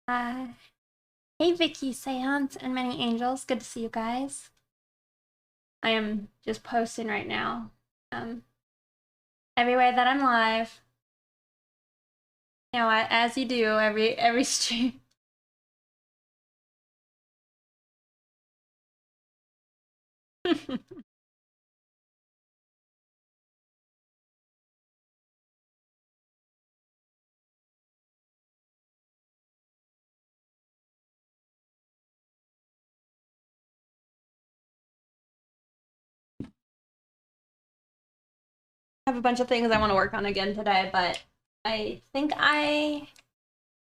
Uh, hey Vicky, Seance, and many angels. Good to see you guys. I am just posting right now. Um, everywhere that I'm live. You know, as you do every stream. I have a bunch of things I want to work on again today, but I think I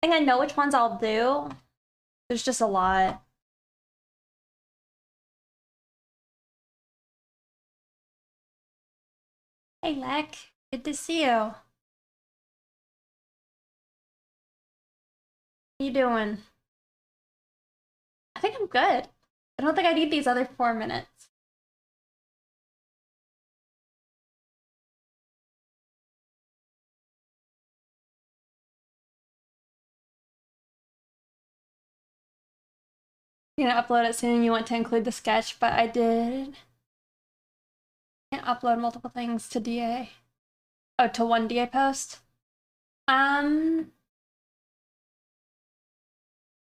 know which ones I'll do. There's just a lot. Hey Lek, good to see you. How you doing? I think I'm good. I don't think I need these other 4 minutes. You're gonna upload it soon. You want to include the sketch, but I did. Can't upload multiple things to DA. Oh, to one DA post? Um,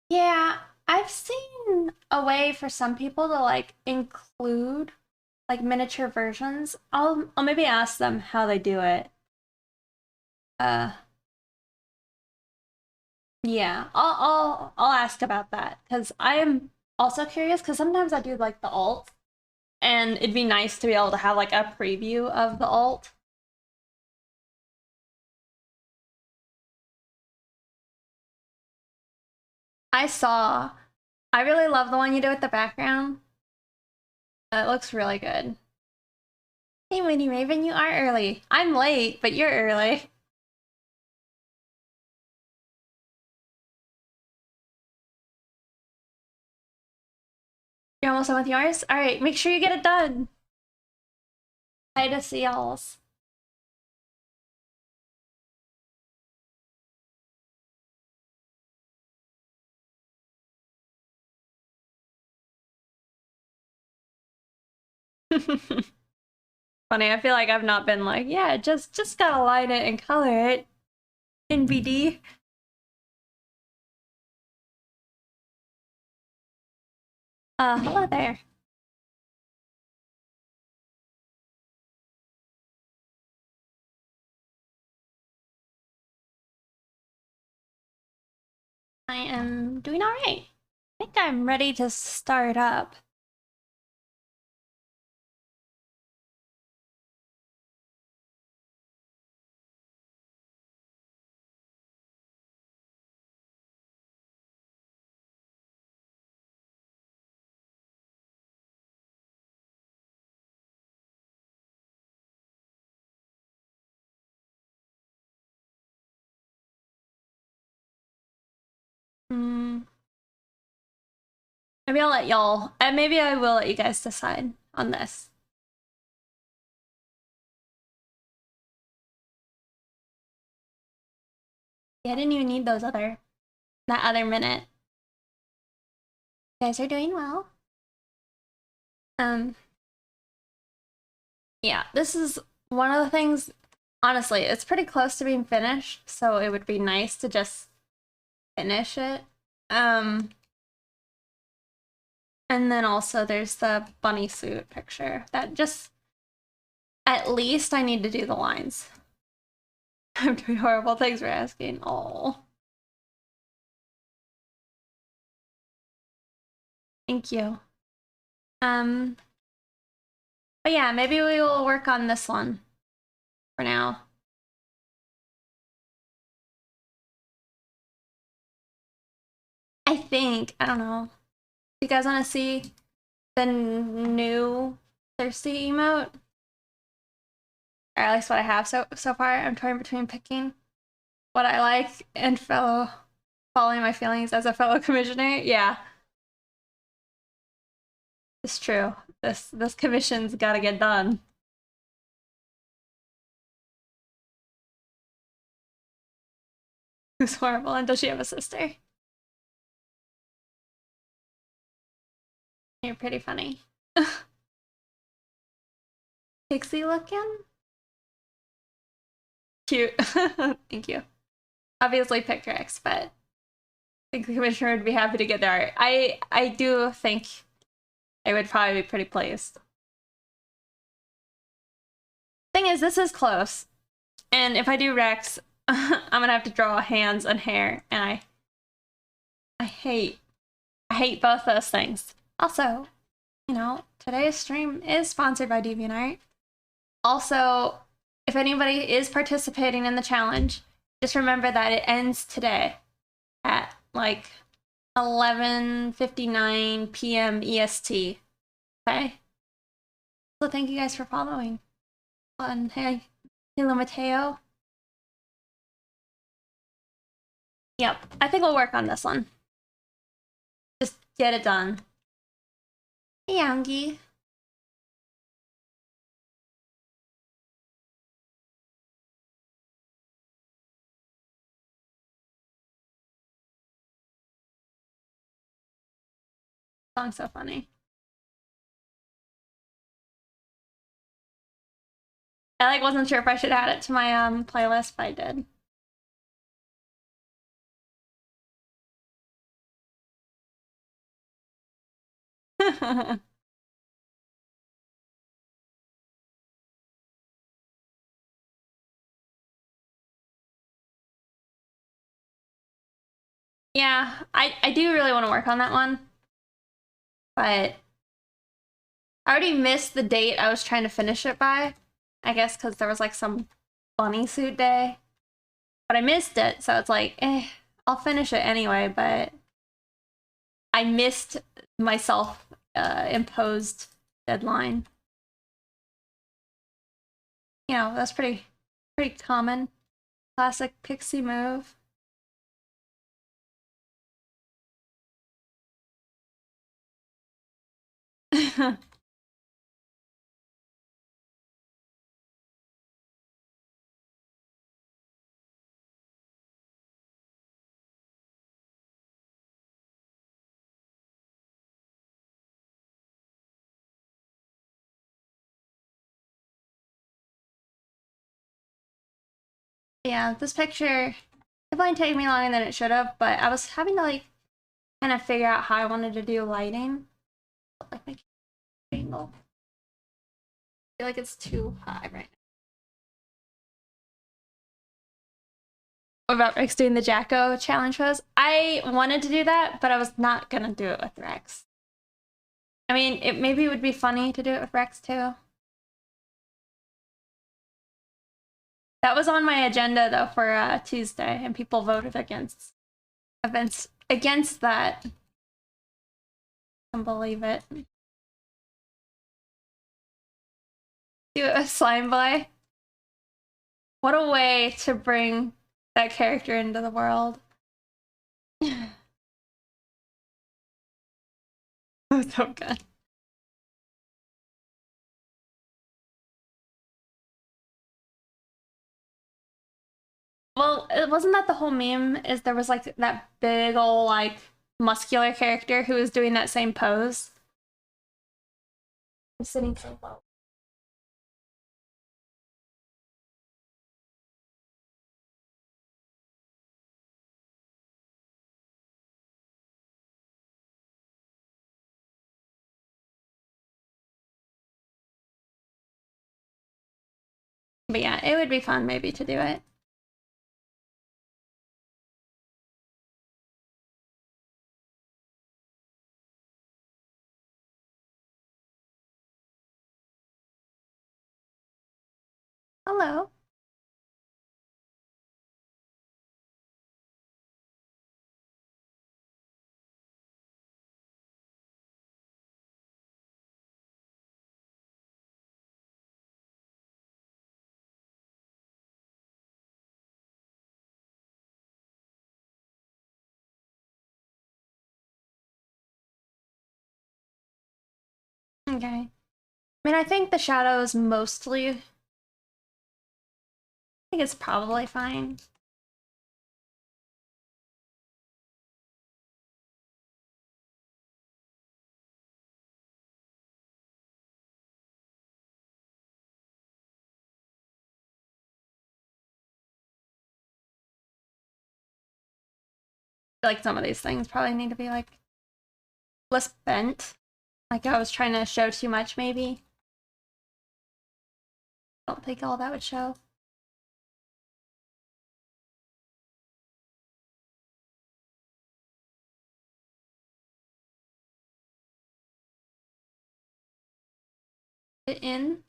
yeah, I've seen a way for some people to like include like miniature versions. I'll maybe ask them how they do it. Uh, yeah, I'll ask about that because I am also curious because sometimes I do like the alt, and it'd be nice to be able to have like a preview of the alt. I saw. I really love the one you do with the background. It looks really good. Hey, Winnie Raven, you are early. I'm late, but you're early. You're almost done with yours? Alright, make sure you get it done. Hi to see y'alls. Funny, I feel like I've not been like, yeah, just gotta line it and color it in BD. Hello there. I am doing alright. I think I'm ready to start up. Hmm. Maybe I'll let y'all, and maybe I will let you guys decide on this. Yeah, I didn't even need that other minute. You guys are doing well. Um, yeah, this is one of the things, honestly, it's pretty close to being finished, so it would be nice to just finish it. And then also there's the bunny suit picture that just, at least I need to do the lines. I'm doing horrible. Thanks for asking. Oh, thank you. But yeah, maybe we will work on this one for now. I think, I don't know. You guys want to see the new thirsty emote? Or at least what I have so far. I'm torn between picking what I like and following my feelings as a fellow commissioner. Yeah, it's true. This commission's got to get done. Who's horrible, and does she have a sister? You're pretty funny. Pixie looking? Cute. Thank you. Obviously picked Rex, but I think the commissioner would be happy to get there. I do think I would probably be pretty pleased. Thing is, this is close. And if I do Rex, I'm gonna have to draw hands and hair, and I hate both those things. Also, you know, today's stream is sponsored by DeviantArt. Also, if anybody is participating in the challenge, just remember that it ends today at like 11:59 p.m. EST. Okay? So thank you guys for following. And hey, hello Mateo. Yep, I think we'll work on this one. Just get it done. Hey, Youngie. Song's so funny. I like wasn't sure if I should add it to my playlist, but I did. Yeah, I do really want to work on that one, but I already missed the date I was trying to finish it by. I guess because there was like some bunny suit day, but I missed it, so it's like, I'll finish it anyway. But I missed my self imposed deadline. You know, that's pretty common, classic pixie move. Yeah, this picture, it might take me longer than it should have, but I was having to like kind of figure out how I wanted to do lighting. Like my angle. I feel like it's too high right now. What about Rex doing the Jacko challenge pose? I wanted to do that, but I was not gonna do it with Rex. I mean, maybe it would be funny to do it with Rex too. That was on my agenda though for Tuesday, and people voted against that. I can't believe it. Do it with Slime Boy. What a way to bring that character into the world. Oh, so good. Well, wasn't that the whole meme? Is there was like that big old like muscular character who was doing that same pose? I'm sitting so low. But yeah, it would be fun maybe to do it. Hello. Okay. I mean, I think the shadow is mostly. I think it's probably fine. feel like some of these things probably need to be like less bent. Like I was trying to show too much, maybe. I don't think all that would show. Fit in?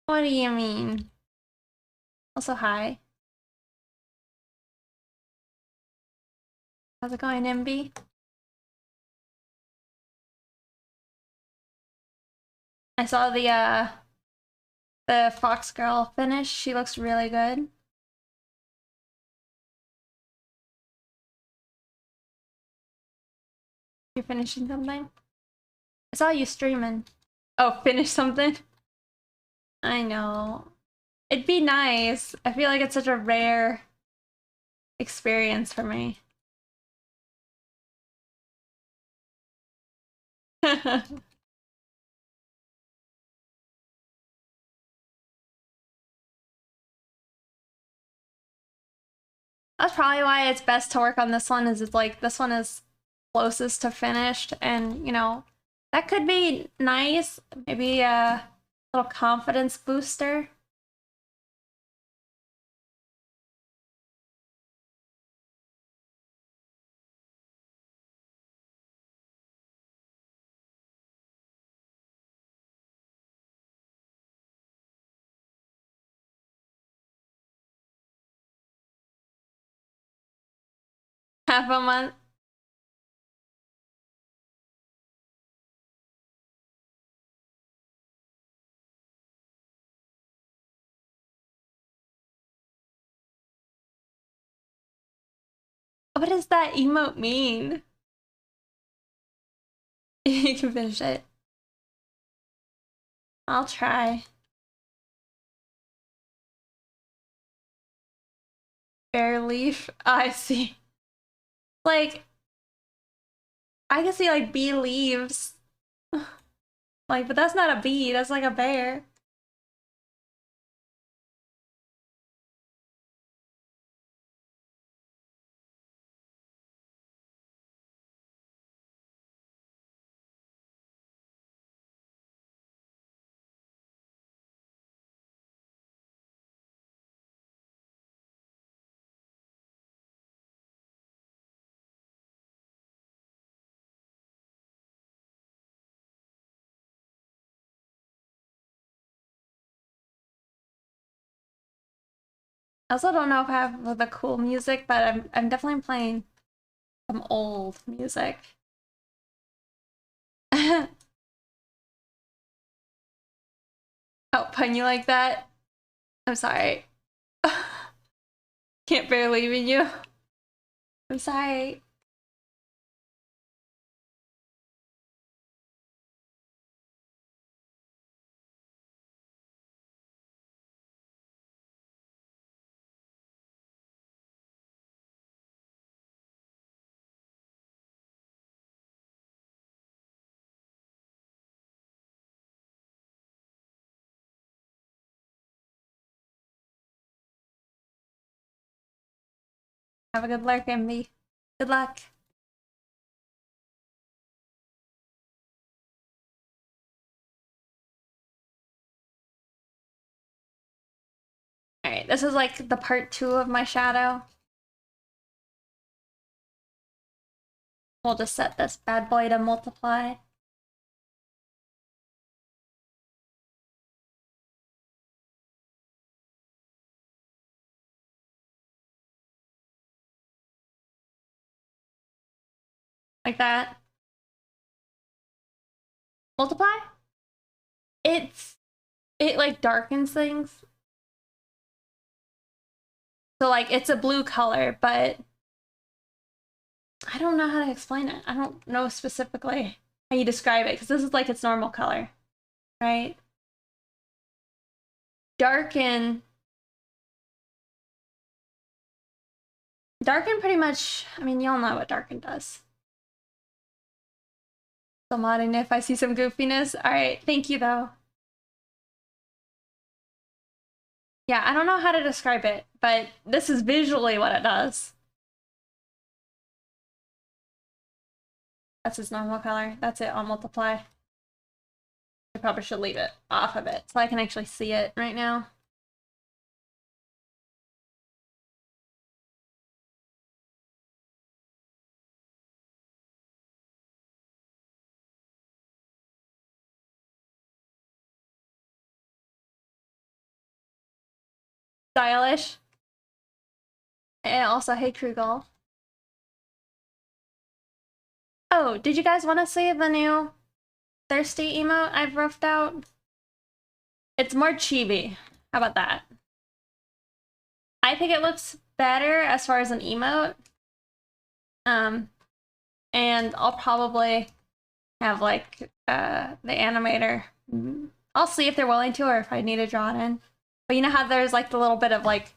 What do you mean? Also, hi. How's it going, MB? I saw the Fox girl finish. She looks really good. You're finishing something? I saw you streaming. Oh, finish something? I know. It'd be nice. I feel like it's such a rare experience for me. That's probably why it's best to work on this one, is it's like this one is closest to finished, and you know, that could be nice. Maybe a little confidence booster. Half a month. What does that emote mean? You can finish it. I'll try. Bare leaf. Oh, I see. Like, I can see like bee leaves. Like, but that's not a bee, that's like a bear. I also don't know if I have the cool music, but I'm definitely playing some old music. Oh, pun you like that? I'm sorry. Can't bear leaving you. I'm sorry. Have a good lurk, MB. Good luck. Alright, this is like the part 2 of my shadow. We'll just set this bad boy to multiply. Like that. Multiply? It like darkens things. So like it's a blue color, but I don't know how to explain it. I don't know specifically how you describe it, because this is like its normal color, right? Darken pretty much, I mean, y'all know what darken does. So modding if I see some goofiness. Alright, thank you though. Yeah, I don't know how to describe it, but this is visually what it does. That's his normal color. That's it on multiply. I probably should leave it off of it so I can actually see it right now. Stylish. And also, hey Krugel. Oh, did you guys want to see the new thirsty emote I've roughed out? It's more chibi. How about that? I think it looks better as far as an emote. And I'll probably have like the animator. I'll see if they're willing to or if I need to draw it in. But you know how there's like the little bit of like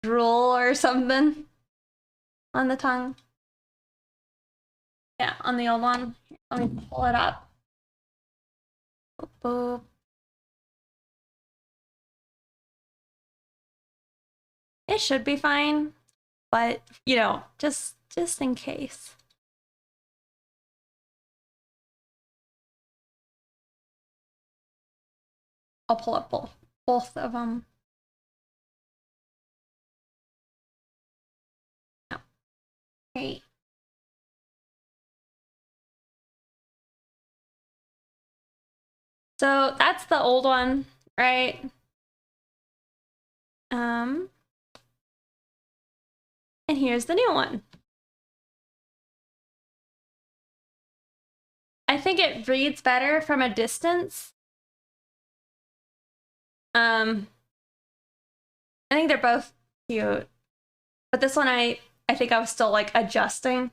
drool or something on the tongue? Yeah, on the old one. Let me pull it up. Boop, boop. It should be fine, but you know, just in case. I'll pull up both of them. No. Great. So that's the old one, right? And here's the new one. I think it reads better from a distance. I think they're both cute. But this one I think I was still like adjusting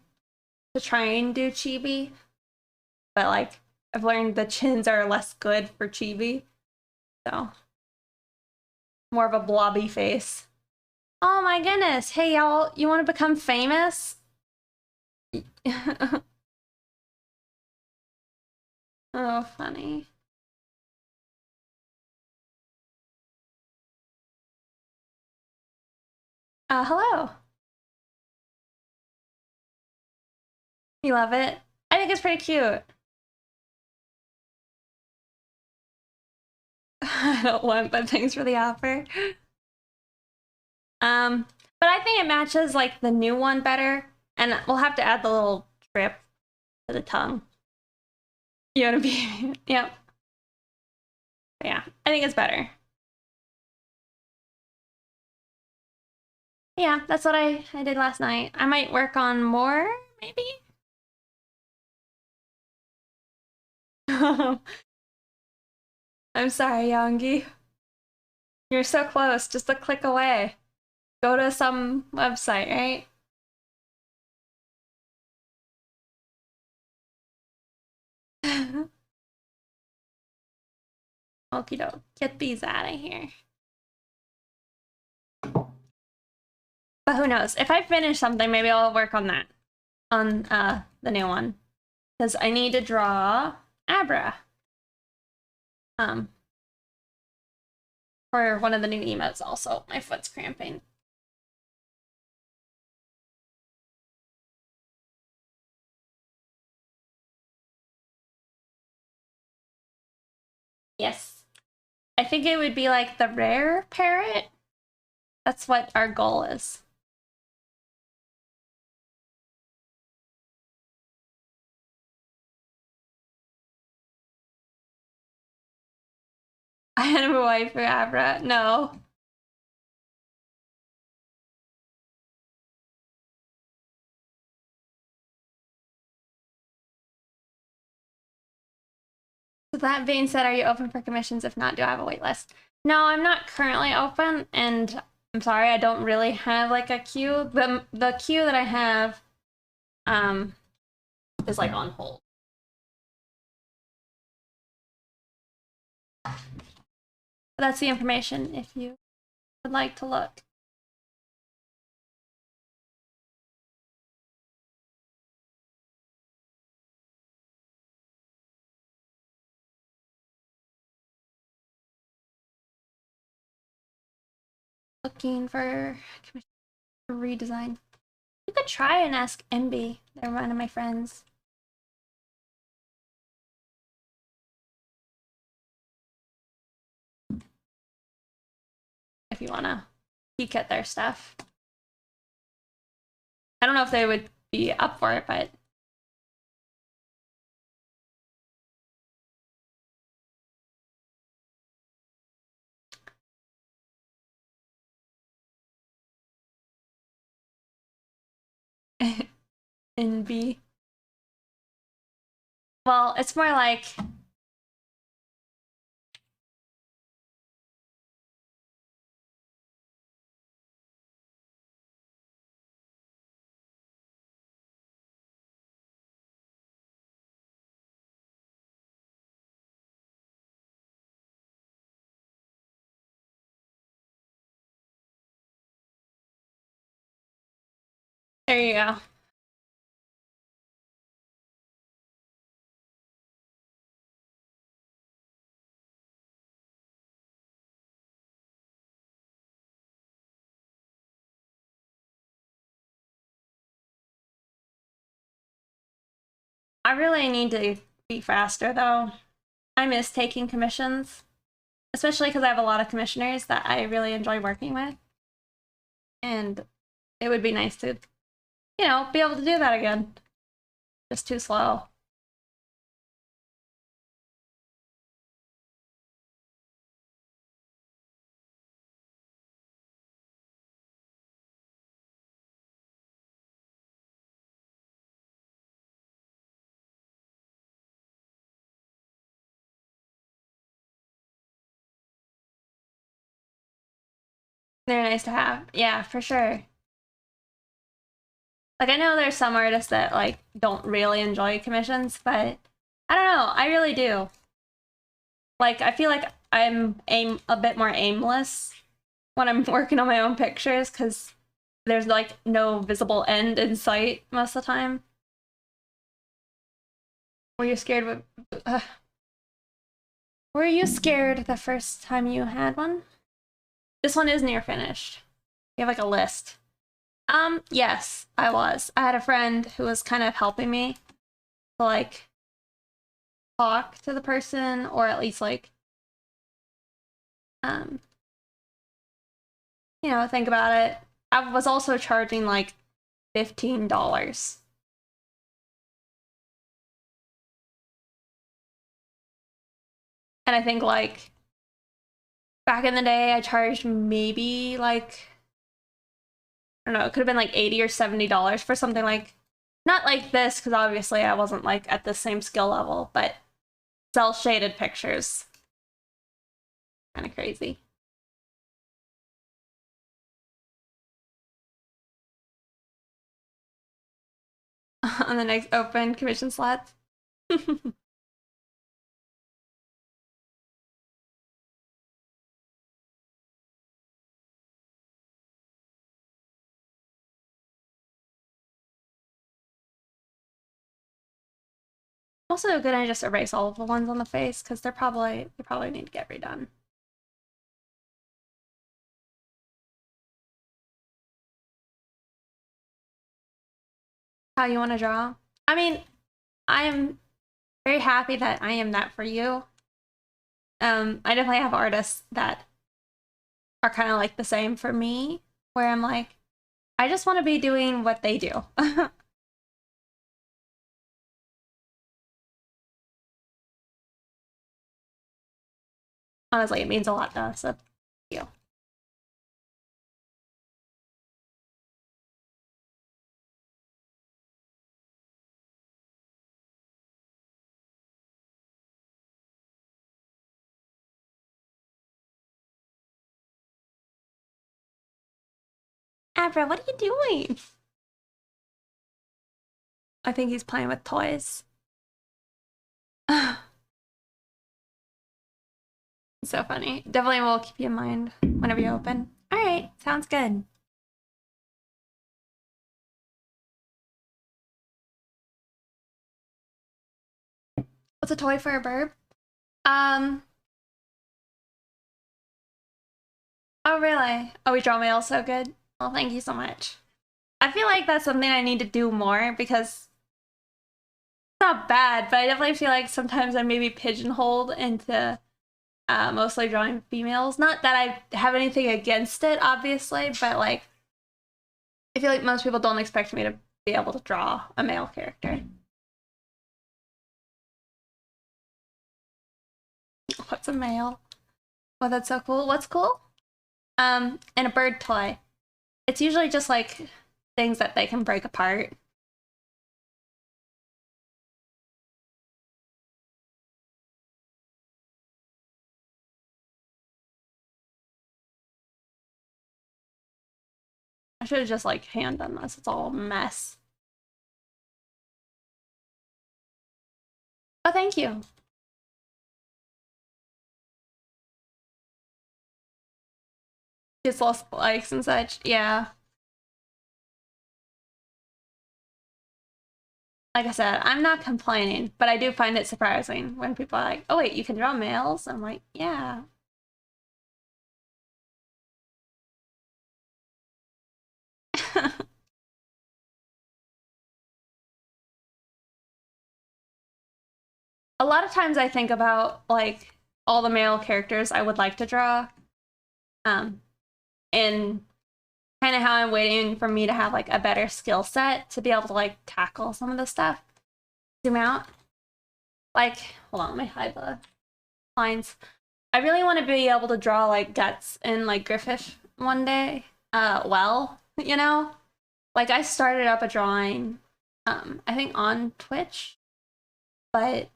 to try and do chibi. But like I've learned the chins are less good for chibi. So more of a blobby face. Oh my goodness. Hey y'all, you want to become famous? Oh, funny. Hello. You love it? I think it's pretty cute. I don't want, but thanks for the offer. But I think it matches like the new one better, and we'll have to add the little strip to the tongue. You want to be, yep. Yeah, I think it's better. Yeah, that's what I did last night. I might work on more, maybe? I'm sorry, Yongi. You're so close, just a click away. Go to some website, right? Okie doke. Get these out of here. But who knows? If I finish something, maybe I'll work on that. On the new one. Because I need to draw Abra. For one of the new emotes also. My foot's cramping. Yes. I think it would be like the rare parrot. That's what our goal is. I had a wife for Abra. No. So that being said, are you open for commissions? If not, do I have a wait list? No, I'm not currently open, and I'm sorry, I don't really have like a queue. The queue that I have is like on hold. But that's the information if you would like to look. Looking for redesign. You could try and ask MB. They're one of my friends. you want to peek at their stuff. I don't know if they would be up for it, but in B. Well, it's more like there you go. I really need to be faster though. I miss taking commissions, especially because I have a lot of commissioners that I really enjoy working with. And it would be nice to, you know, be able to do that again. Just too slow. They're nice to have. Yeah, for sure. Like, I know there's some artists that, like, don't really enjoy commissions, but I don't know. I really do. Like, I feel like I'm a bit more aimless when I'm working on my own pictures because there's, like, no visible end in sight most of the time. Were you scared with... Were you scared the first time you had one? This one is near finished. You have, like, a list. Yes, I was. I had a friend who was kind of helping me to, like, talk to the person, or at least, like, you know, think about it. I was also charging, like, $15. And I think, like, back in the day, I charged maybe, like, I don't know, it could have been, like, $80 or $70 for something, like, not like this, because obviously I wasn't, like, at the same skill level, but cel-shaded pictures. Kind of crazy. On the next open commission slots. Also gonna just erase all of the ones on the face because they probably need to get redone. How you want to draw? I mean, I am very happy that I am that for you. I definitely have artists that are kind of like the same for me, where I'm like, I just want to be doing what they do. Honestly, it means a lot to us. So, thank you. Abra, what are you doing? I think he's playing with toys. So funny. Definitely will keep you in mind whenever you open. All right, sounds good. What's a toy for a burb? Um. Oh, really? Oh, we draw mail so good. Well, thank you so much. I feel like that's something I need to do more because it's not bad, but I definitely feel like sometimes I'm maybe pigeonholed into mostly drawing females. Not that I have anything against it, obviously, but like I feel like most people don't expect me to be able to draw a male character. What's a male? Oh, that's so cool. What's cool? And a bird toy. It's usually just like things that they can break apart. I should have just like hand done this. It's all a mess. Oh, thank you. Just lost likes and such. Yeah. Like I said, I'm not complaining, but I do find it surprising when people are like, oh wait, you can draw males? I'm like, yeah. A lot of times I think about like all the male characters I would like to draw. Um, and kind of how I'm waiting for me to have like a better skill set to be able to like tackle some of the stuff. Zoom out. Like, hold on, let me hide the lines. I really want to be able to draw like Guts and like Griffith one day. Well, you know? Like I started up a drawing, I think on Twitch, but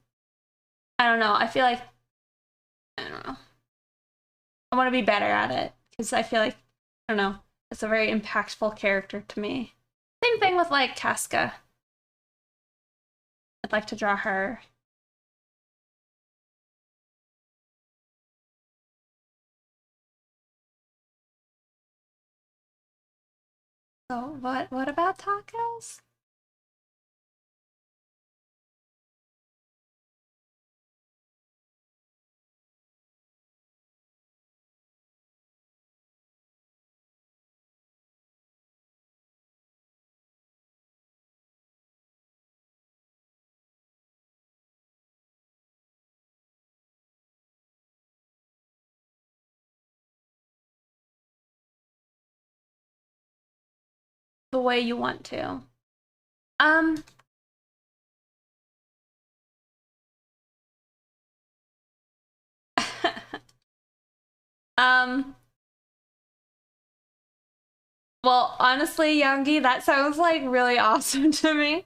I don't know. I feel like I don't know. I want to be better at it because I feel like I don't know. It's a very impactful character to me. Same thing with like Casca. I'd like to draw her. So what about tacos? The way you want to. Um um well, honestly, Youngie, that sounds like really awesome to me.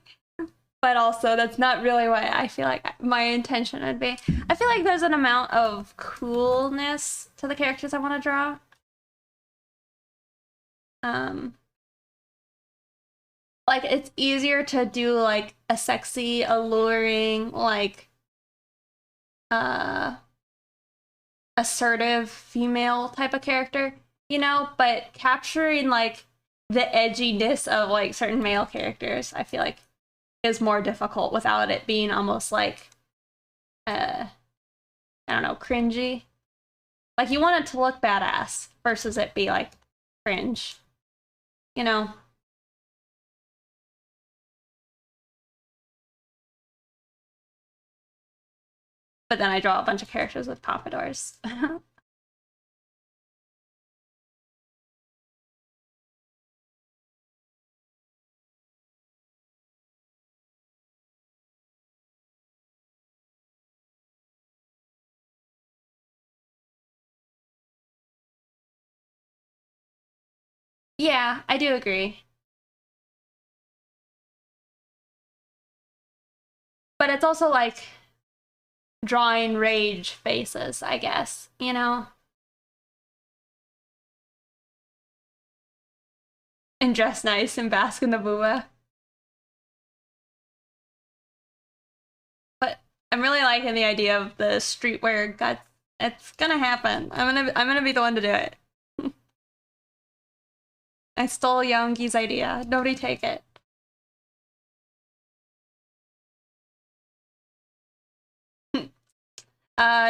But also that's not really what I feel like my intention would be. I feel like there's an amount of coolness to the characters I want to draw. Um, like it's easier to do like a sexy, alluring, like uh assertive female type of character, you know, but capturing like the edginess of like certain male characters, I feel like is more difficult without it being almost like uh I don't know, cringy. Like you want it to look badass versus it be like cringe, you know? But then I draw a bunch of characters with pompadours. Yeah, I do agree. But it's also like drawing rage faces, I guess, you know? And dress nice and bask in the booba. But I'm really liking the idea of the streetwear guts. It's gonna happen. I'm gonna be the one to do it. I stole Youngi's idea. Nobody take it.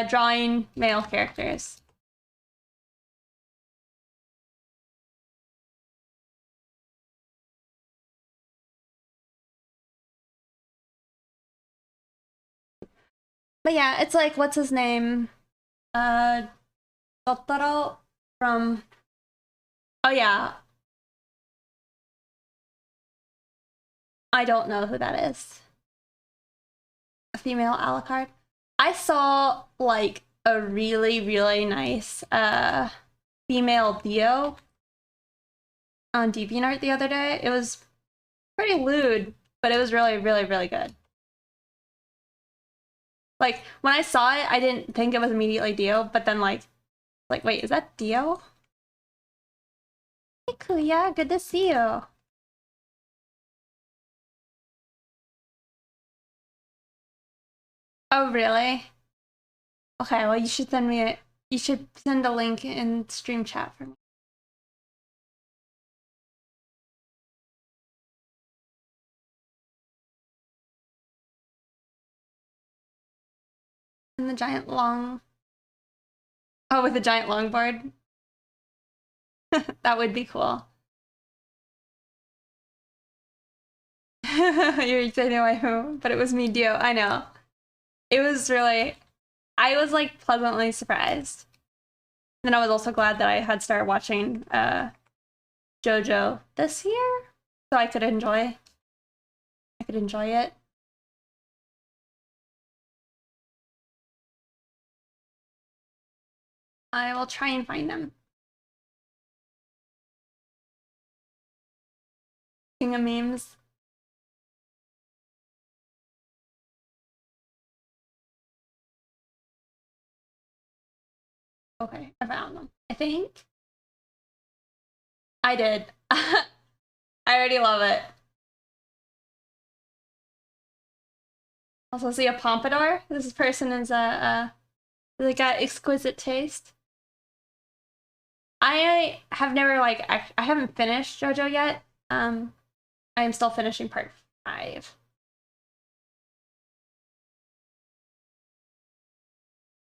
Drawing male characters. But yeah, it's like what's his name? Totoro from, oh yeah, I don't know who that is. A female Alucard. I saw like a really, really nice female Dio on DeviantArt the other day. It was pretty lewd, but it was really, really, really good. Like when I saw it, I didn't think it was immediately Dio, but then like wait, is that Dio? Hey Kuya, good to see you. Oh really? Okay, well you should send me a you should send a link in stream chat for me. And the giant long. Oh, with a giant longboard. That would be cool. You're excited away who, but it was me, Dio. I know. It was really. I was like pleasantly surprised. And I was also glad that I had started watching JoJo this year, so I could enjoy. I could enjoy it. I will try and find them. King of memes. Okay, I found them. I think. I did. I already love it. Also see a pompadour. This person is they got exquisite taste. I have never like I haven't finished JoJo yet. I am still finishing part 5.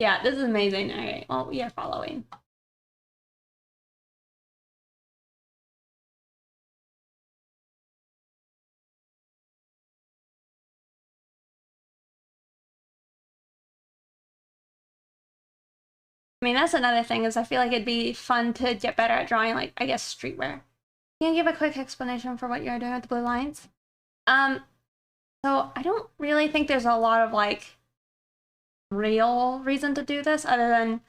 Yeah, this is amazing. All right, well, we are following. I mean, that's another thing is I feel like it'd be fun to get better at drawing, like, I guess, streetwear. Can you give a quick explanation for what you're doing with the blue lines? So I don't really think there's a lot of, like, real reason to do this other than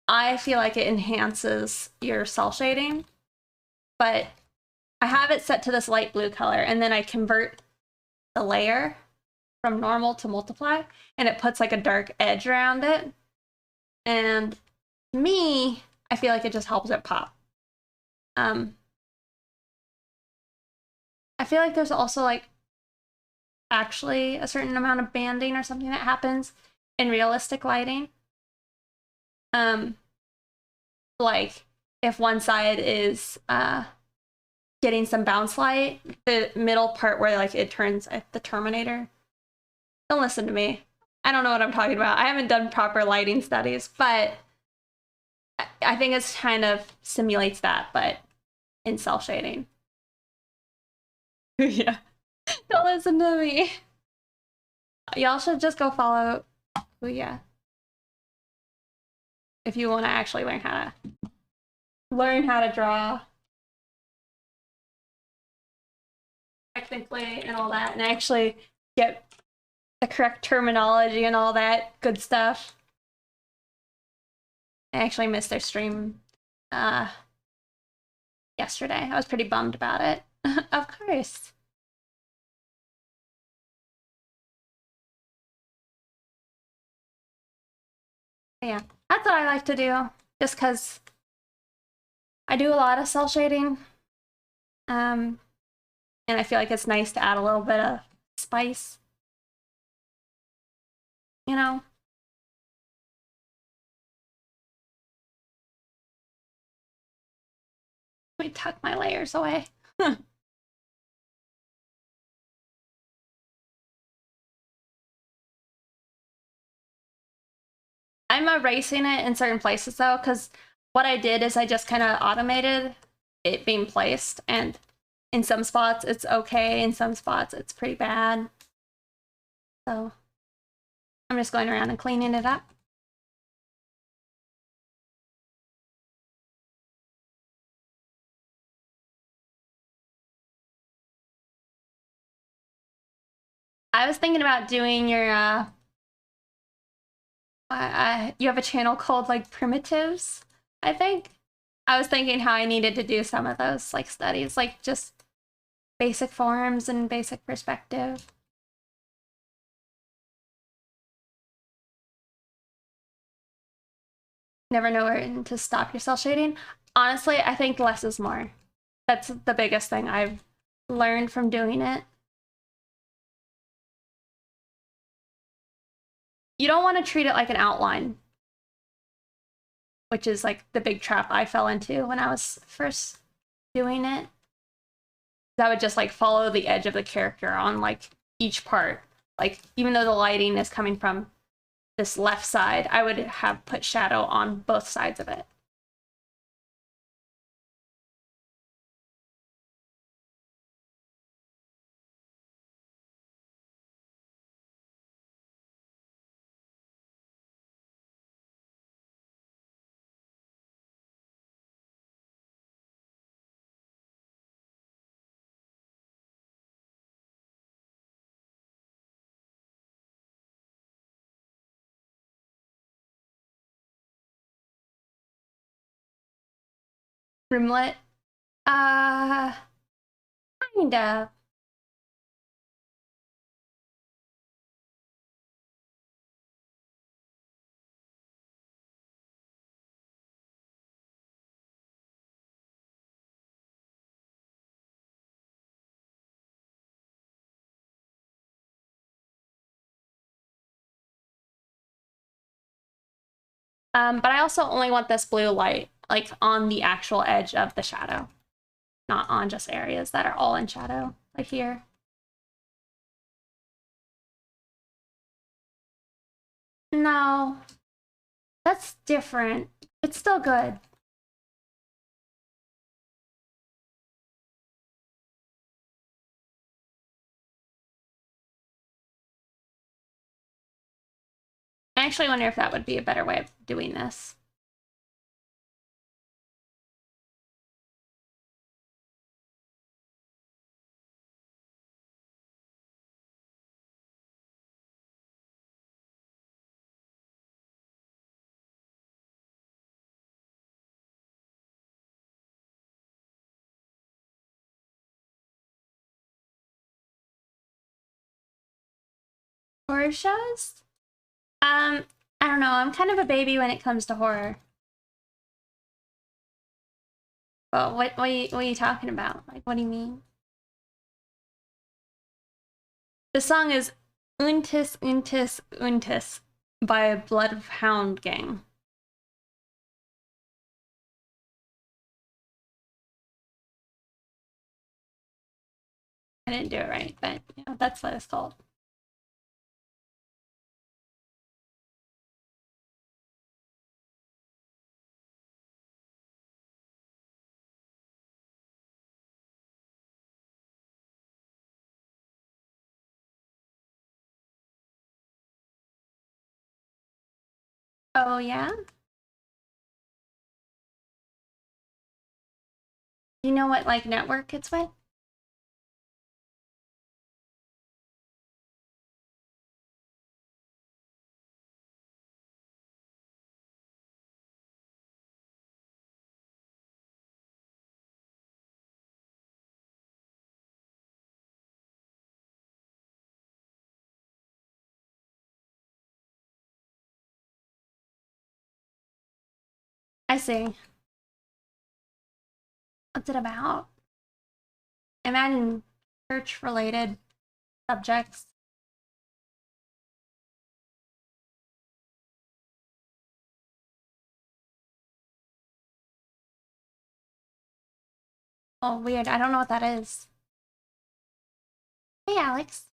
I feel like it enhances your cell shading. But I have it set to this light blue color, and then I convert the layer from normal to multiply, and it puts, like, a dark edge around it. And me, I feel like it just helps it pop. I feel like there's also like actually a certain amount of banding or something that happens in realistic lighting. Like if one side is getting some bounce light, the middle part where like it turns at the Terminator. Don't listen to me. I don't know what I'm talking about. I haven't done proper lighting studies, but I think it's kind of simulates that, but in cell shading. Yeah. Don't listen to me. Y'all should just go follow Ouya if you want to actually learn how to draw technically and all that, and actually get the correct terminology and all that good stuff. I actually missed their stream yesterday. I was pretty bummed about it. Of course. Yeah, that's what I like to do, just because I do a lot of cell shading. And I feel like it's nice to add a little bit of spice. You know? Let me tuck my layers away. I'm erasing it in certain places though, because what I did is I just kind of automated it being placed, and in some spots it's okay, in some spots it's pretty bad. So I'm just going around and cleaning it up. I was thinking about doing your you have a channel called like Primitives, I think. I was thinking how I needed to do some of those like studies, like just basic forms and basic perspective. Never know when to stop your cell shading. Honestly, I think less is more. That's the biggest thing I've learned from doing it. You don't want to treat it like an outline, which is like the big trap I fell into when I was first doing it. I would just like follow the edge of the character on like each part. Like even though the lighting is coming from this left side, I would have put shadow on both sides of it. Rimlet, uh, kind of. But I also only want this blue light like on the actual edge of the shadow, not on just areas that are all in shadow, like here. No, that's different. It's still good. I actually wonder if that would be a better way of doing this. Horror shows? I don't know. I'm kind of a baby when it comes to horror. Well, what are you talking about? Like, what do you mean? The song is Untis Untis Untis by Bloodhound Gang. I didn't do it right, but you know, that's what it's called. Oh yeah? You know what like network it's with? I see. What's it about? Imagine church related subjects. Oh, weird. I don't know what that is. Hey, Alex.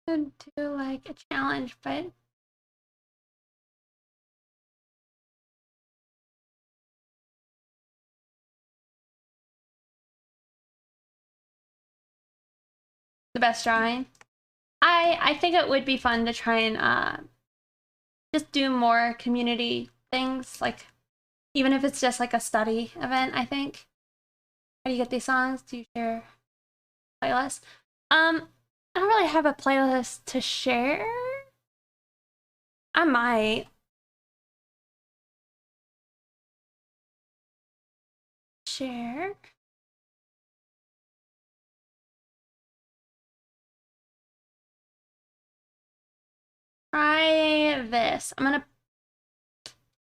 to do like a challenge, but the best drawing. I think it would be fun to try and just do more community things, like even if it's just like a study event. I think. How do you get these songs? Do you share playlists? I don't really have a playlist to share. I might share. Try this. Let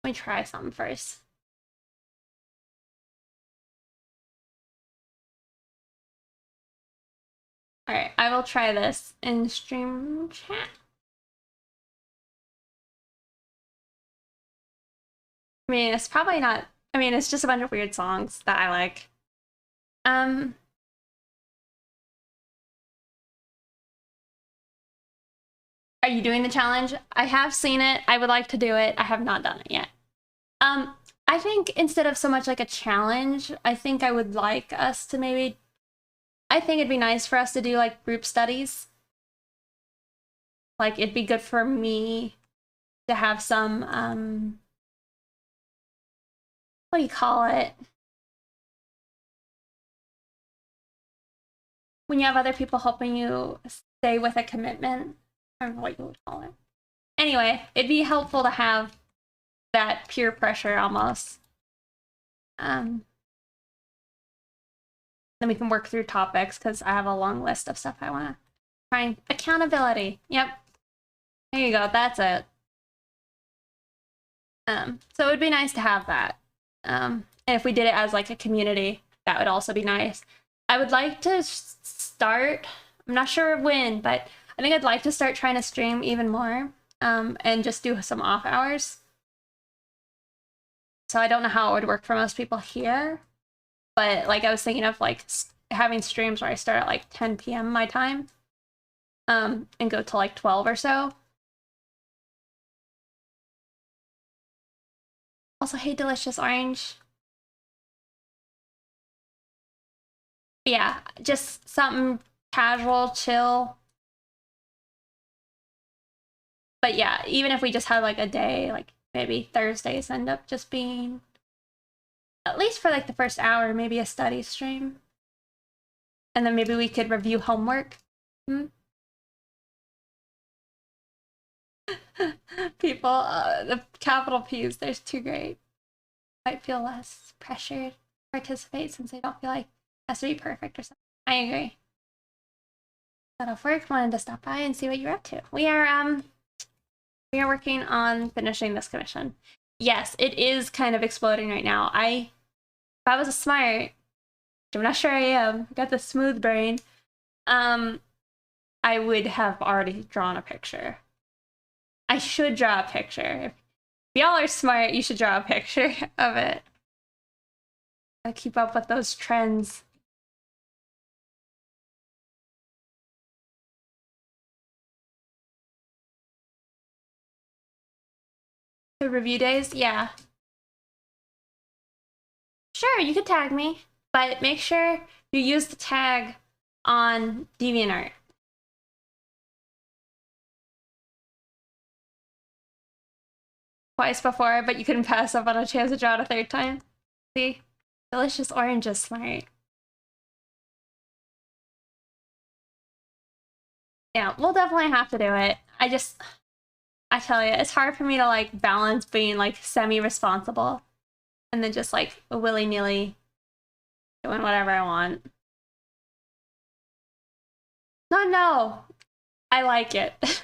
me try something first. All right, I will try this in stream chat. I mean, it's probably not, I mean, it's just a bunch of weird songs that I like. Are you doing the challenge? I have seen it. I would like to do it. I have not done it yet. I think instead of so much like a challenge, I think I would like us to maybe, I think it'd be nice for us to do like group studies. Like it'd be good for me to have some, what do you call it? When you have other people helping you stay with a commitment, I don't know what you would call it. Anyway, it'd be helpful to have that peer pressure almost. Then we can work through topics because I have a long list of stuff I want to try and accountability. Yep. There you go. That's it. So it would be nice to have that. And if we did it as like a community, that would also be nice. I would like to start, I'm not sure when, but I think I'd like to start trying to stream even more and just do some off hours. So I don't know how it would work for most people here, but like I was thinking of like having streams where I start at like 10 p.m. my time and go to like 12 or so. Also, hey, Delicious Orange. Yeah, just something casual, chill. But yeah, even if we just had like a day, like maybe Thursdays end up just being, at least for like the first hour, maybe a study stream. And then maybe we could review homework. People, the capital P's, there's too great. Might feel less pressured to participate since they don't feel like it has to be perfect or something. I agree. That off work, wanted to stop by and see what you're up to. We are working on finishing this commission. Yes, it is kind of exploding right now. If I was a smart, I'm not sure I am, got the smooth brain, I would have already drawn a picture. I should draw a picture. If y'all are smart, you should draw a picture of it. Gotta keep up with those trends. The review days? Yeah. Sure, you could tag me, but make sure you use the tag on DeviantArt. Twice before, but you couldn't pass up on a chance to draw it a third time. See? Delicious Orange is smart. Yeah, we'll definitely have to do it. I tell you, it's hard for me to like balance being like semi-responsible and then just like willy-nilly doing whatever I want. No, I like it.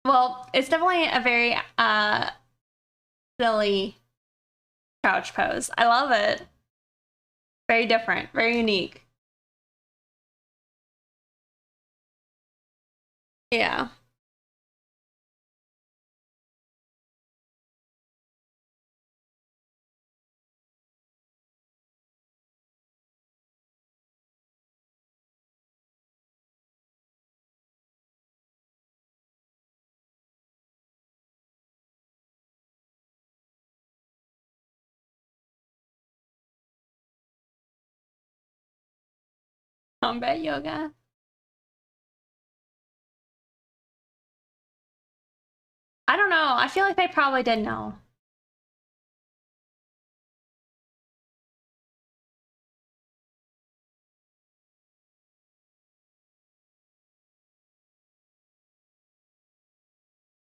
Well, it's definitely a very silly couch pose. I love it. Very different, very unique. Yeah. Combat yoga. I don't know. I feel like they probably did know.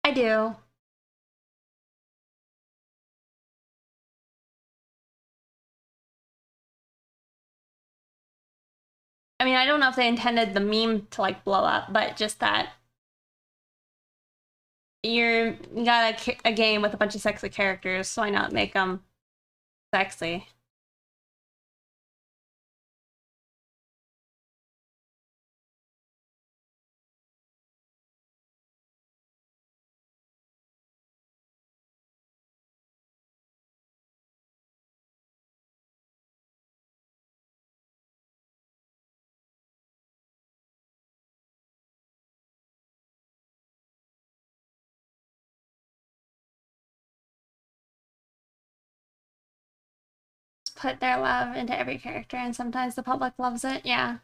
I do. I mean, I don't know if they intended the meme to like blow up, but just that you got a game with a bunch of sexy characters, so why not make them sexy? Put their love into every character, and sometimes the public loves it. Yeah.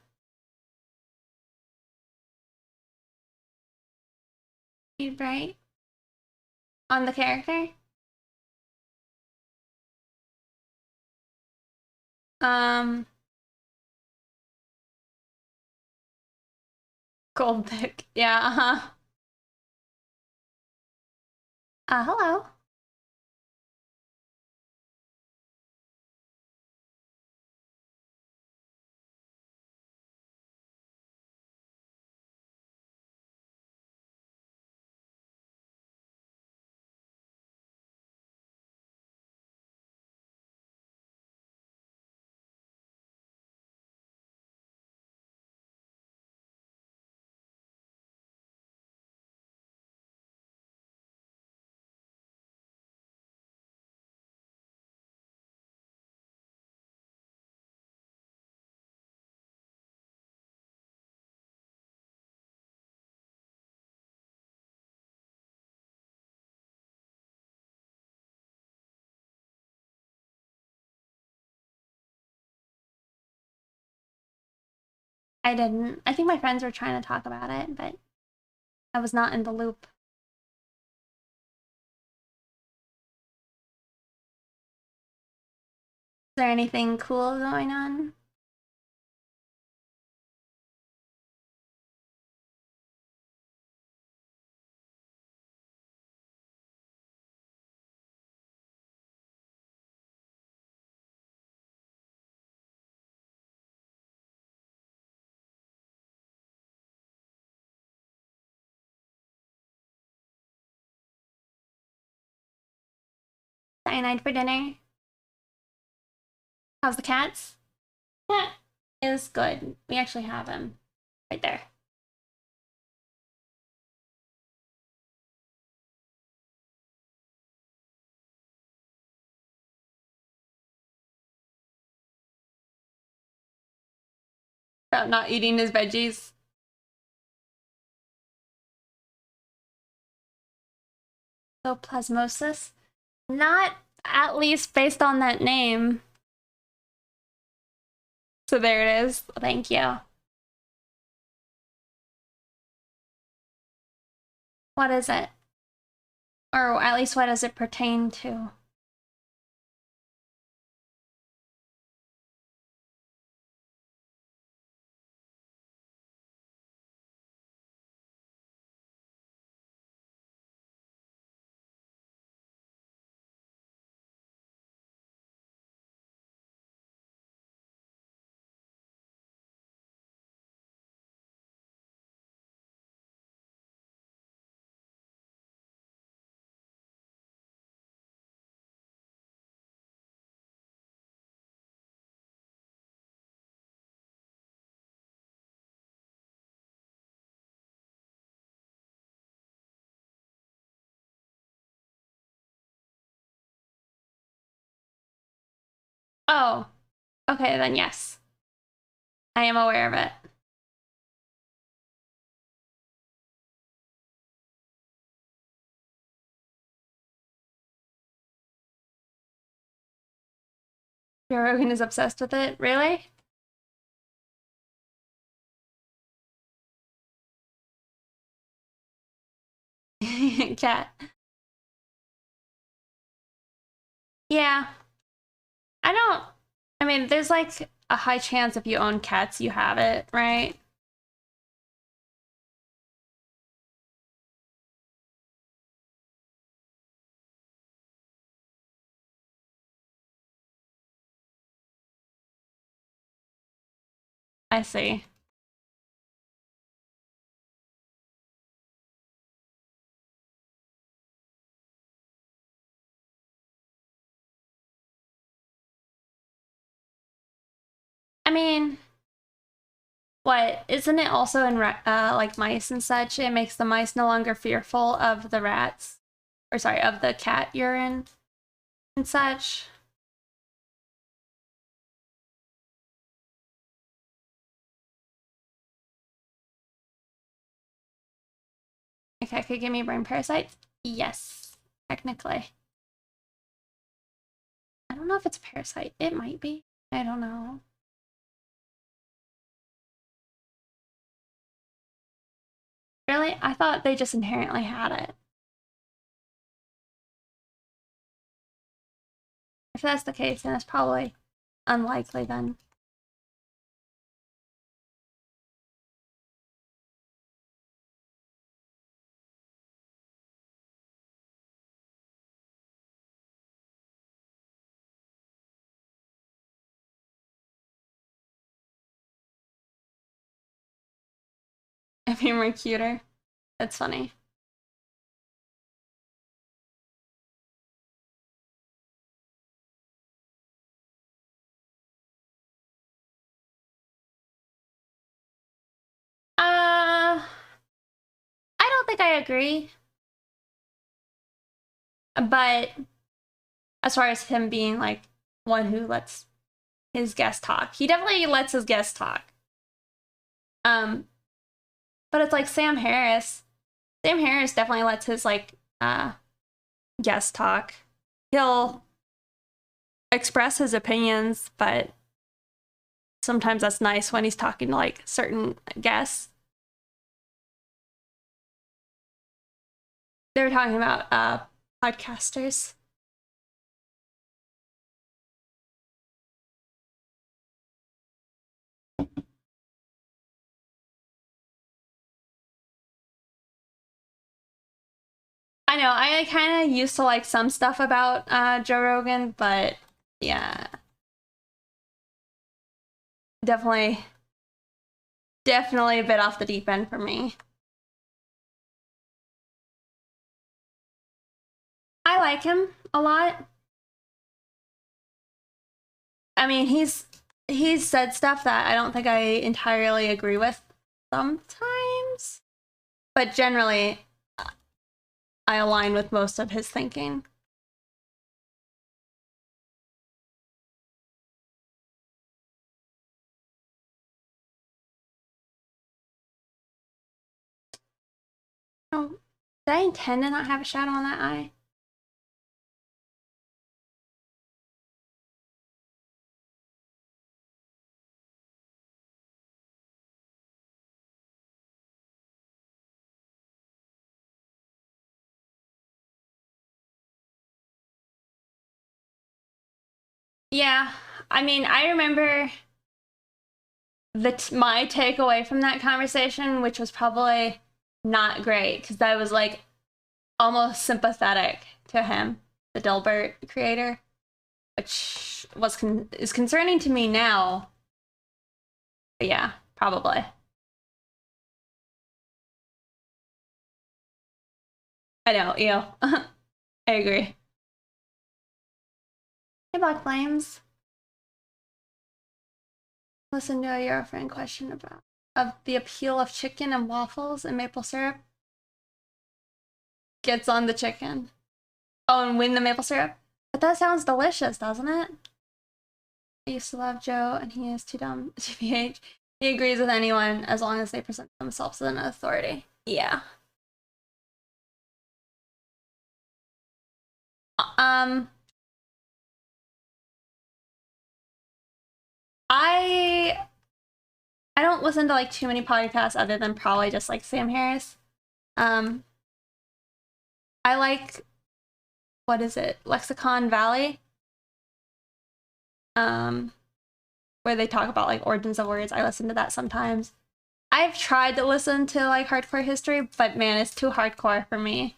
You right? On the character? Um, Gold pick. Yeah, uh-huh. Hello. I didn't. I think my friends were trying to talk about it, but I was not in the loop. Is there anything cool going on? Cyanide for dinner. How's the cats? Cat is good. We actually have him right there. About not eating his veggies. So plasmosis? Not at least based on that name. So there it is. Thank you. What is it? Or at least what does it pertain to? Oh, okay, then yes. I am aware of it. Joe Rogan is obsessed with it. Really? Cat. Yeah. I mean, there's like a high chance if you own cats, you have it, right? I see. I mean, what isn't it also in like mice and such? It makes the mice no longer fearful of the rats, or sorry, of the cat urine and such. Okay, could give me brain parasites. Yes, technically. I don't know if it's a parasite. It might be. I don't know. Really? I thought they just inherently had it. If that's the case, then it's probably unlikely then. If you were cuter. That's funny. I don't think I agree. But as far as him being like one who lets his guest talk, he definitely lets his guest talk. Um, but it's like Sam Harris. Sam Harris definitely lets his like guest talk. He'll express his opinions, but sometimes that's nice when he's talking to like certain guests. They were talking about podcasters. I know, I kind of used to like some stuff about Joe Rogan, but yeah, definitely a bit off the deep end for me. I like him a lot. I mean, he's said stuff that I don't think I entirely agree with sometimes, but generally I align with most of his thinking. Oh, did I intend to not have a shadow on that eye? Yeah, I mean, I remember my takeaway from that conversation, which was probably not great, because I was like almost sympathetic to him, the Dilbert creator, which is concerning to me now. But yeah, probably. I know, you know. I agree. Hey, Black Flames. Listen to your friend question about the appeal of chicken and waffles and maple syrup. Gets on the chicken. Oh, and win the maple syrup. But that sounds delicious, doesn't it? I used to love Joe, and he is too dumb to be. He agrees with anyone as long as they present themselves as an authority. Yeah. Um, I I don't listen to like too many podcasts other than probably just like Sam Harris. Um, I like, what is it? Lexicon Valley. Where they talk about like origins of words. I listen to that sometimes. I've tried to listen to like hardcore history, but man, it's too hardcore for me.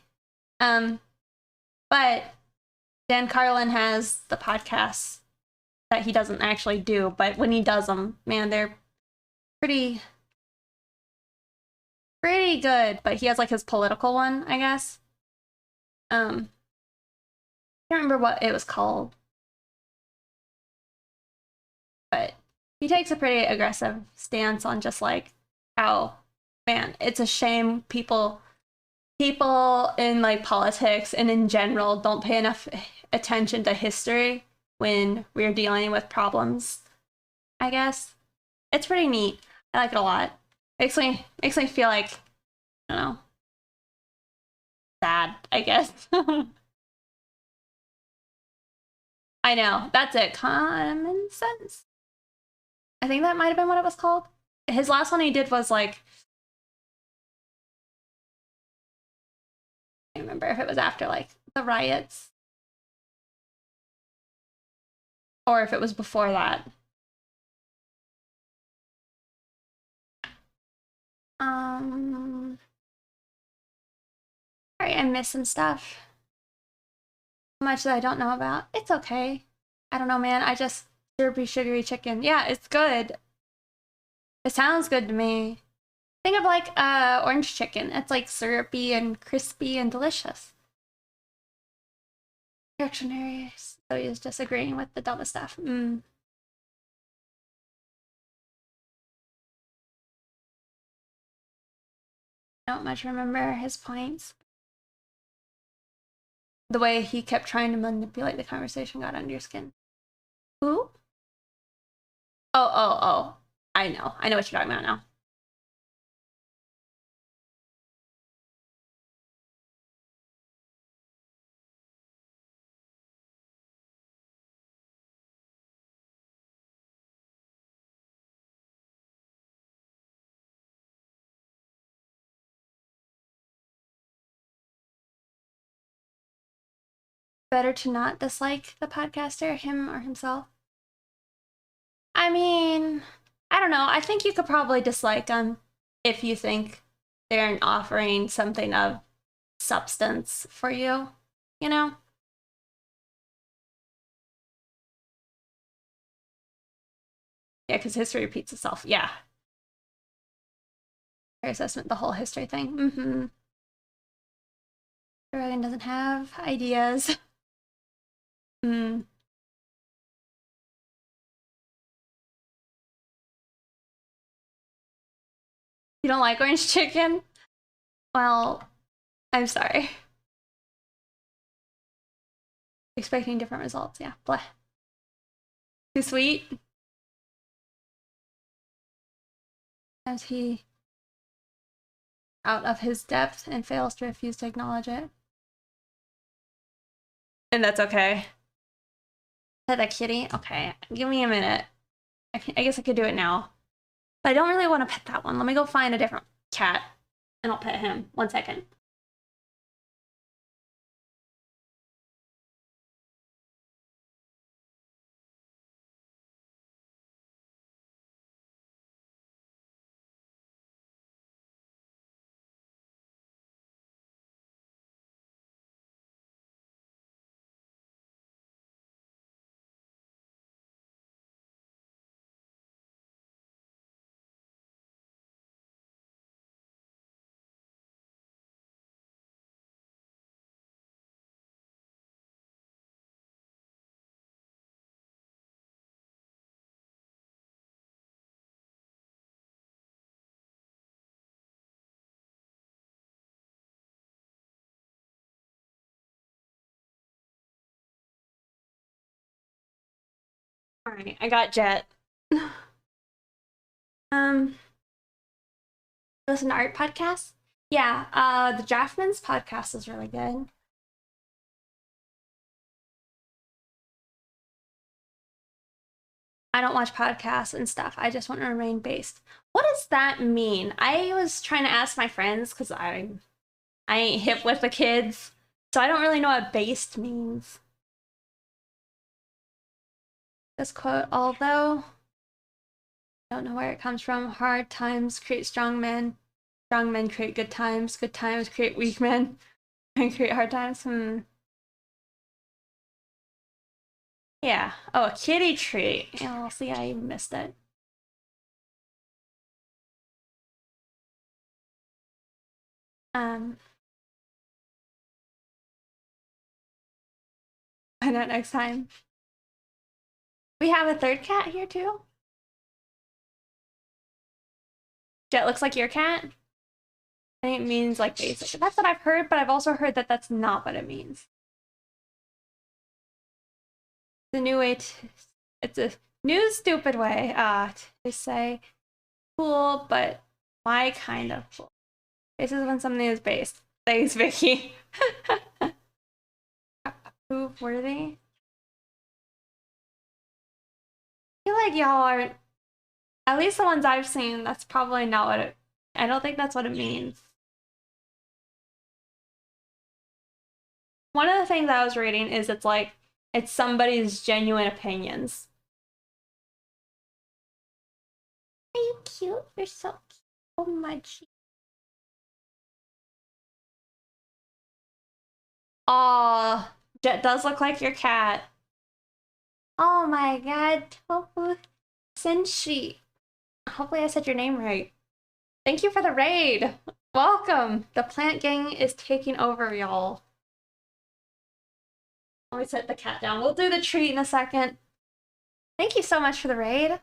But Dan Carlin has the podcasts that he doesn't actually do, but when he does them, man, they're pretty good. But he has like his political one, I guess. I can't remember what it was called, but he takes a pretty aggressive stance on just like how, man, it's a shame people in like politics and in general don't pay enough attention to history when we're dealing with problems. I guess it's pretty neat. I like it a lot. Makes me feel like, I don't know, sad, I guess. I know, that's it. Common sense. I think that might have been what it was called. His last one he did was like, I don't remember if it was after like the riots or if it was before that. Sorry, I'm missing stuff. Much that I don't know about. It's okay. I don't know, man. I just syrupy, sugary chicken. Yeah, it's good. It sounds good to me. Think of like orange chicken. It's like syrupy and crispy and delicious. Dictionary. So he's just agreeing with the dumbest stuff. Don't much remember his points. The way he kept trying to manipulate the conversation got under your skin. Who? Oh. I know what you're talking about now. Better to not dislike the podcaster, him or himself? I mean, I don't know. I think you could probably dislike them if you think they're offering something of substance for you, you know? Yeah, because history repeats itself. Yeah. Fair assessment, the whole history thing. Dragon doesn't have ideas. You don't like orange chicken? Well, I'm sorry. Expecting different results, yeah. Blah. Too sweet? As he out of his depth and fails to refuse to acknowledge it. And that's okay. Pet that kitty? Okay, give me a minute. I guess I could do it now. But I don't really want to pet that one. Let me go find a different cat and I'll pet him. 1 second. All right, I got Jet. Listen to art podcasts? Yeah, the Draftman's podcast is really good. I don't watch podcasts and stuff. I just want to remain based. What does that mean? I was trying to ask my friends because I ain't hip with the kids. So I don't really know what based means. This quote, although I don't know where it comes from. Hard times create strong men create good times create weak men, and create hard times. Yeah. Oh, a kitty treat. Yeah, I'll see, I missed it. I know next time. We have a third cat here too. Jet looks like your cat. I think it means like basic. That's what I've heard, but I've also heard that that's not what it means. The new way to, it's a new stupid way to say cool, but my kind of cool. This is when something is based. Thanks, Vicky. Proof worthy. I feel like y'all are, at least the ones I've seen, that's probably not what it, I don't think that's what it means. One of the things I was reading is it's like, it's somebody's genuine opinions. Are you cute? You're so cute. Oh my god. Aw, Jet does look like your cat. Oh my god, Tofu Senshi. Hopefully I said your name right. Thank you for the raid. Welcome. The plant gang is taking over, y'all. Let me set the cat down. We'll do the treat in a second. Thank you so much for the raid.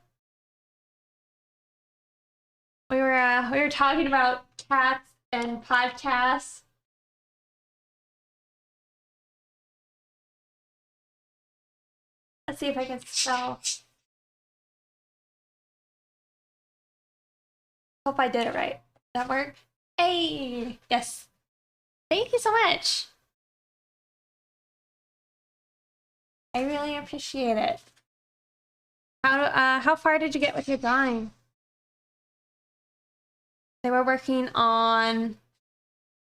We were talking about cats and podcasts. Let's see if I can spell. Hope I did it right. Did that work? Hey, yes. Thank you so much. I really appreciate it. How far did you get with your drawing? They were working on,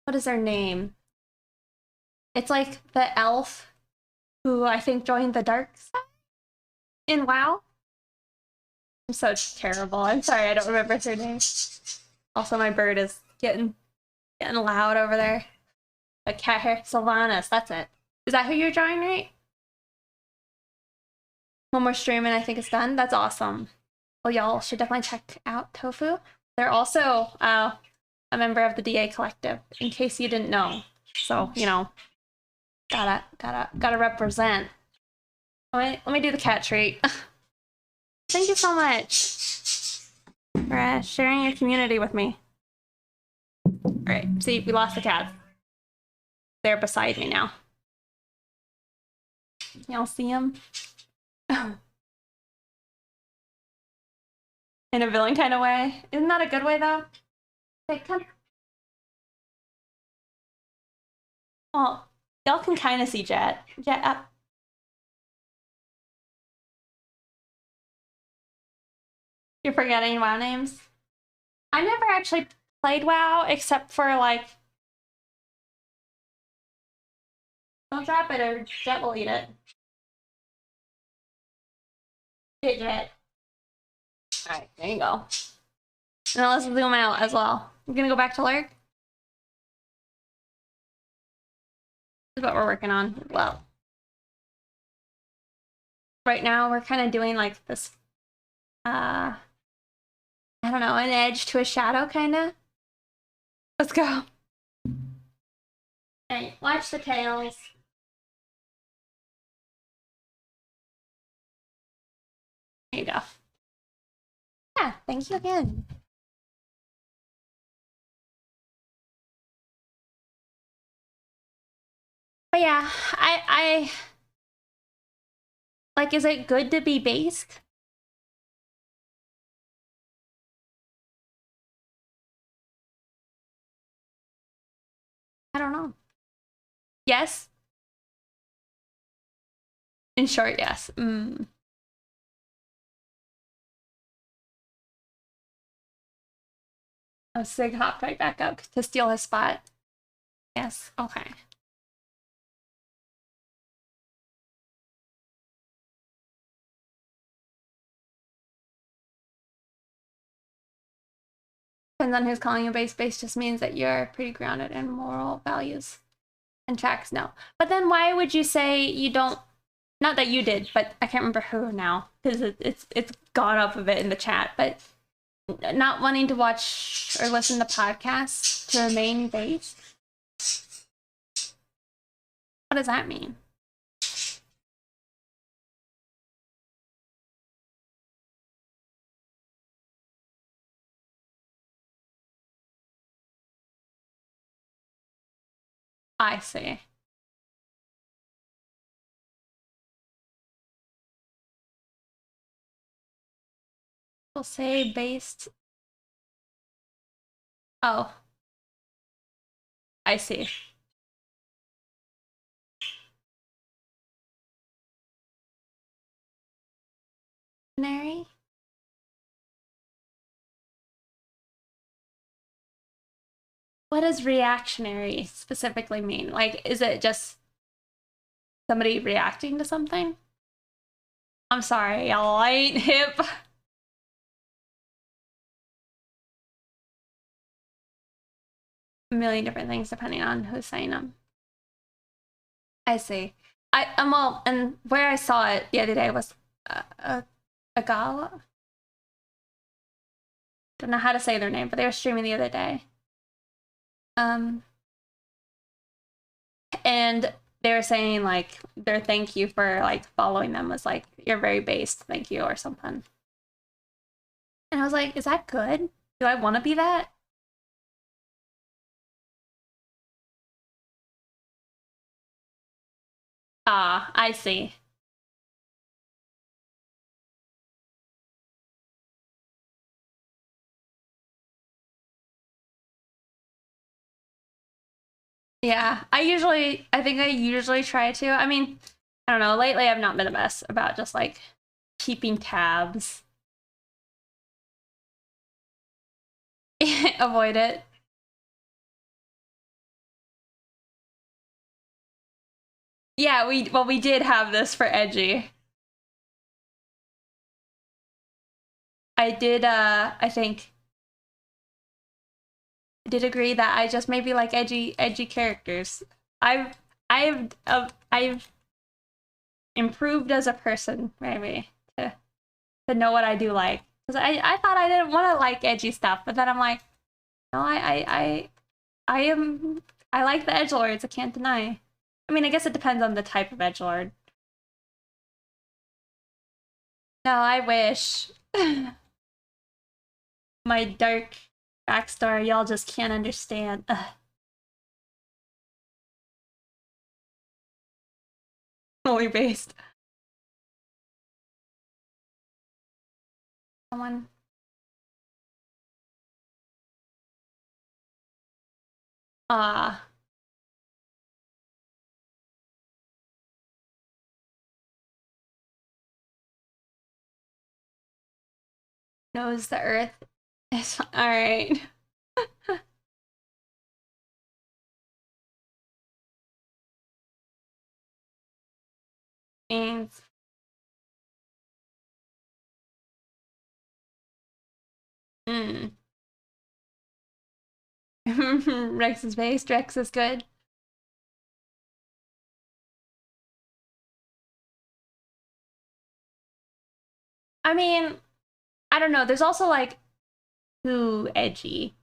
what is their name? It's like the elf who I think joined the dark side in WoW. I'm so terrible. I'm sorry, I don't remember her name. Also, my bird is getting loud over there. A cat hair. Sylvanas, that's it. Is that who you're drawing, right? One more stream and I think it's done. That's awesome. Well, y'all should definitely check out Tofu. They're also a member of the DA Collective, in case you didn't know. So, you know, gotta represent. Let me do the cat treat. Thank you so much for sharing your community with me. All right, see, we lost the cat. They're beside me now. Y'all see him? In a villain kind of way. Isn't that a good way, though? They come. Well, y'all can kind of see Jet. Jet up. You're forgetting WoW names? I never actually played WoW except for like. Don't drop it or Jet will eat it. Hey, Jet. Alright, there you go. Now let's zoom out as well. I'm gonna go back to lurk. This is what we're working on. Well, right now we're kind of doing like this, I don't know, an edge to a shadow kind of. Let's go. Hey, watch the tails. There you go. Yeah, thank you again. But yeah, I like, is it good to be based? I don't know. Yes? In short, yes. Oh, Sig hopped right back up to steal his spot. Yes, okay. Depends on who's calling you base. Base just means that you're pretty grounded in moral values. And tracks, no. But then why would you say you don't? Not that you did, but I can't remember who now because it's gone up a bit in the chat. But not wanting to watch or listen to podcasts to remain base. What does that mean? I see. We'll say based. Oh, I see. Reactionary? What does reactionary specifically mean? Like, is it just somebody reacting to something? I'm sorry, y'all. I ain't hip. A million different things depending on who's saying them. I see. Well, and where I saw it the other day was a gala. Don't know how to say their name, but they were streaming the other day. And they were saying like their thank you for like following them was like, you're very based, thank you, or something. And I was like, is that good? Do I want to be that? Ah, I see. Yeah, I think I usually try to. I mean, I don't know, lately I've not been the best about just like keeping tabs. Avoid it. Yeah, we did have this for edgy. I did I think I did agree that I just maybe like edgy characters. I've improved as a person maybe to know what I do like. Cuz I thought I didn't want to like edgy stuff, but then I'm like, no, I am I like the edgelords, I can't deny. I mean, I guess it depends on the type of edgelord. No, I wish. My dark backstory, y'all just can't understand. Ugh. Fully based. Someone. Ah. Knows the earth is alright. Means mm. Rex is based, Rex is good. I mean, I don't know. There's also like too edgy.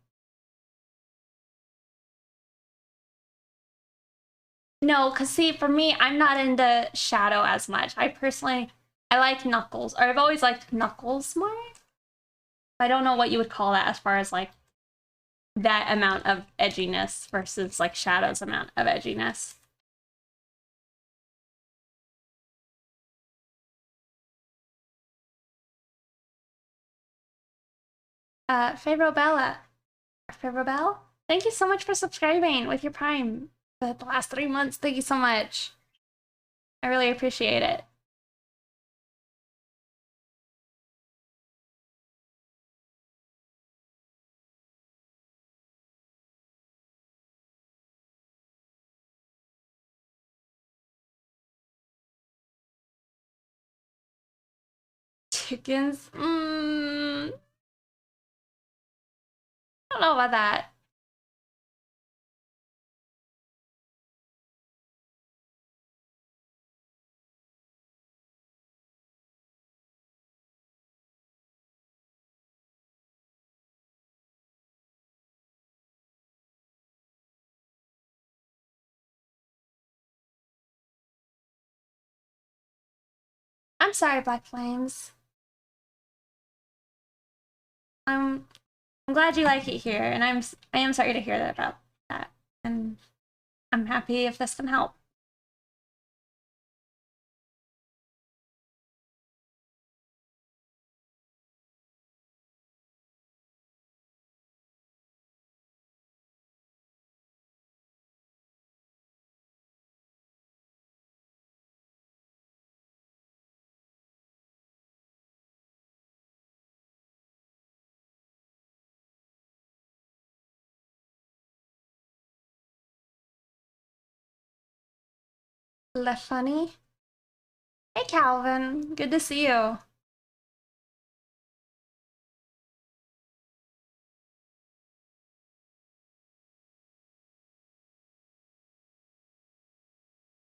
No, because see, for me, I'm not into Shadow as much. I like Knuckles, or I've always liked Knuckles more. I don't know what you would call that as far as like that amount of edginess versus like Shadow's amount of edginess. Pharaoh Bella. Pharaoh Bell? Thank you so much for subscribing with your Prime the last 3 months. Thank you so much. I really appreciate it. Chickens? don't know about that. I'm sorry, Black Flames. I'm glad you like it here, and I am sorry to hear that about that. And I'm happy if this can help. Le Funny. Hey, Calvin. Good to see you.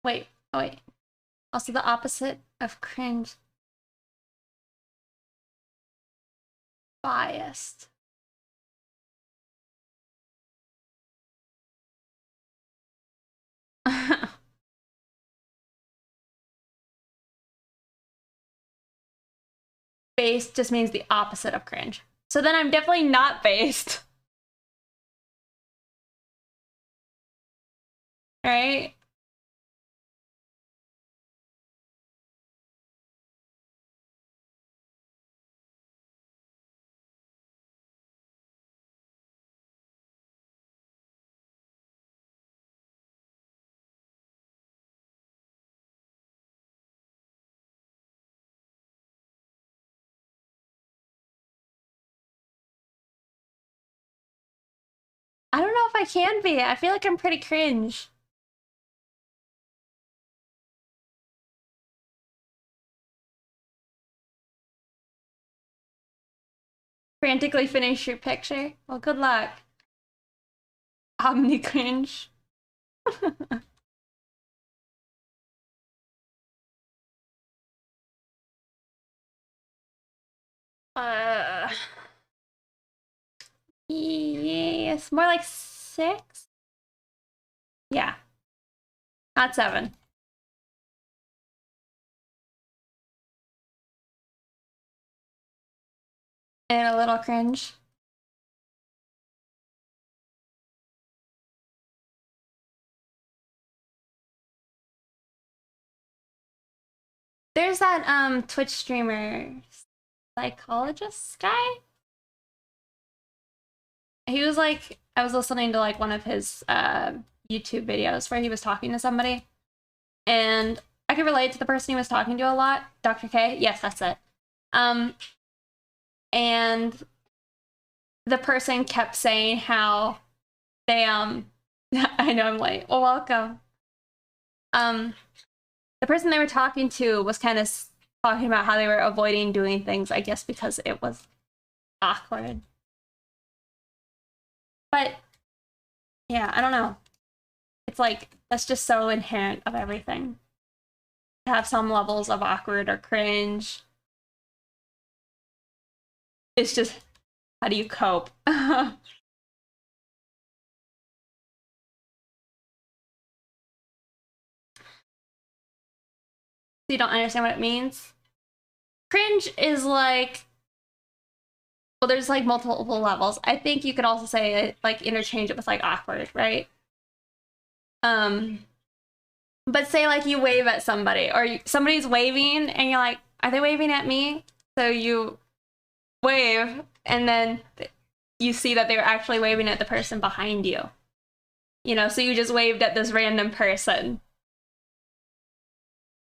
Wait, oh wait. Also the opposite of cringe. Biased. Based just means the opposite of cringe. So then I'm definitely not based. Right? I don't know if I can be. I feel like I'm pretty cringe. Frantically finish your picture. Well, good luck. Omni cringe. uh, yes, more like 6. Yeah, not 7. And a little cringe. There's that Twitch streamer psychologist guy. He was like, I was listening to like one of his YouTube videos where he was talking to somebody, and I could relate to the person he was talking to a lot. Dr. K. Yes, that's it. And the person kept saying how they I know I'm late. Well, welcome. The person they were talking to was kind of talking about how they were avoiding doing things, I guess because it was awkward. But yeah, I don't know. It's like that's just so inherent of everything. To have some levels of awkward or cringe. It's just how do you cope? So you don't understand what it means? Cringe is like, well, there's like multiple levels. I think you could also say it, like interchange it with like awkward, right? But say like you wave at somebody or somebody's waving and you're like, are they waving at me? So you wave and then you see that they're actually waving at the person behind you. You know, so you just waved at this random person.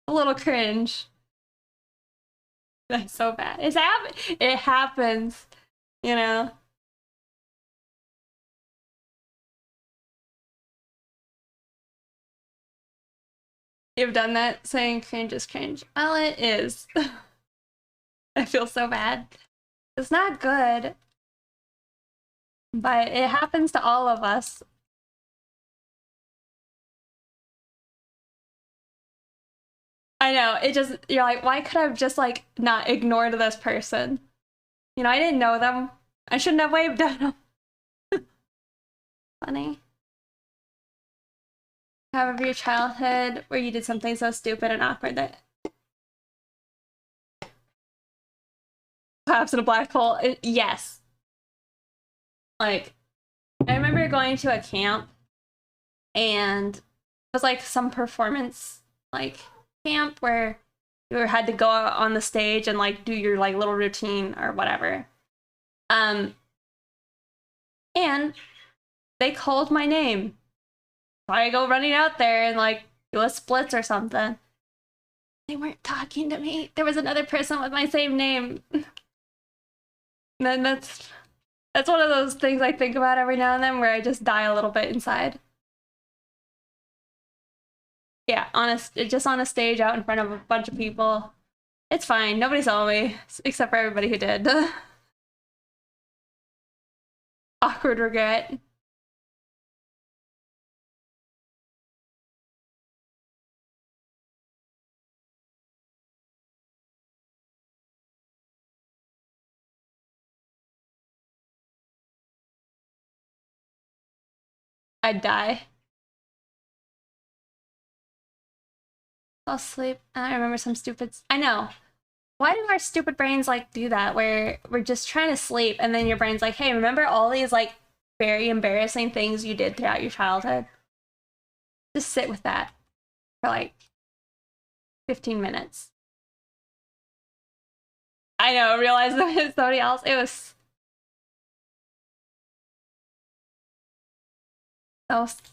A little cringe. That's so bad. It happens, you know. You've done that saying cringe is cringe. Well, it is. I feel so bad. It's not good. But it happens to all of us. I know, it just, you're like, why could I have just like not ignored this person? You know, I didn't know them. I shouldn't have waved at them. Funny. Have your childhood where you did something so stupid and awkward that collapsed in a black hole? Yes. Like, I remember going to a camp and it was like some performance like camp where you had to go out on the stage and like do your like little routine or whatever. And they called my name. So I go running out there and like do a splits or something. They weren't talking to me. There was another person with my same name. And then that's one of those things I think about every now and then where I just die a little bit inside. Yeah, just on a stage out in front of a bunch of people. It's fine. Nobody saw me except for everybody who did. Awkward regret. I'd die. I'll sleep. I remember some stupid. I know. Why do our stupid brains like do that? Where we're just trying to sleep, and then your brain's like, "Hey, remember all these like very embarrassing things you did throughout your childhood?" Just sit with that for like 15 minutes. I know. Realize that it's somebody else. It was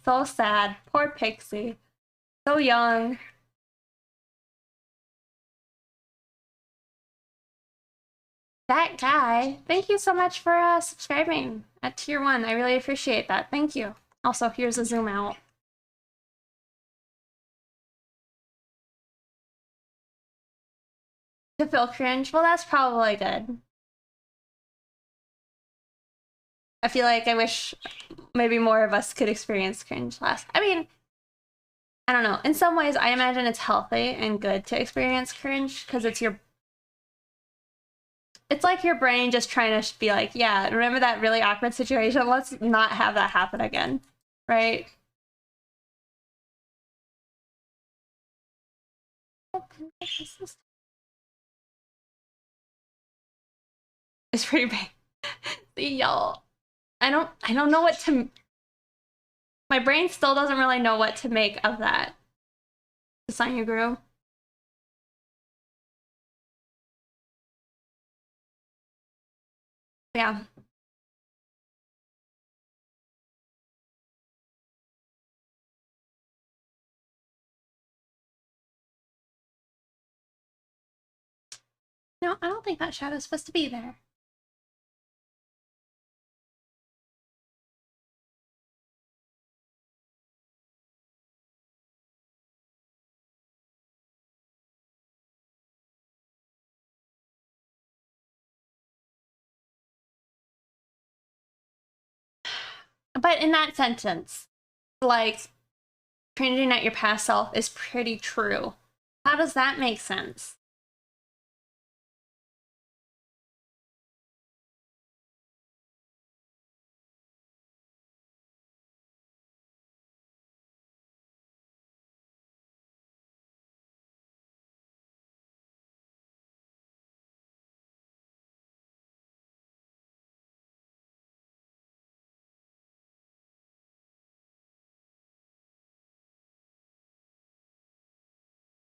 so sad. Poor Pixie. So young. That guy, thank you so much for subscribing at tier 1. I really appreciate that. Thank you. Also, here's a zoom out. To feel cringe? Well, that's probably good. I feel like I wish maybe more of us could experience cringe less. I mean, I don't know. In some ways, I imagine it's healthy and good to experience cringe because it's like your brain just trying to be like, yeah, remember that really awkward situation? Let's not have that happen again, right? It's pretty big. See, y'all. I don't know what to. My brain still doesn't really know what to make of that. The sign you grew. Yeah. No, I don't think that shadow's supposed to be there. But in that sentence, like, cringing at your past self is pretty true. How does that make sense?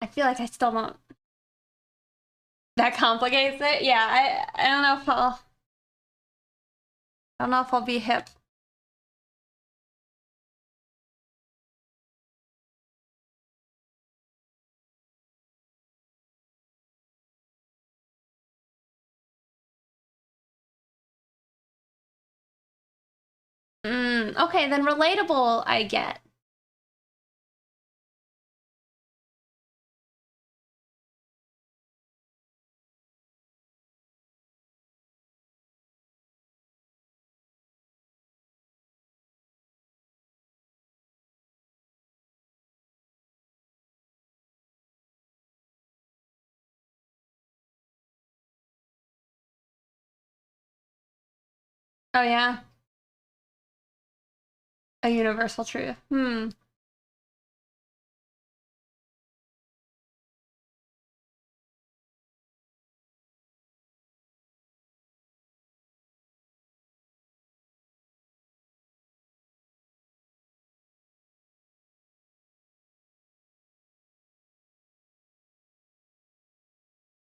I feel like I still don't. That complicates it. Yeah, I don't know if I'll be hip. Okay, then relatable I get. Oh yeah, a universal truth. Hmm.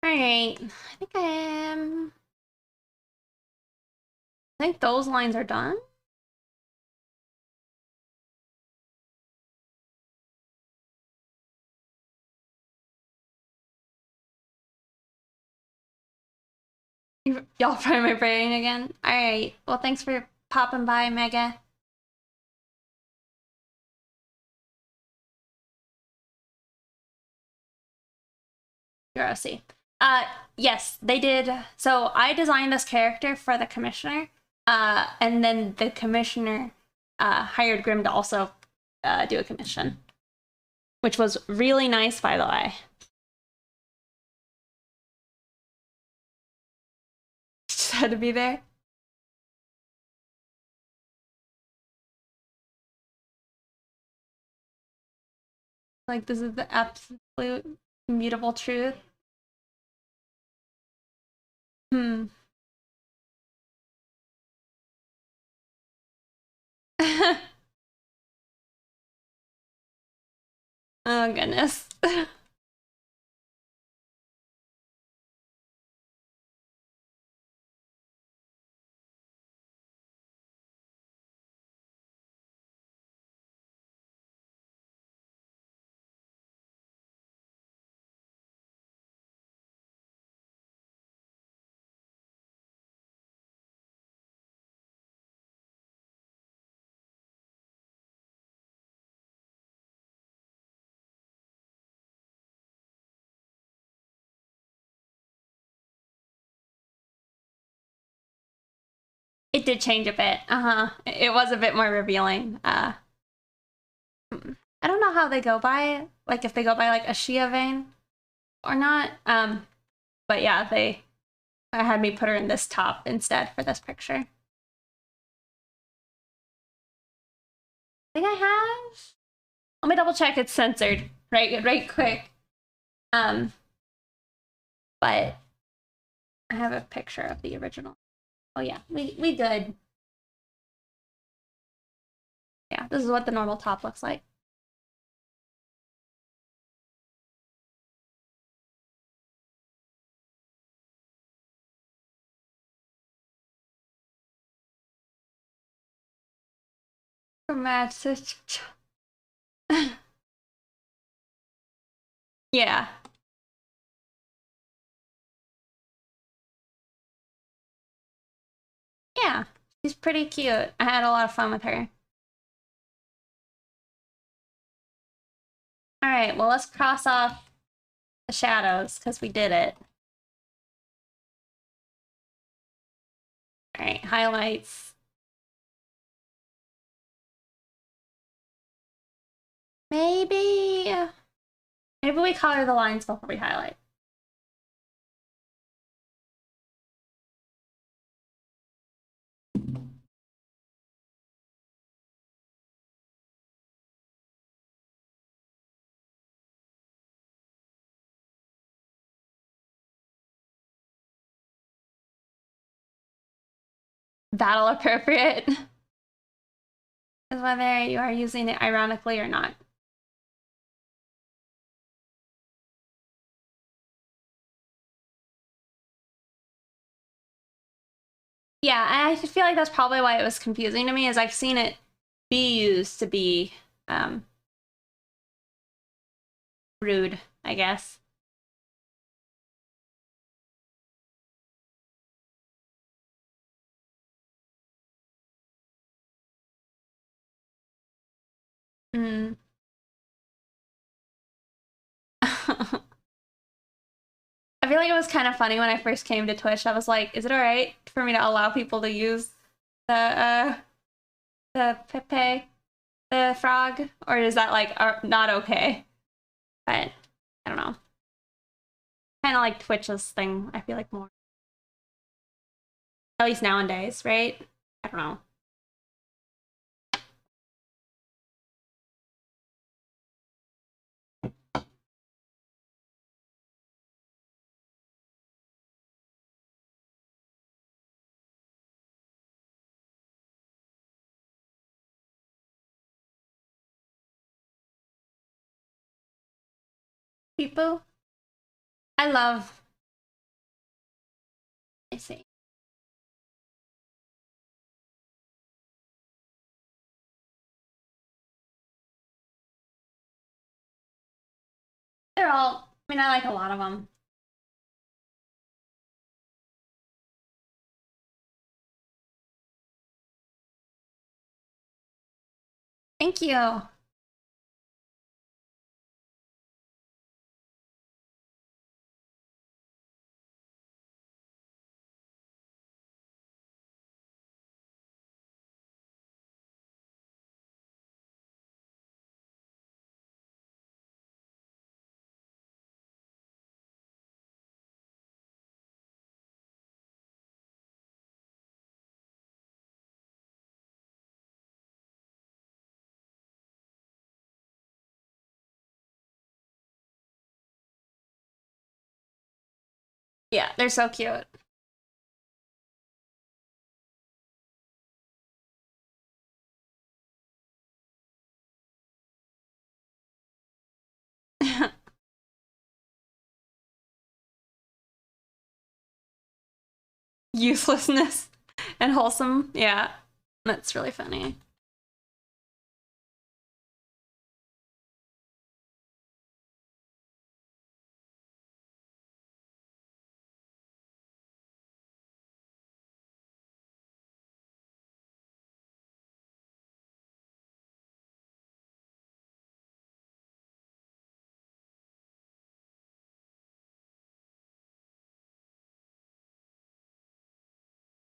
All right. I think those lines are done. Y'all frying my brain again. All right. Well, thanks for popping by, Mega. You're OC. Yes, they did. So I designed this character for the commissioner, and then the commissioner hired Grim to also do a commission, which was really nice, by the way. Just had to be there. Like, this is the absolute immutable truth. Hmm. Oh, goodness. It did change a bit. Uh-huh. It was a bit more revealing. I don't know how they go by it. Like, if they go by, like, a Shia vein or not. But yeah, they had me put her in this top instead for this picture. I think I have. Let me double check it's censored. Right quick. But I have a picture of the original. Oh yeah, we good. Yeah, this is what the normal top looks like. Match. Yeah. Yeah. She's pretty cute. I had a lot of fun with her. All right, well, let's cross off the shadows because we did it. All right, highlights. Maybe we color the lines before we highlight. Battle appropriate is whether you are using it ironically or not. Yeah, I feel like that's probably why it was confusing to me, is I've seen it be used to be rude, I guess. Mm. I feel like it was kind of funny when I first came to Twitch. I was like, is it all right for me to allow people to use the Pepe, the frog, or is that like not okay? But I don't know. Kind of like Twitch's thing, I feel like more. At least nowadays, right? I don't know. People, I love. I see. They're all. I mean, I like a lot of them. Thank you. Yeah, they're so cute. Uselessness and wholesome. Yeah, that's really funny.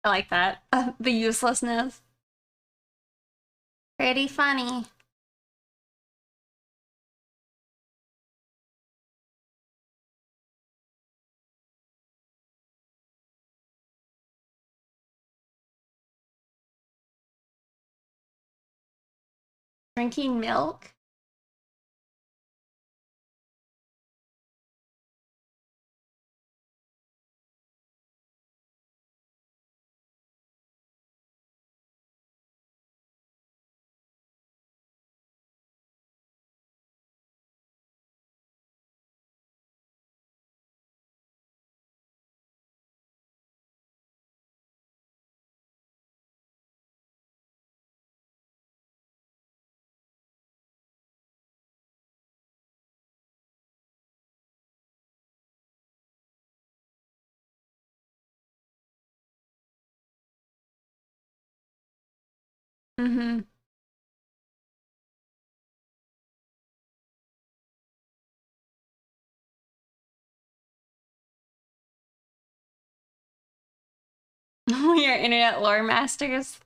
I like that. The uselessness. Pretty funny. Drinking milk. Mm-hmm. Your internet lore masters.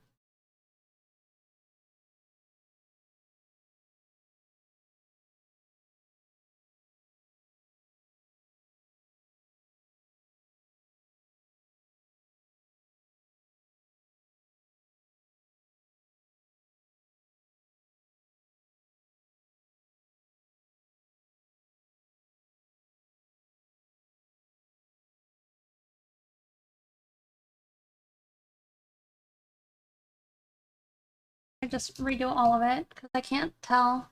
I just redo all of it because I can't tell.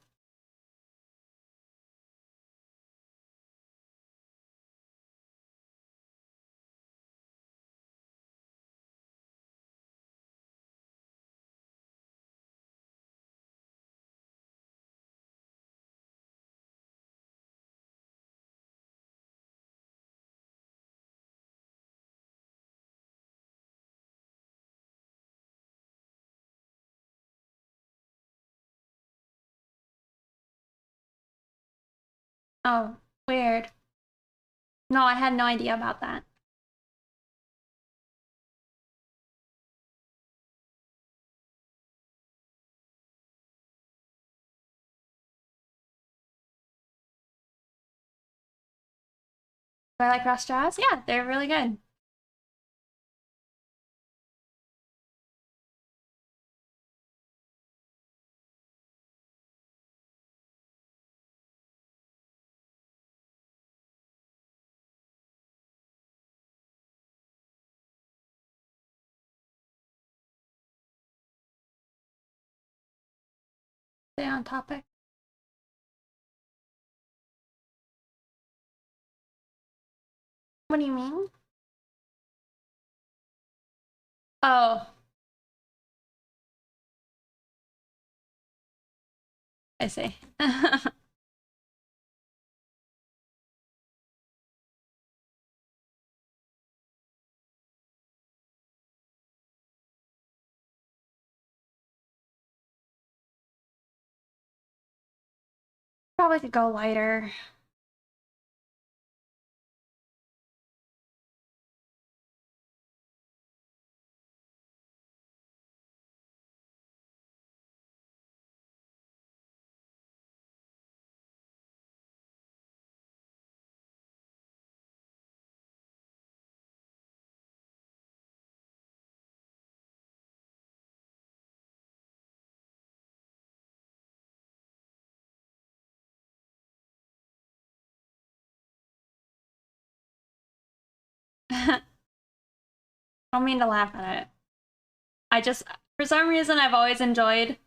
Oh, weird. No, I had no idea about that. Do I like raw straws? Yeah, they're really good. Stay on topic. What do you mean? Oh. I see. Probably could go lighter. I don't mean to laugh at it. I just, for some reason, I've always enjoyed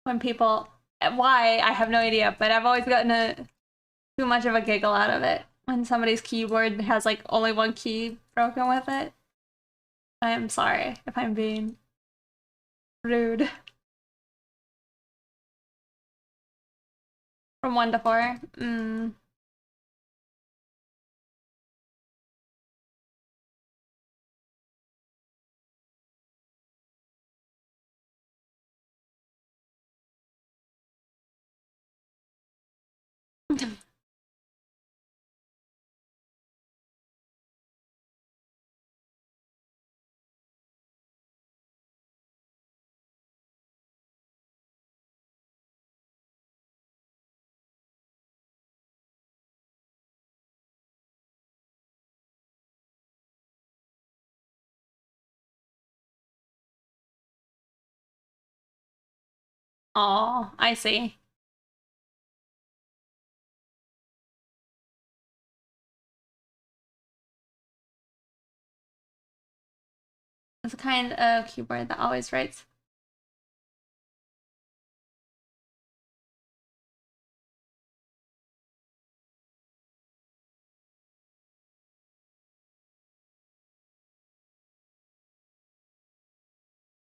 when people, why, I have no idea, but I've always gotten too much of a giggle out of it when somebody's keyboard has like only one key broken with it. I am sorry if I'm being rude. From 1 to 4? Oh, I see. It's the kind of keyboard that always writes.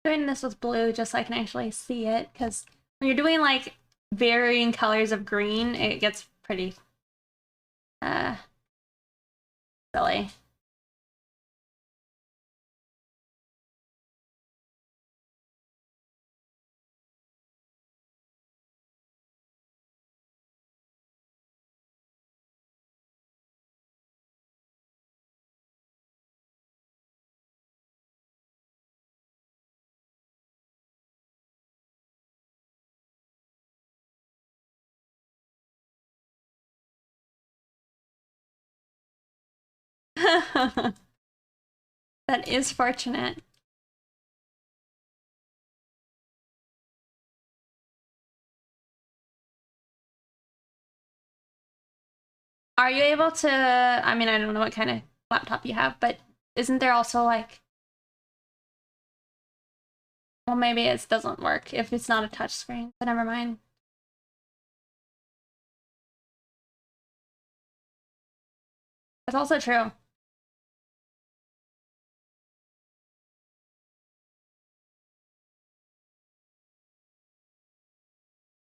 Doing this with blue just so I can actually see it, because when you're doing like varying colors of green, it gets pretty silly. That is fortunate. Are you able to, I mean, I don't know what kind of laptop you have, but isn't there also like, well, maybe it doesn't work if it's not a touch screen, but never mind. That's also true.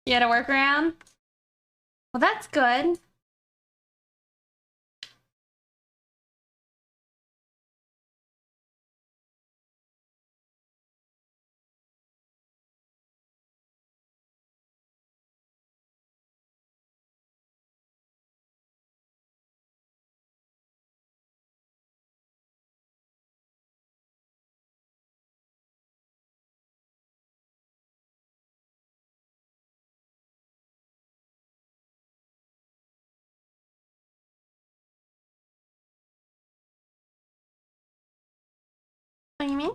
You had a workaround? Well, that's good. What do you mean?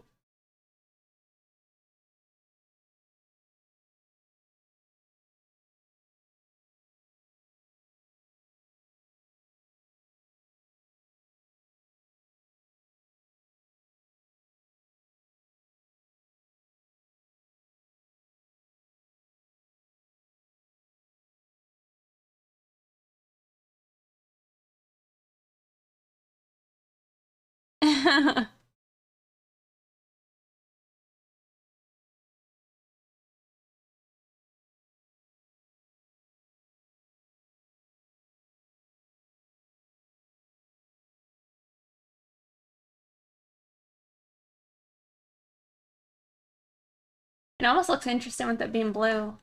It almost looks interesting with it being blue.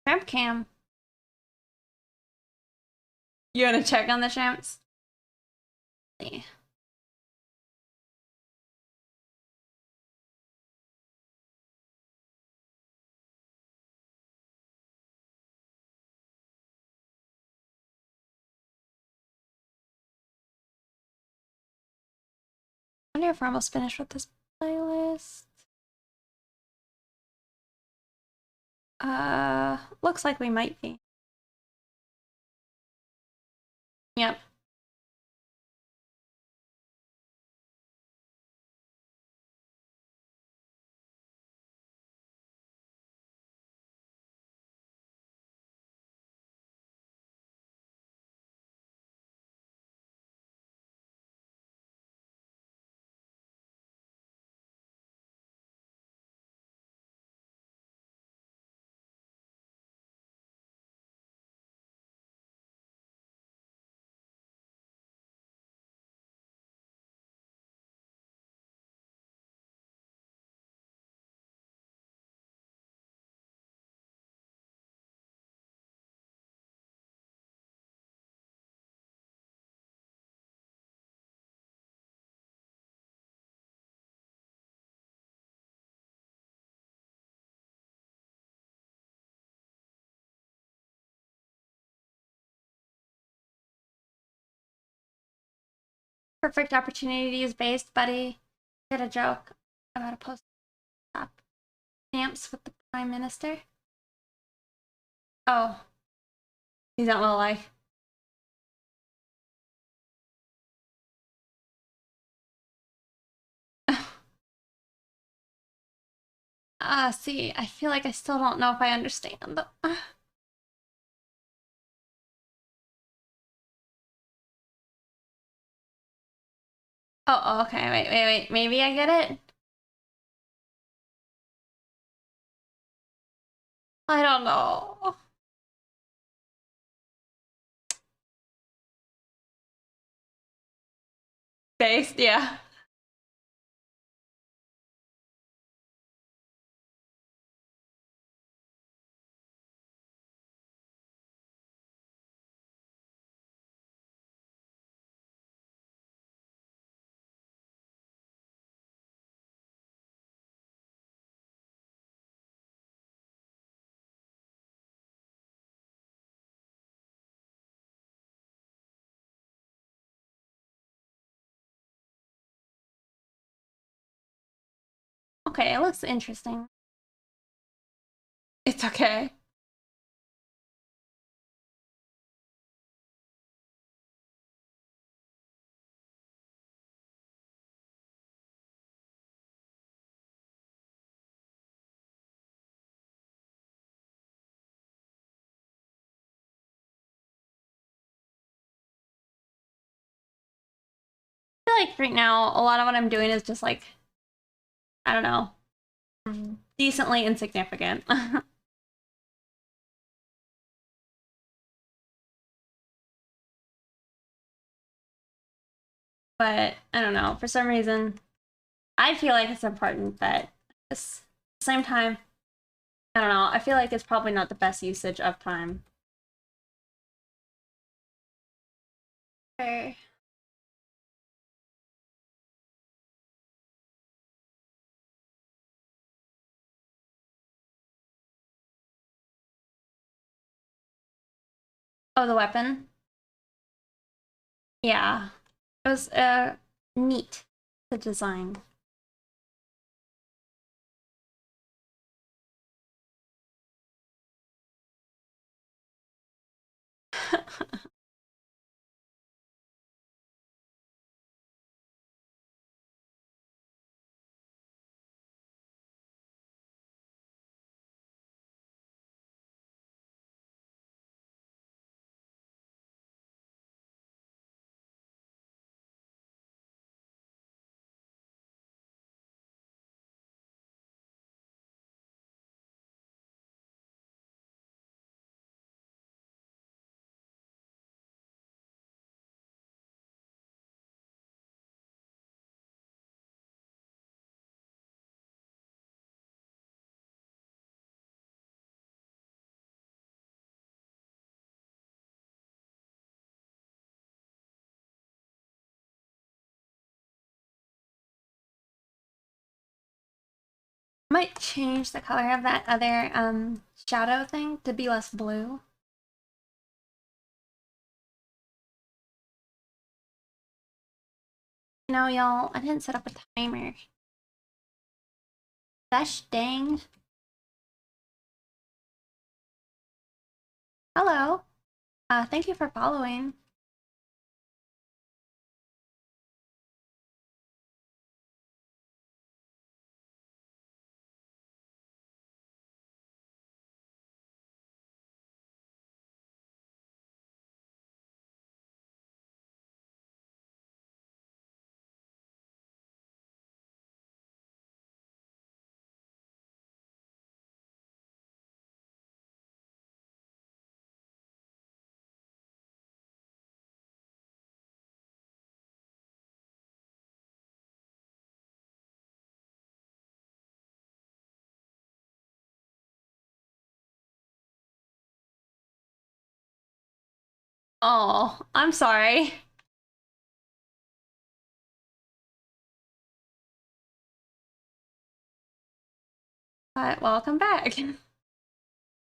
Tramp cam. You want to check on the champs? Yeah. I wonder if we're almost finished with this playlist. Looks like we might be. Yep. Perfect opportunity to use based, buddy. Get a joke about a post op stamps with the Prime Minister. Oh, he's not low life. See, I feel like I still don't know if I understand. Oh, okay, wait. Maybe I get it? I don't know. Based, yeah. Okay, it looks interesting. It's okay. I feel like right now, a lot of what I'm doing is just like, I don't know, decently insignificant. But I don't know, for some reason, I feel like it's important, but at the same time, I don't know, I feel like it's probably not the best usage of time. Okay. Oh, the weapon? Yeah. It was neat, the design. Might change the color of that other shadow thing to be less blue. No, y'all, I didn't set up a timer. Gosh dang. Hello. Thank you for following. Oh, I'm sorry. But welcome back.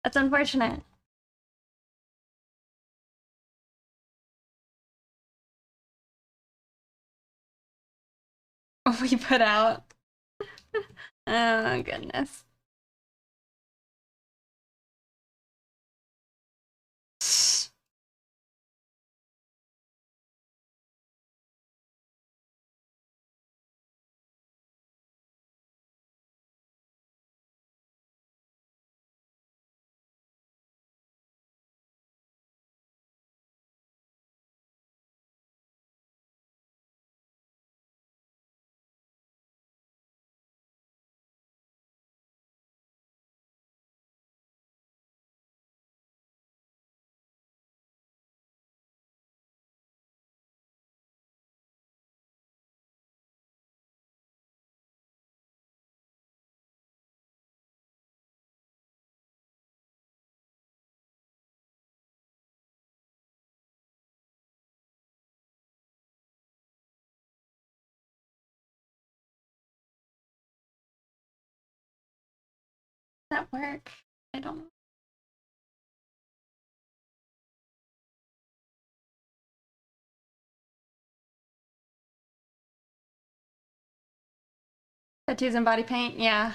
That's unfortunate. We put out. Oh, goodness. That work? I don't know. Tattoos and body paint, yeah.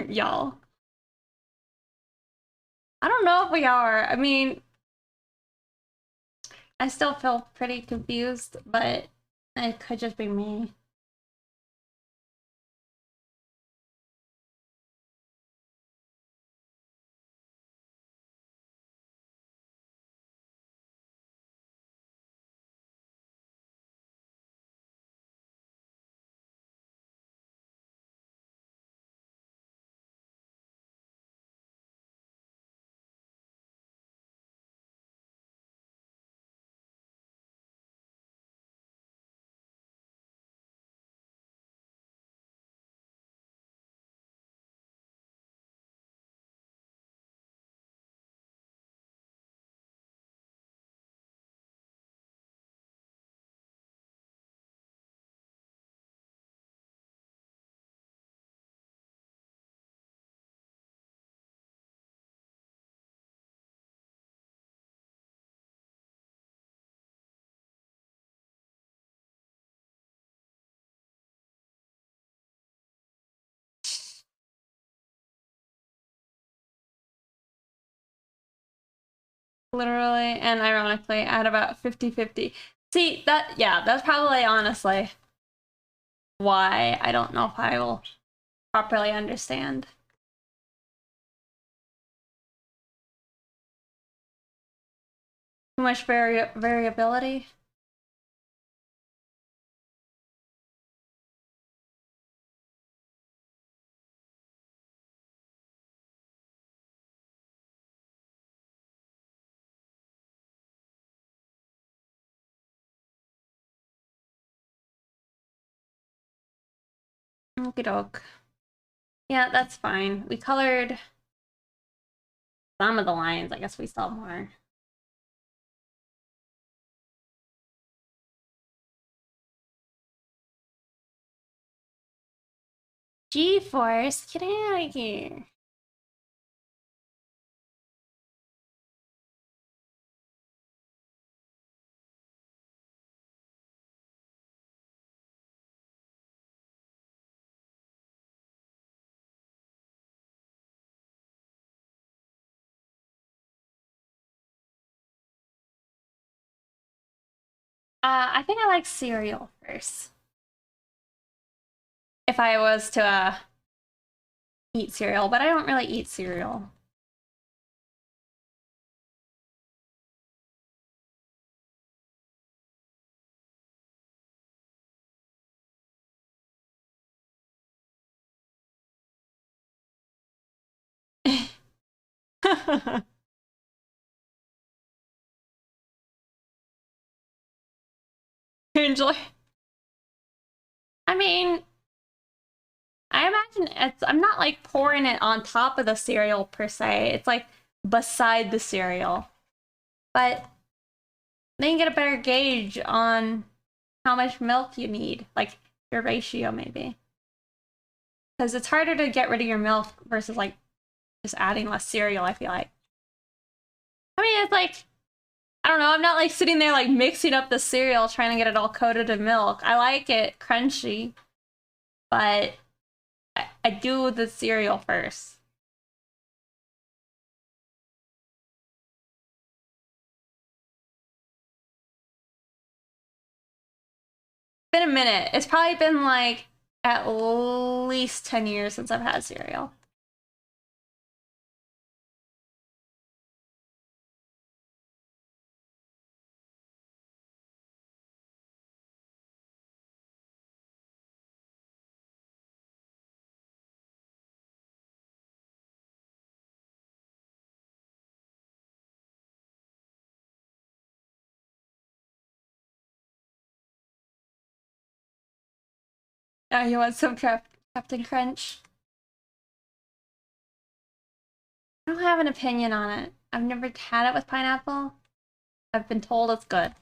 Y'all. I don't know if we are. I mean, I still feel pretty confused, but it could just be me. Literally and ironically, at about 50-50. See, that's probably honestly why I don't know if I will properly understand. Too much variability. Okie doke. Yeah, that's fine. We colored some of the lines. I guess we still have more. G-force, get out of here. I think I like cereal first. If I was to eat cereal, but I don't really eat cereal. Enjoy. I mean, I imagine I'm not like pouring it on top of the cereal per se. It's like beside the cereal. But then you get a better gauge on how much milk you need, like your ratio maybe. Because it's harder to get rid of your milk versus like just adding less cereal, I feel like. I mean, it's like, I don't know, I'm not like sitting there like mixing up the cereal trying to get it all coated in milk. I like it crunchy, but I do the cereal first. Been a minute. It's probably been like at least 10 years since I've had cereal. Oh, you want some Captain Crunch? I don't have an opinion on it. I've never had it with pineapple. I've been told it's good.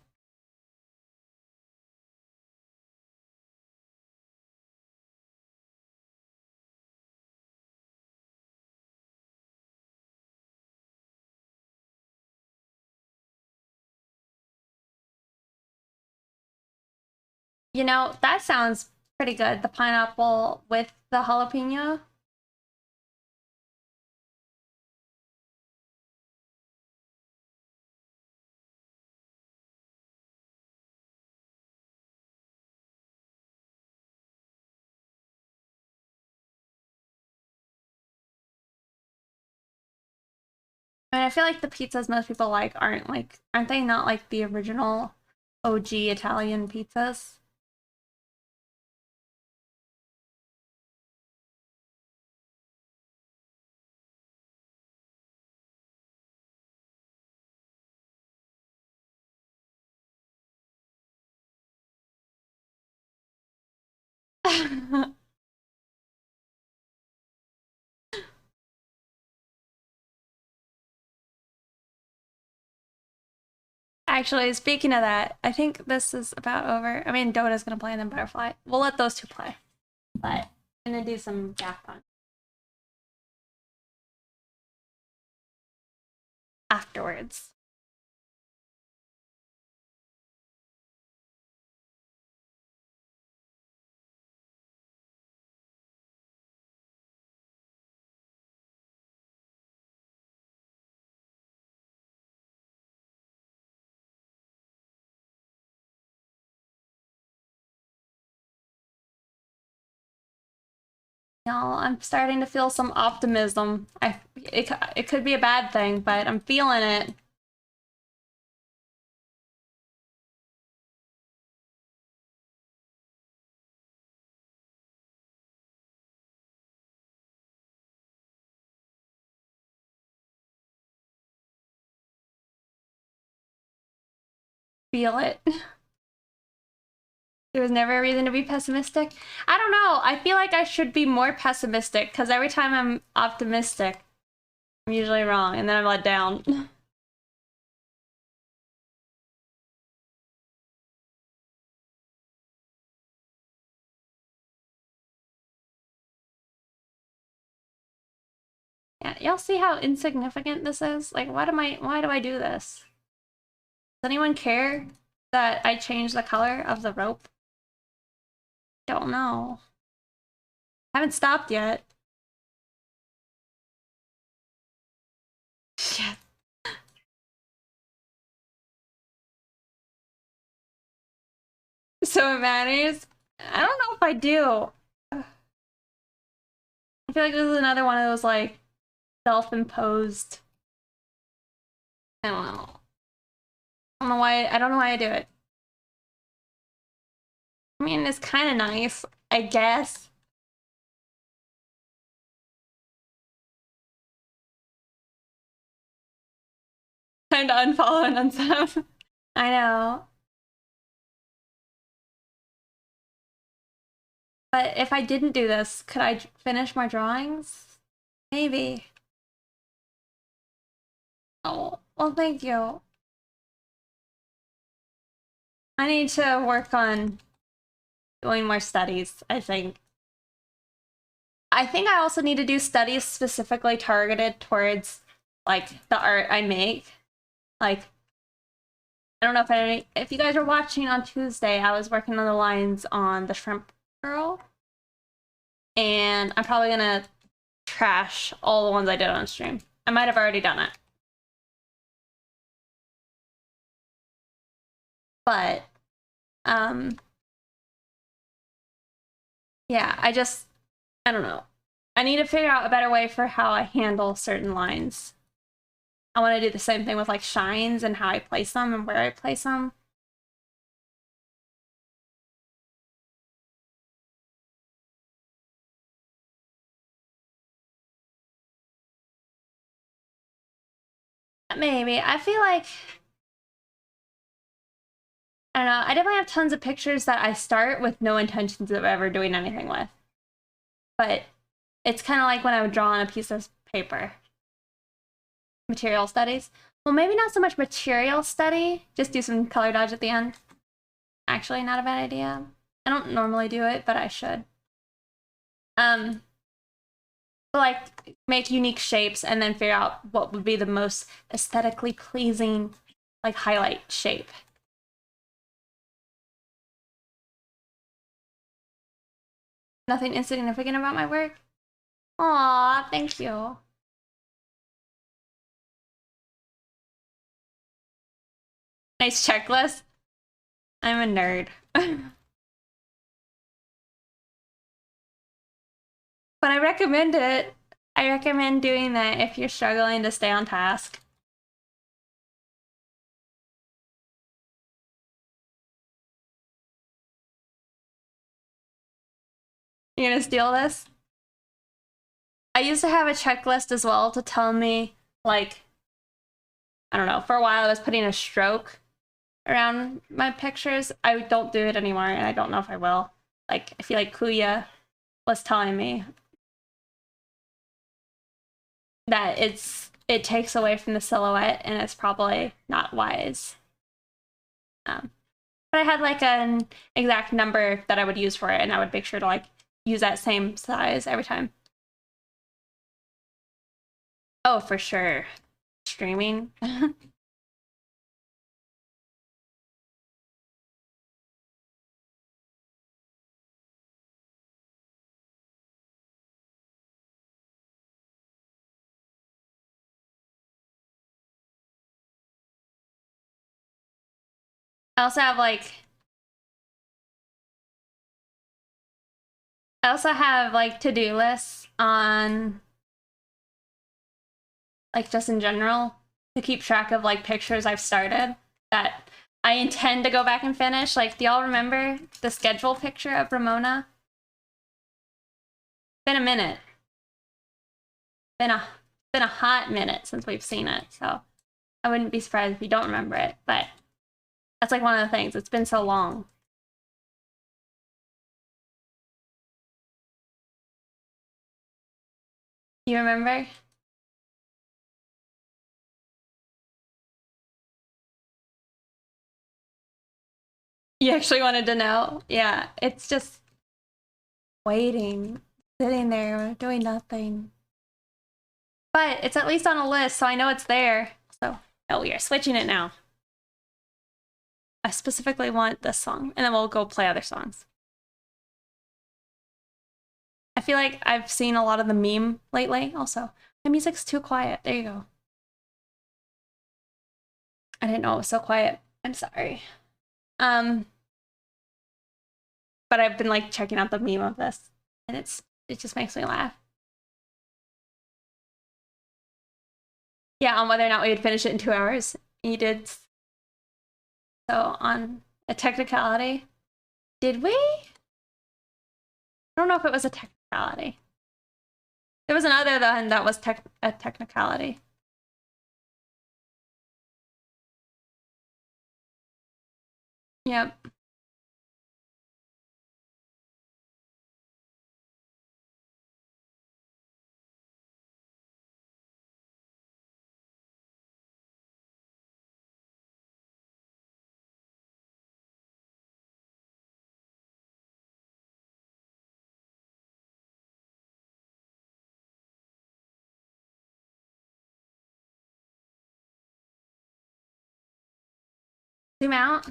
You know, that sounds pretty good. The pineapple with the jalapeno. I mean, I feel like the pizzas most people like aren't they not like the original OG Italian pizzas? Actually, speaking of that, I think this is about over. I mean, Dota's gonna play and then Butterfly. We'll let those two play. But I'm gonna do some Gathon afterwards. Y'all, I'm starting to feel some optimism. It could be a bad thing, but I'm feeling it. Feel it. There was never a reason to be pessimistic. I don't know. I feel like I should be more pessimistic because every time I'm optimistic, I'm usually wrong and then I'm let down. Man, y'all see how insignificant this is? Like, why do I do this? Does anyone care that I changed the color of the rope? Don't know. Haven't stopped yet. Shit. So it matters? I don't know if I do. I feel like this is another one of those, like, self-imposed. I don't know. I don't know why I do it. I mean, it's kind of nice, I guess. Time to unfollow and unsub. I know. But if I didn't do this, could I finish more drawings? Maybe. Oh, well, thank you. I need to work on doing more studies, I think. I think I also need to do studies specifically targeted towards, like, the art I make. Like, I don't know if you guys are watching on Tuesday, I was working on the lines on the Shrimp Girl. And I'm probably gonna trash all the ones I did on stream. I might have already done it. But, yeah, I don't know. I need to figure out a better way for how I handle certain lines. I want to do the same thing with, like, shines and how I place them and where I place them. Maybe. I feel like, I don't know, I definitely have tons of pictures that I start with no intentions of ever doing anything with. But it's kind of like when I would draw on a piece of paper. Material studies. Well, maybe not so much material study, just do some color dodge at the end. Actually, not a bad idea. I don't normally do it, but I should. Like, make unique shapes and then figure out what would be the most aesthetically pleasing, like, highlight shape. Nothing insignificant about my work? Aw, thank you. Nice checklist. I'm a nerd. But I recommend it. I recommend doing that if you're struggling to stay on task. You're gonna steal this? I used to have a checklist as well to tell me, like, I don't know, for a while I was putting a stroke around my pictures. I don't do it anymore, and I don't know if I will. Like, I feel like Kuya was telling me that it takes away from the silhouette, and it's probably not wise. But I had, like, an exact number that I would use for it, and I would make sure to, like, use that same size every time. Oh, for sure. Streaming. I also have, like, to-do lists on, like, just in general, to keep track of, like, pictures I've started that I intend to go back and finish. Like, do y'all remember the schedule picture of Ramona? Been a minute. Been a hot minute since we've seen it, so I wouldn't be surprised if you don't remember it, but that's, like, one of the things. It's been so long. You remember? You actually wanted to know? Yeah, it's just waiting, sitting there, doing nothing. But it's at least on a list, so I know it's there. So, oh, we are switching it now. I specifically want this song, and then we'll go play other songs. I feel like I've seen a lot of the meme lately, also. My music's too quiet. There you go. I didn't know it was so quiet. I'm sorry. But I've been like checking out the meme of this, and it just makes me laugh. Yeah, on whether or not we would finish it in 2 hours. You did. So on a technicality, did we? I don't know if it was a technicality. There was another one that was a technicality. Yep. Zoom out.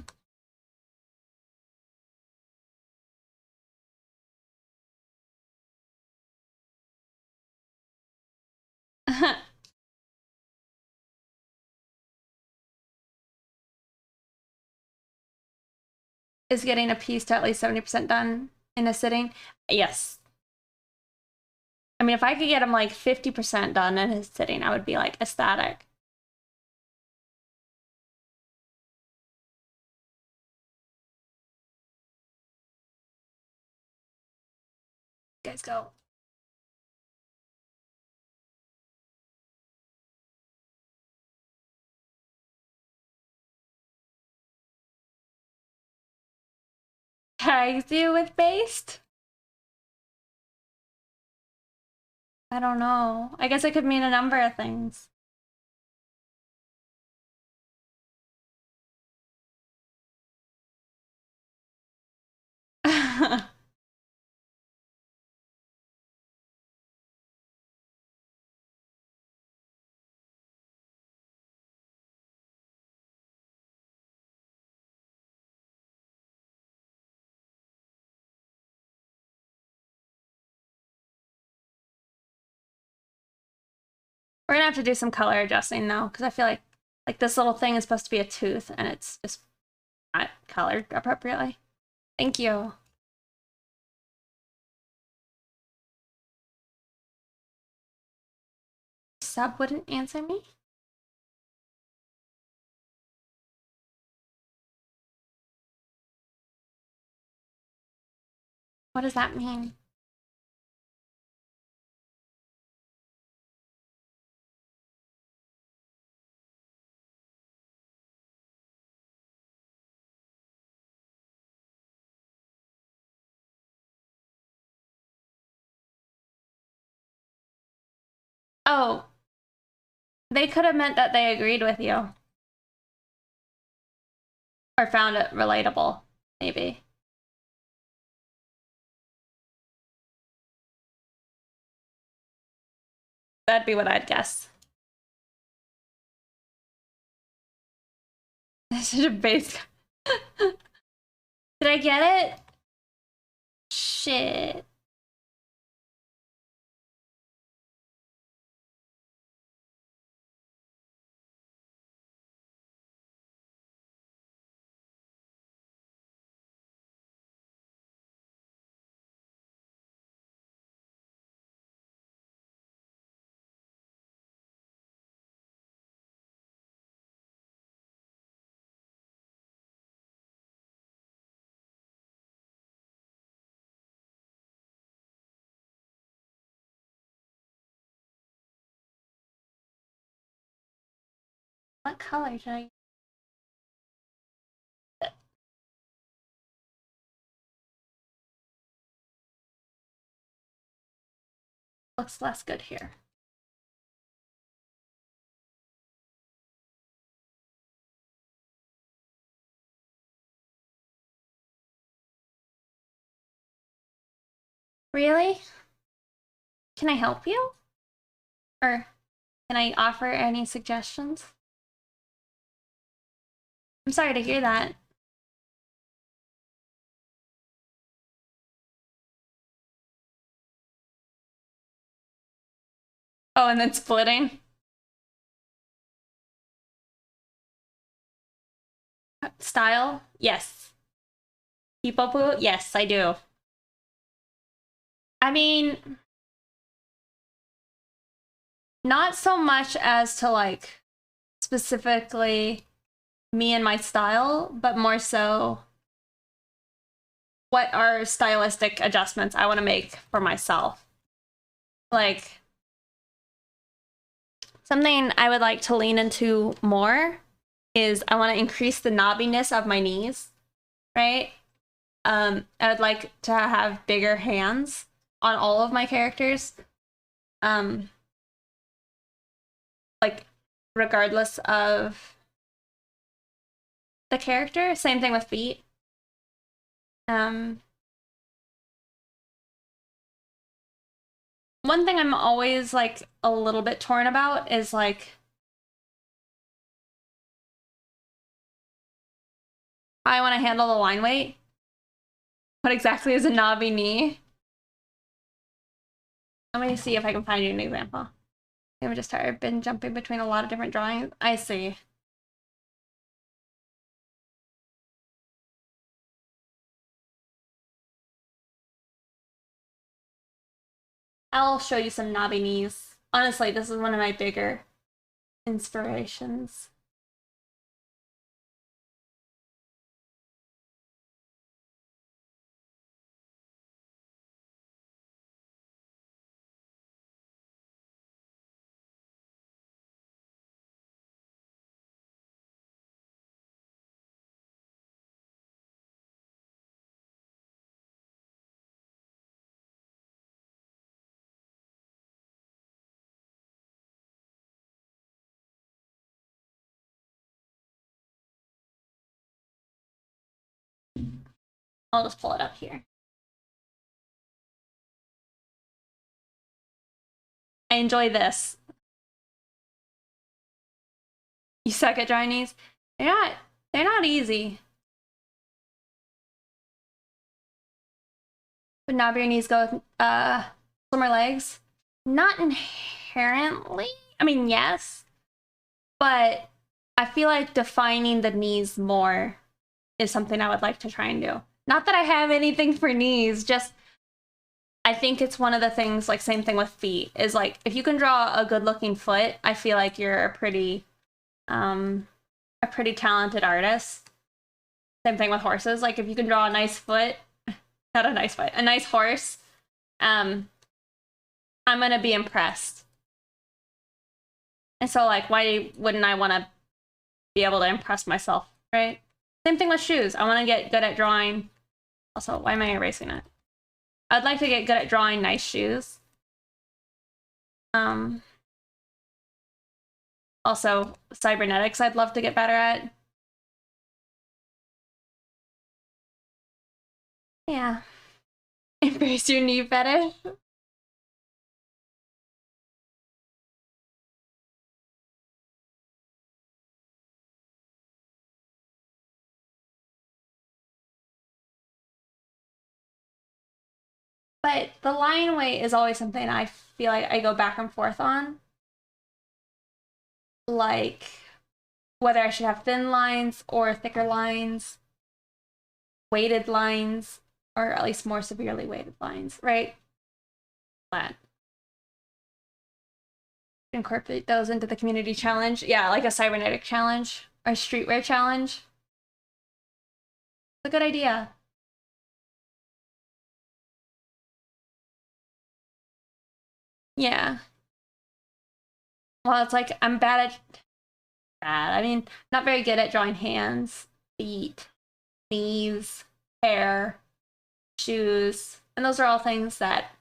Is getting a piece to at least 70% done in a sitting? Yes. I mean, if I could get him like 50% done in his sitting, I would be like ecstatic. You guys go. Tags you with based? I don't know. I guess it could mean a number of things. We're gonna have to do some color adjusting though, because I feel like this little thing is supposed to be a tooth and it's just not colored appropriately. Thank you. Sub wouldn't answer me? What does that mean? Oh, they could have meant that they agreed with you. Or found it relatable, maybe. That'd be what I'd guess. Such a base. Did I get it? Shit. What color should I? Looks less good here. Really? Can I help you? Or Can I offer any suggestions? I'm sorry to hear that. Oh, and then splitting. Style? Yes. People poo? Yes, I do. I mean, not so much as to like specifically me and my style, but more so what are stylistic adjustments I want to make for myself. Like, something I would like to lean into more is I want to increase the knobbiness of my knees, right? I would like to have bigger hands on all of my characters. Um, like, regardless of the character. Same thing with feet. One thing I'm always like a little bit torn about is like I want to handle the line weight. What exactly is a knobby knee? Let me see if I can find you an example. I'm just tired. I've been jumping between a lot of different drawings. I see. I'll show you some knobby knees. Honestly, this is one of my bigger inspirations. I'll just pull it up here. I enjoy this. You suck at drawing knees? They're not easy. Would knobbier knees go with slimmer legs? Not inherently. I mean, yes, but I feel like defining the knees more is something I would like to try and do. Not that I have anything for knees, just I think it's one of the things, like same thing with feet, is like if you can draw a good looking foot, I feel like you're a pretty talented artist. Same thing with horses. Like if you can draw a nice foot, not a nice foot, a nice horse, I'm gonna be impressed. And so like why wouldn't I want to be able to impress myself, right? Same thing with shoes. I want to get good at drawing. Also, why am I erasing it? I'd like to get good at drawing nice shoes. Also, cybernetics I'd love to get better at. Yeah. Embrace your knee fetish. But the line weight is always something I feel like I go back and forth on. Like whether I should have thin lines or thicker lines, weighted lines, or at least more severely weighted lines, right? But incorporate those into the community challenge. Yeah, like a cybernetic challenge or streetwear challenge. It's a good idea. Yeah. Well, it's like I'm bad. I mean, not very good at drawing hands, feet, knees, hair, shoes. And those are all things that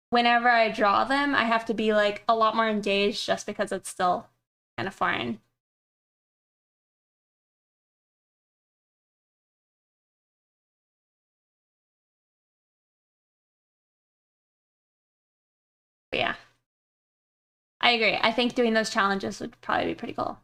whenever I draw them, I have to be like a lot more engaged just because it's still kind of foreign. But yeah. I agree. I think doing those challenges would probably be pretty cool.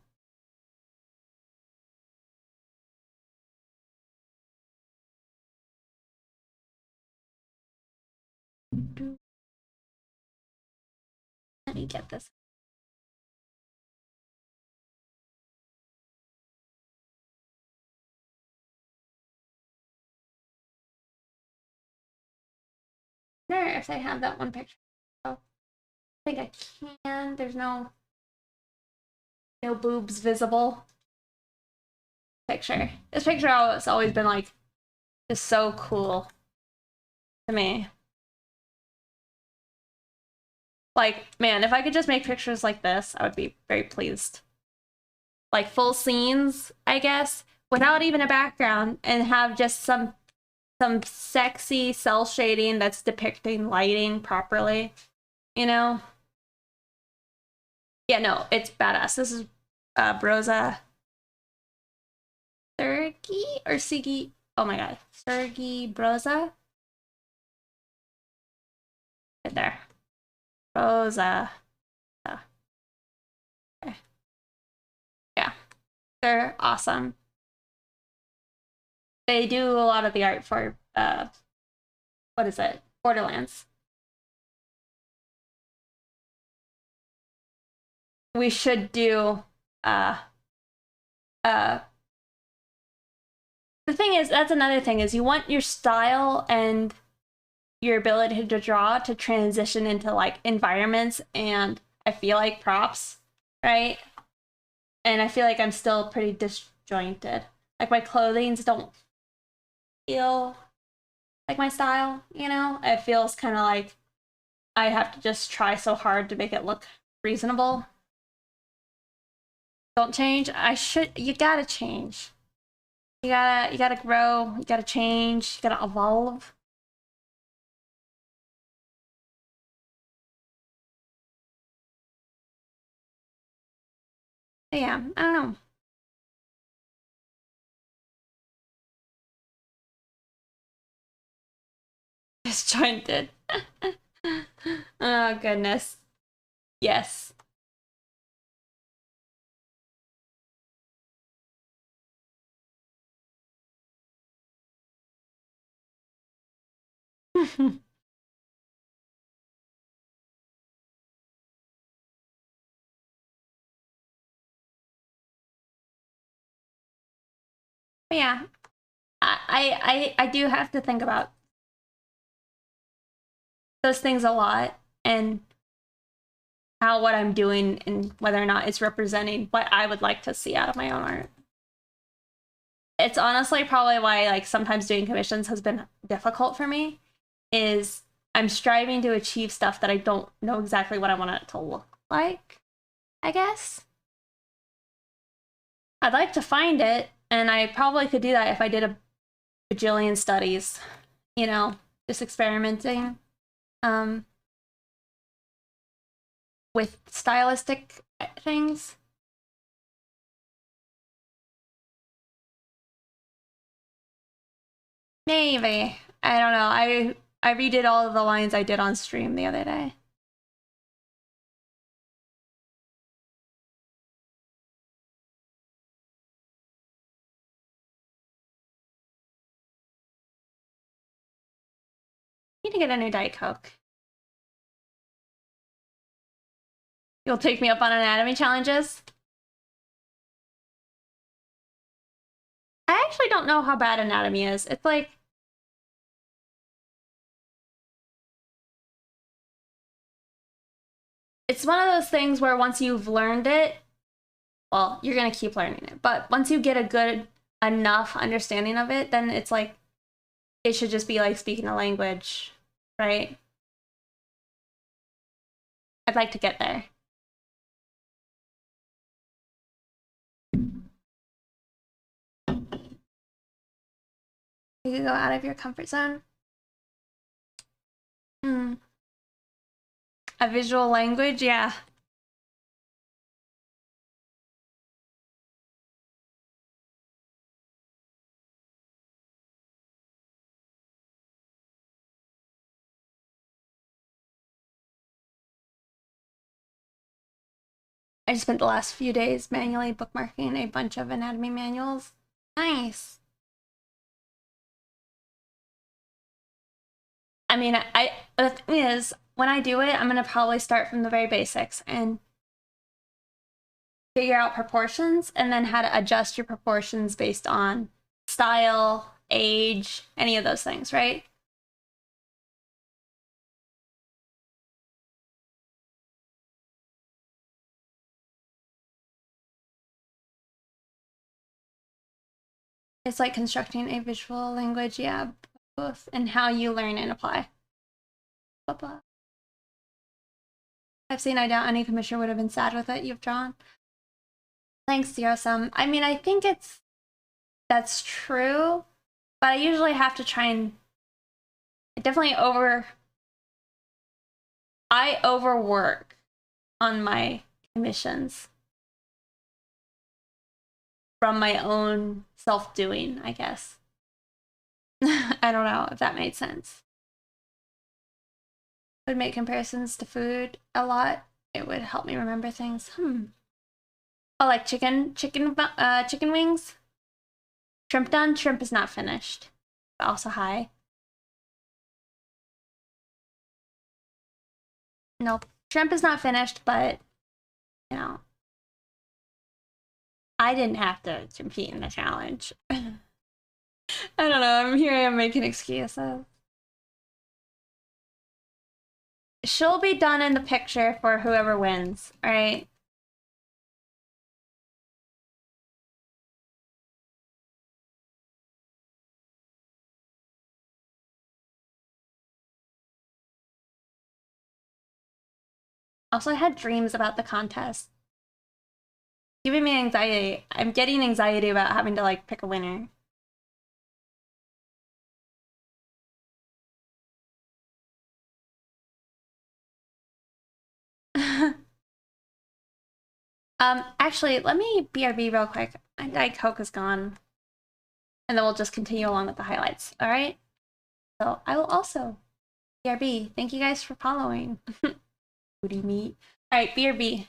Let me get this. I wonder if they have that one picture. Oh, I think I can. There's no boobs visible picture. This picture has always been like just so cool to me. Like, man, if I could just make pictures like this, I would be very pleased. Like full scenes, I guess, without even a background, and have just some sexy cell shading that's depicting lighting properly, you know? Yeah, no, it's badass. This is Broza Sergi or Sigi. Oh my god. Sergi Broza. Right there. Broza. Okay. Yeah. They're awesome. They do a lot of the art for what is it? Borderlands. We should do the thing is, that's another thing, is you want your style and your ability to draw to transition into like environments and I feel like props, right? And I feel like I'm still pretty disjointed. Like my clothings don't feel like my style, you know? It feels kind of like I have to just try so hard to make it look reasonable. Don't change. You gotta change. You gotta grow, you gotta change, you gotta evolve. But yeah, I don't know. Disjointed. Oh goodness. Yes. But yeah, I do have to think about those things a lot and how what I'm doing and whether or not it's representing what I would like to see out of my own art. It's honestly probably why like sometimes doing commissions has been difficult for me, is I'm striving to achieve stuff that I don't know exactly what I want it to look like, I guess. I'd like to find it, and I probably could do that if I did a bajillion studies, you know, just experimenting with stylistic things. Maybe. I don't know. I redid all of the lines I did on stream the other day. Need to get a new Diet Coke. You'll take me up on anatomy challenges? I actually don't know how bad anatomy is. It's like, it's one of those things where once you've learned it, well, you're gonna keep learning it. But once you get a good enough understanding of it, then it's like, it should just be like speaking a language, right? I'd like to get there. You could go out of your comfort zone. A visual language, yeah. I just spent the last few days manually bookmarking a bunch of anatomy manuals. Nice. I mean, the thing is, when I do it, I'm gonna probably start from the very basics and figure out proportions and then how to adjust your proportions based on style, age, any of those things, right? It's like constructing a visual language, yeah, both, and how you learn and apply. Blah, blah. I've seen I doubt any commissioner would have been sad with it you've drawn. Thanks, Zero Sum. I mean, I think that's true, but I usually have to try and I overwork on my commissions from my own self-doing, I guess. I don't know if that made sense. Would make comparisons to food a lot. It would help me remember things. Oh, like chicken wings. Shrimp done. Shrimp is not finished. Also high. Nope. Shrimp is not finished, but you know, I didn't have to compete in the challenge. I don't know. Here I am making excuses. She'll be done in the picture for whoever wins, all right? Also, I had dreams about the contest. Giving me anxiety. I'm getting anxiety about having to like pick a winner. Actually, let me BRB real quick. My Diet Coke is gone. And then we'll just continue along with the highlights, all right? So I will also BRB. Thank you guys for following. Booty meat. All right, BRB.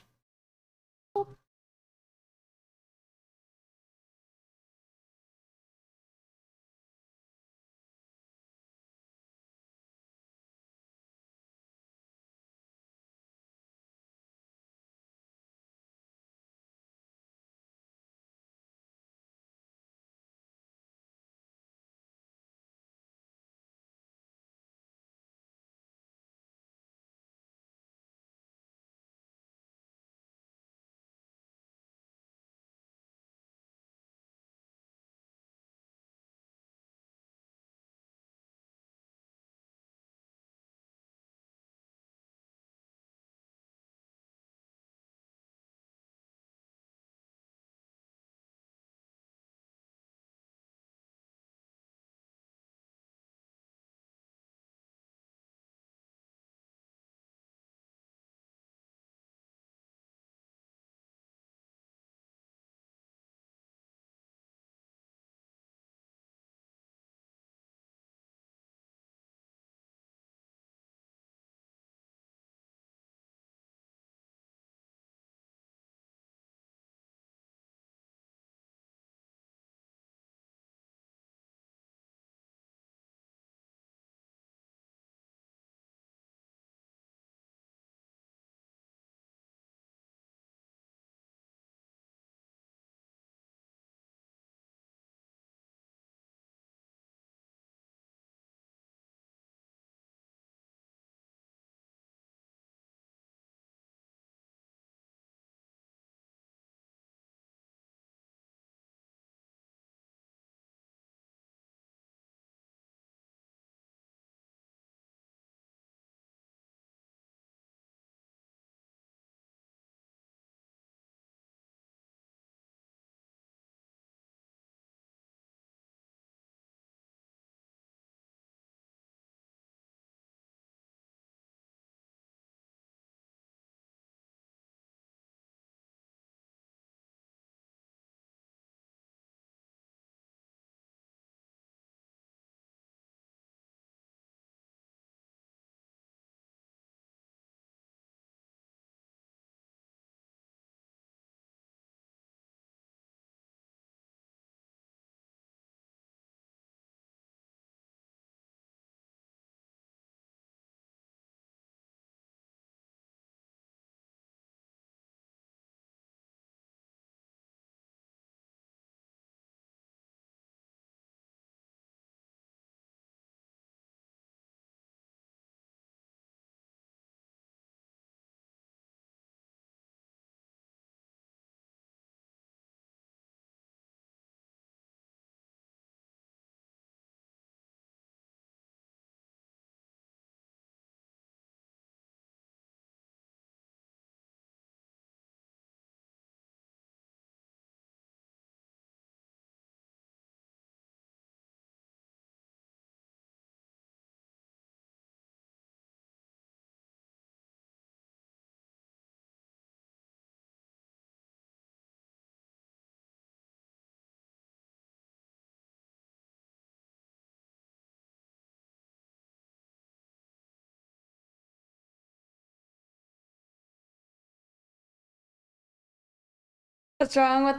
What's wrong with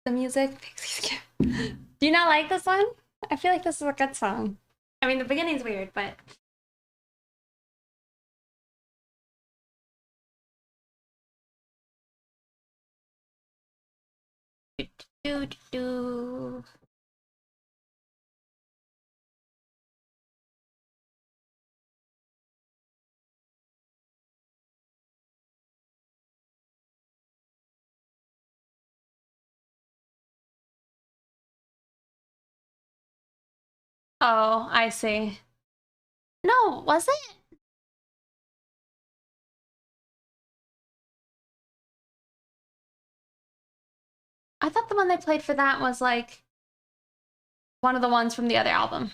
the music? Pixies Gift. Do you not like this one? I feel like this is a good song. I mean, the beginning's weird, but... Do, do, do. Oh, I see. No, was it? I thought the one they played for that was like one of the ones from the other album.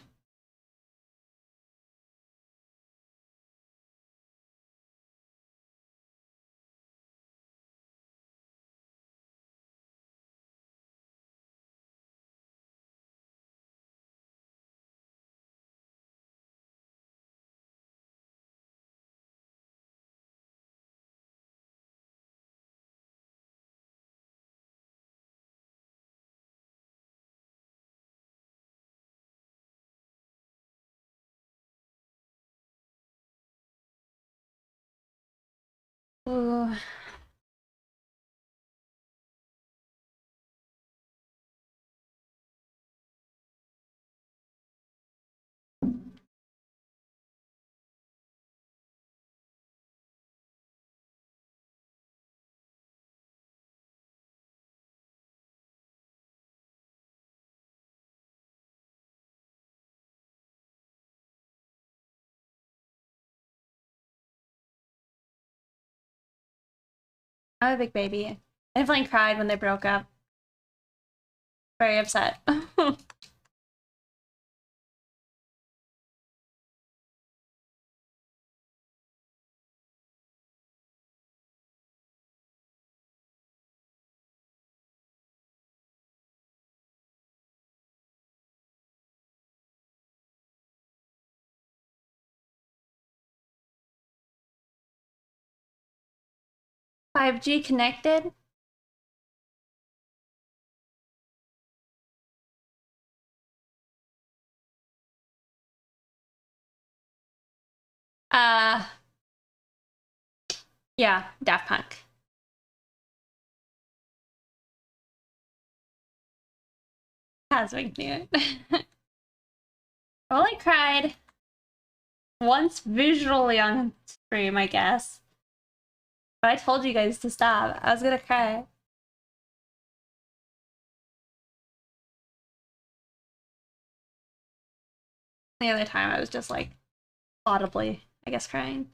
Ooh. I'm a big baby. I definitely cried when they broke up. Very upset. 5G connected? Uh, yeah, Daft Punk. Cosmic Nude. I only cried once visually on stream, I guess. But I told you guys to stop. I was gonna cry. The other time I was just like audibly, I guess, crying.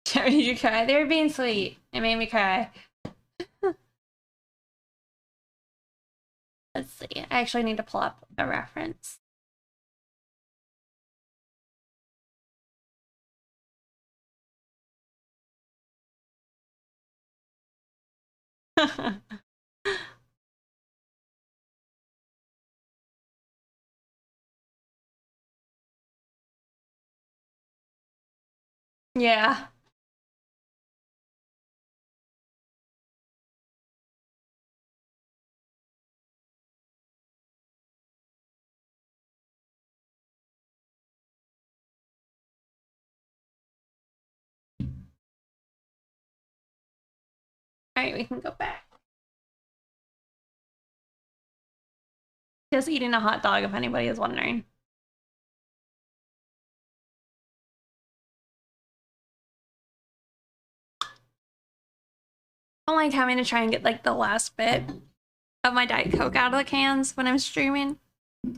Did you cry? They were being sweet. It made me cry. Let's see. I actually need to pull up a reference. Yeah. All right, we can go back. Just eating a hot dog, if anybody is wondering. I don't like having to try and get like the last bit of my Diet Coke out of the cans when I'm streaming. I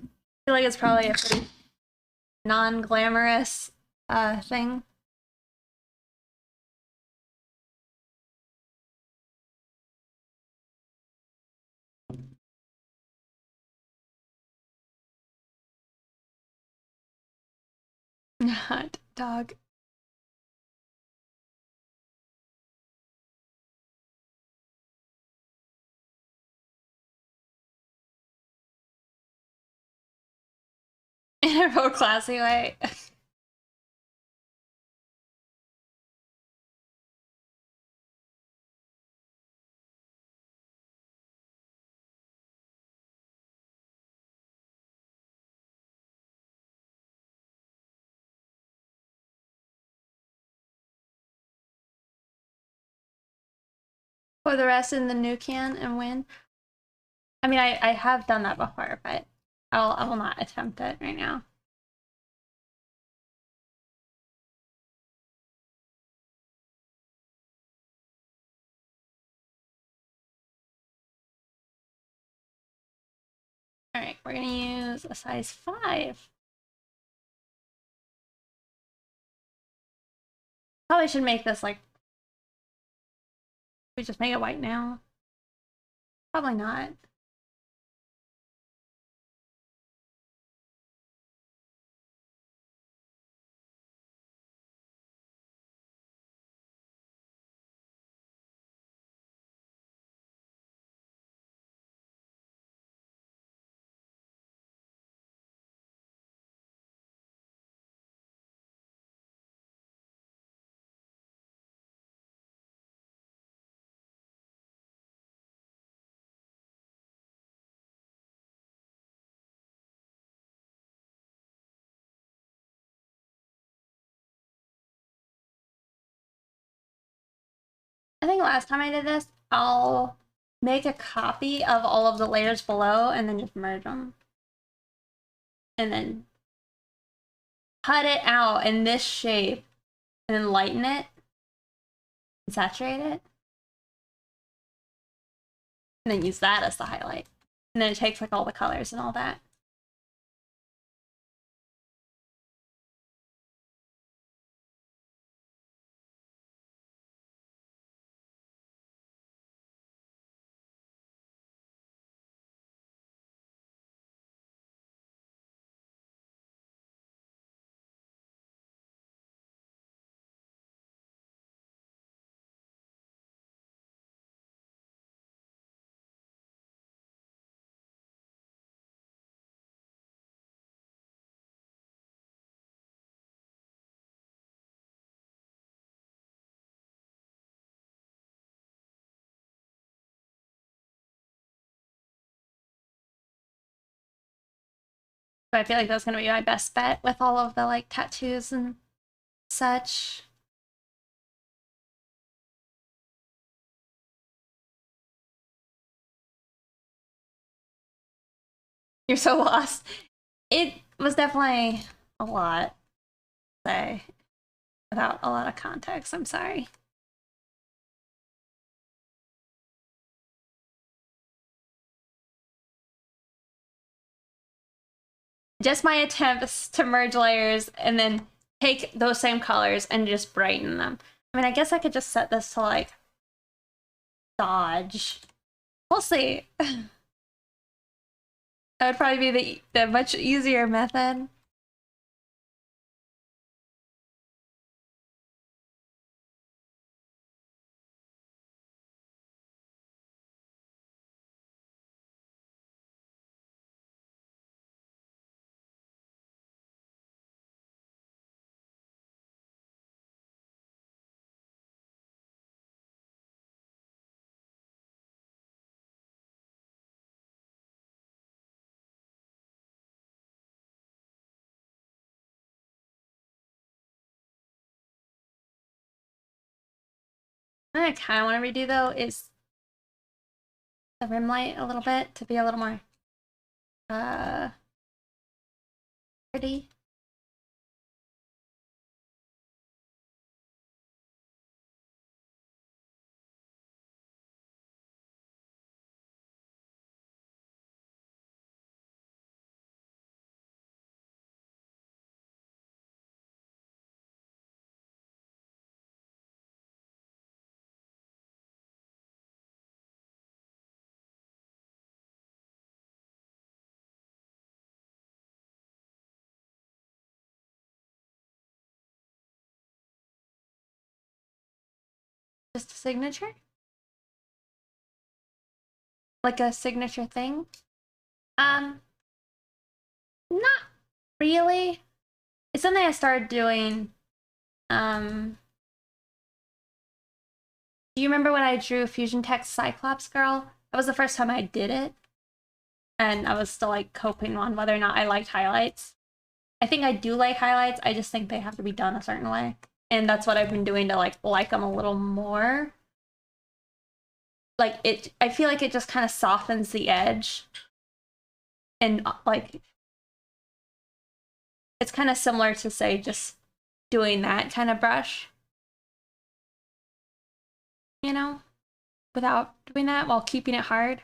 feel like it's probably a pretty non-glamorous thing. Hot dog. In a real classy way. Pour the rest in the new can and win. I mean, I have done that before, but I will not attempt it right now. All right, we're gonna use a size 5. Probably should make this like, we just make it white now. Probably not. I think last time I did this, I'll make a copy of all of the layers below and then just merge them. And then cut it out in this shape and then lighten it and saturate it. And then use that as the highlight. And then it takes like all the colors and all that. But I feel like that's gonna be my best bet with all of the like tattoos and such. You're so lost. It was definitely a lot, say, without a lot of context. I'm sorry. Just my attempts to merge layers and then take those same colors and just brighten them. I mean, I guess I could just set this to like dodge. We'll see. That would probably be the much easier method. What I kind of want to redo though is the rim light a little bit to be a little more pretty. Just a signature? Like a signature thing? Not Really? It's something I started doing. Do you remember when I drew Fusion Text Cyclops Girl? That was the first time I did it. And I was still like coping on whether or not I liked highlights. I think I do like highlights. I just think they have to be done a certain way. And that's what I've been doing to like them a little more. Like I feel like it just kind of softens the edge. And like it's kind of similar to say just doing that kind of brush. You know? Without doing that while keeping it hard.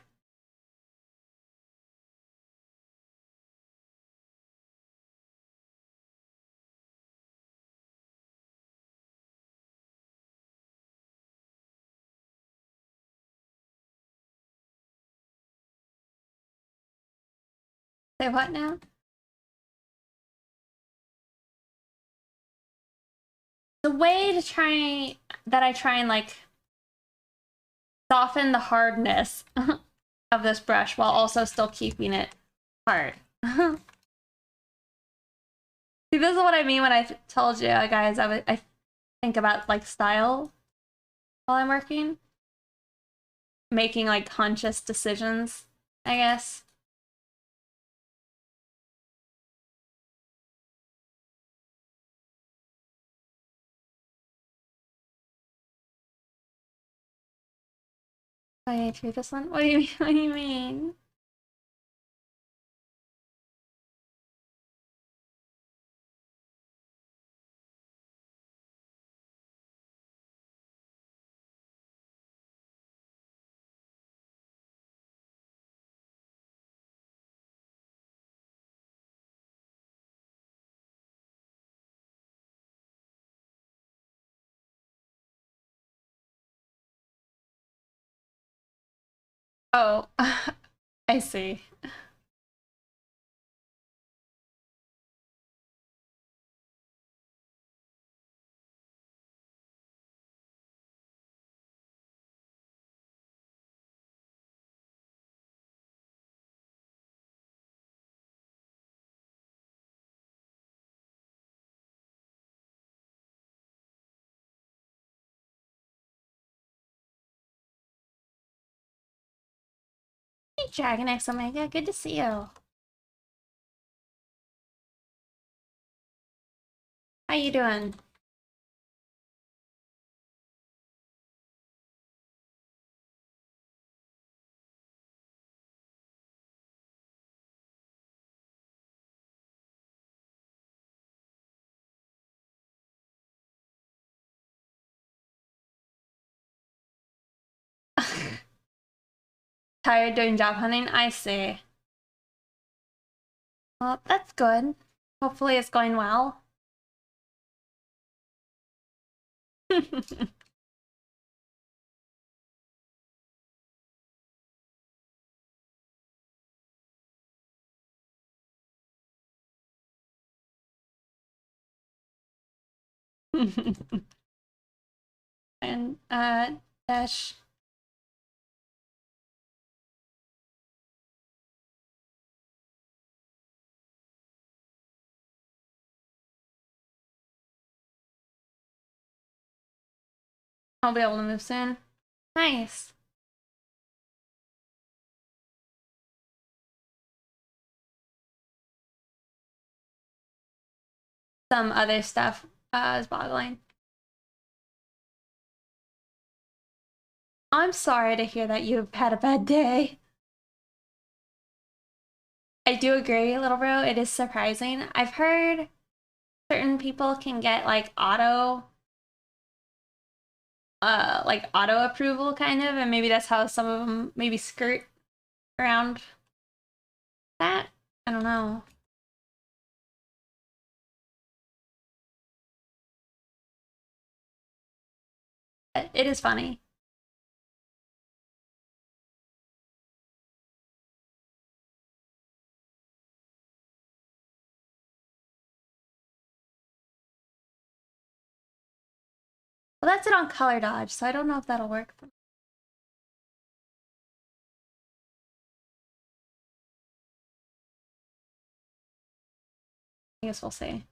Say what now? The way to try that I try and like soften the hardness of this brush while also still keeping it hard. See, this is what I mean when I told you guys I think about like style while I'm working, making like conscious decisions, I guess. Oh, I need to read this one. What do you mean? What do you mean? Oh, I see. Hey, Dragon X Omega, good to see you. How you doing? Tired doing job hunting? I see. Well, that's good. Hopefully it's going well. And dash. I'll be able to move soon. Nice. Some other stuff is boggling. I'm sorry to hear that you've had a bad day. I do agree, little bro. It is surprising. I've heard certain people can get like auto approval kind of, and maybe that's how some of them maybe skirt around that. I don't know. It is funny. Well, that's it on color dodge, so I don't know if that'll work. guess we'll see.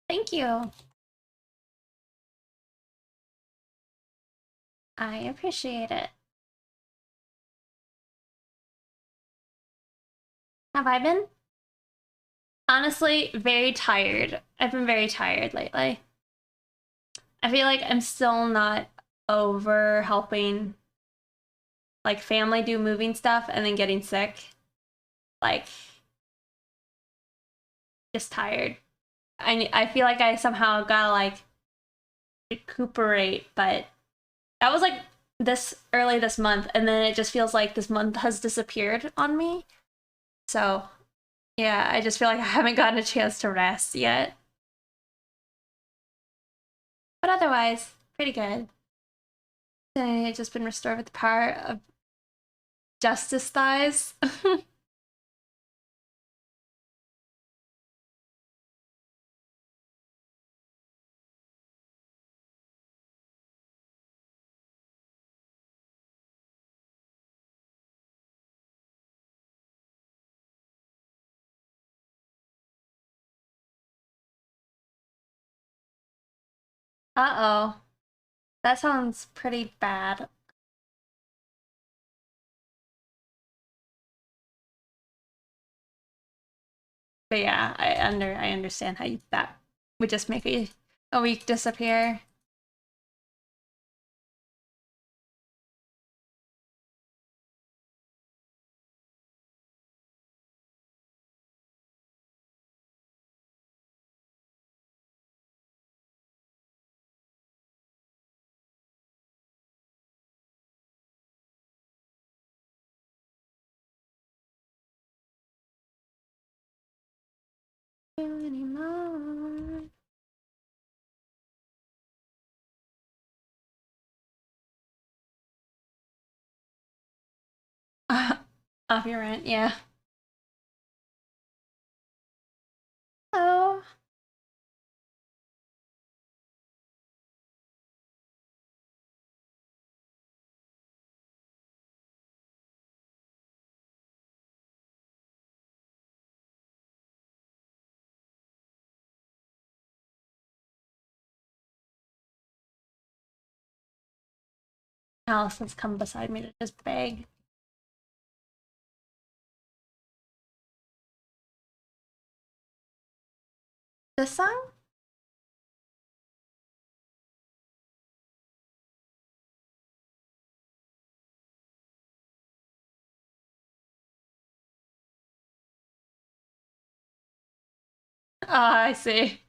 Thank you. I appreciate it. Have I been? Honestly, very tired. I've been very tired lately. I feel like I'm still not over helping like family do moving stuff and then getting sick. Like, just tired. I feel like I somehow gotta like recuperate, but that was like this early this month, and then it just feels like this month has disappeared on me. So yeah, I just feel like I haven't gotten a chance to rest yet. But otherwise, pretty good. I've just been restored with the power of justice thighs. Uh-oh. That sounds pretty bad. But yeah, I understand how that would just make a week disappear. Anymore. Off your rent, yeah. Oh. Allison's come beside me to just beg. This song? Oh, I see.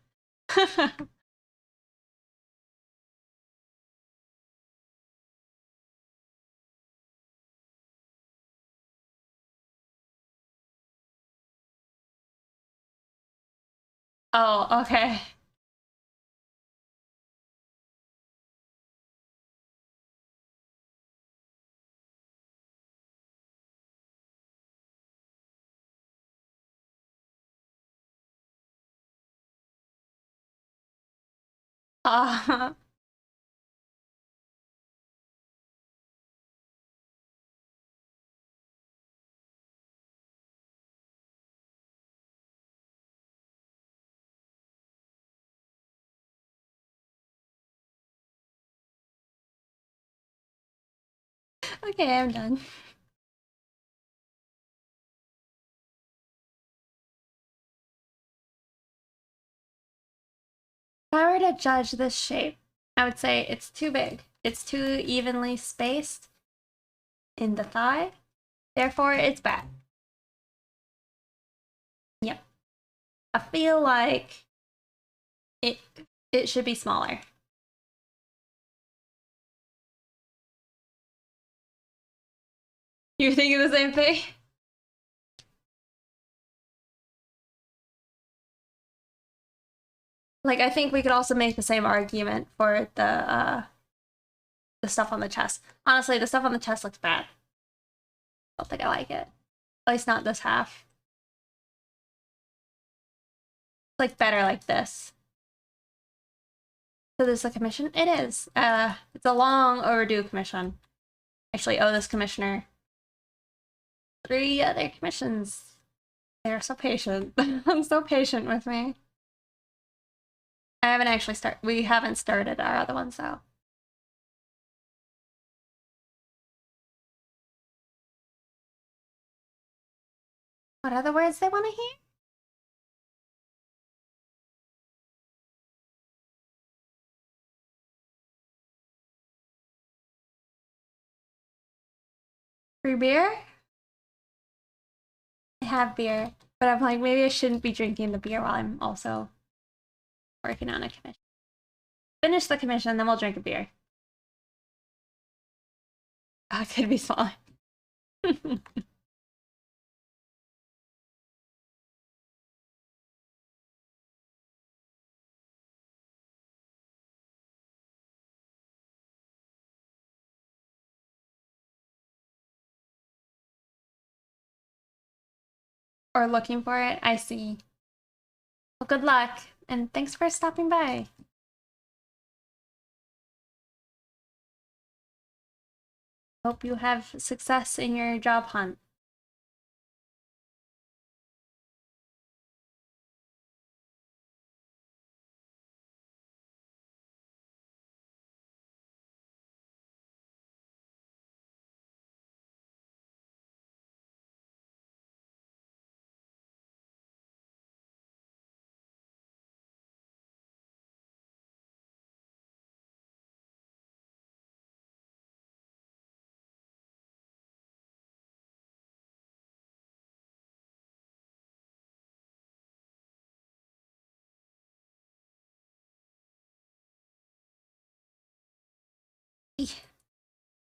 Oh, okay. Uh, okay, I'm done. I were to judge this shape, I would say it's too big. It's too evenly spaced in the thigh. Therefore, it's bad. Yep. I feel like it should be smaller. You're thinking the same thing? Like, I think we could also make the same argument for the stuff on the chest. Honestly, the stuff on the chest looks bad. I don't think I like it. At least not this half. Like, better like this. So there's a commission? It is. It's a long overdue commission. Actually owe this commissioner 3 other commissions. They're so patient. I'm so patient with me. I haven't actually we haven't started our other ones though. What other words they want to hear? Free beer? I have beer, but I'm like, maybe I shouldn't be drinking the beer while I'm also working on a commission. Finish the commission, then we'll drink a beer. Oh, it could be small. Or looking for it, I see. Well, good luck, and thanks for stopping by. Hope you have success in your job hunt.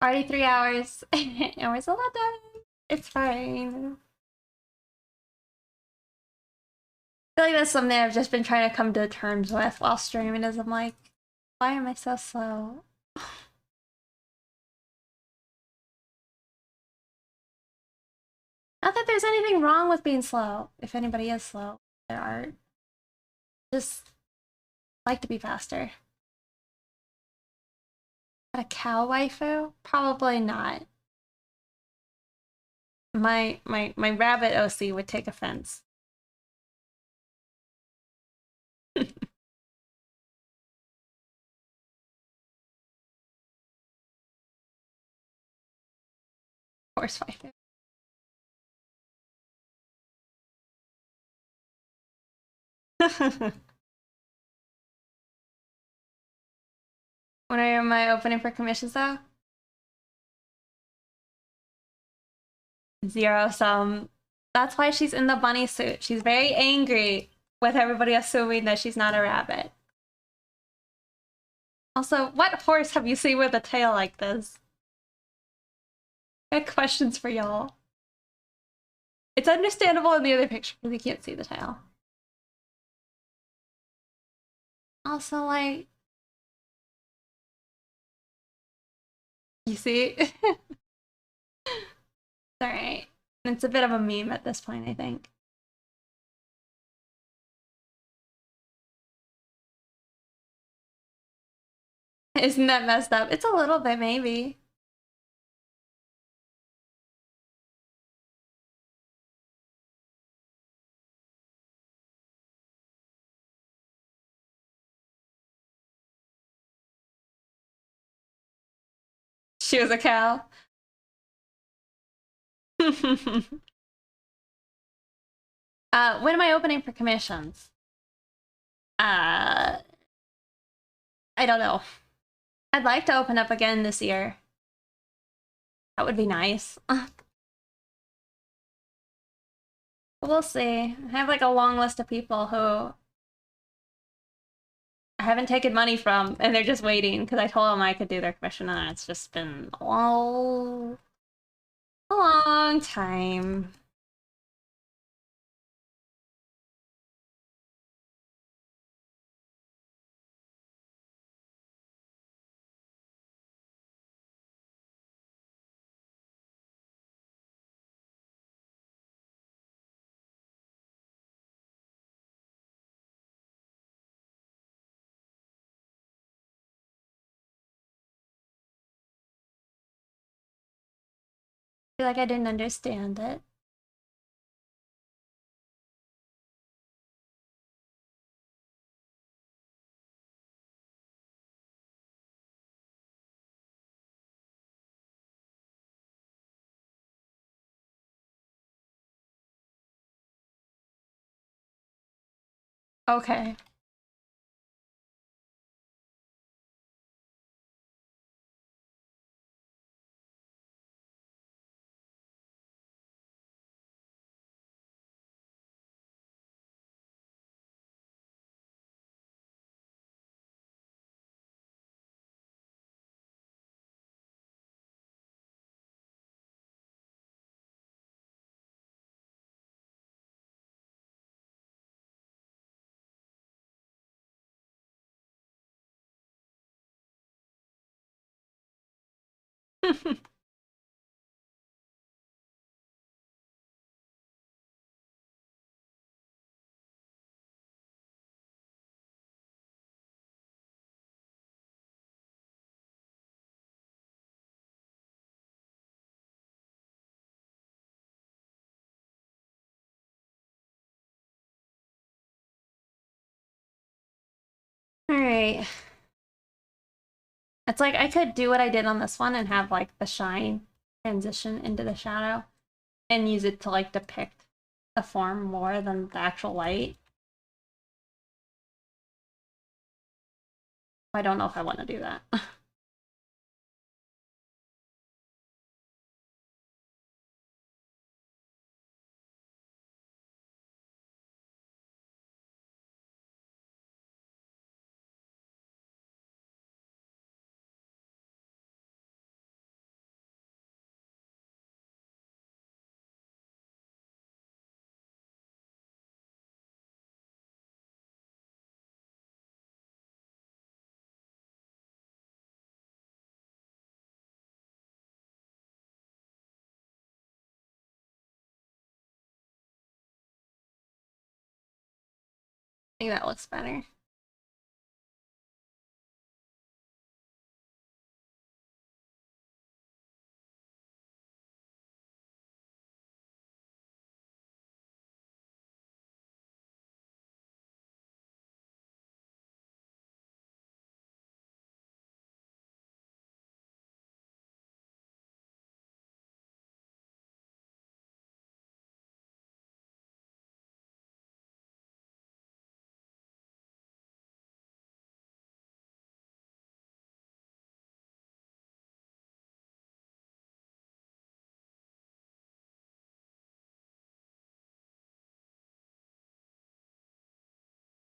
Already 3 hours. And we're still not done. It's fine. I feel like that's something I've just been trying to come to terms with while streaming is I'm like, why am I so slow? Not that there's anything wrong with being slow, if anybody is slow. There are. Just like to be faster. Got a cow waifu? Probably not. My rabbit OC would take offense. Horse waifu. When am I opening for commissions though? 0 sum. That's why she's in the bunny suit. She's very angry with everybody assuming that she's not a rabbit. Also, what horse have you seen with a tail like this? I got questions for y'all. It's understandable in the other picture because you can't see the tail. Also, like, you see? Alright. It's a bit of a meme at this point, I think. Isn't that messed up? It's a little bit, maybe. She was a cow. When am I opening for commissions? I don't know. I'd like to open up again this year. That would be nice. We'll see. I have like a long list of people who I haven't taken money from, and they're just waiting because I told them I could do their commission, and it's just been a long time. I feel like I didn't understand it. Okay. All right. It's like I could do what I did on this one and have like the shine transition into the shadow and use it to like depict the form more than the actual light. I don't know if I want to do that. I think that looks better.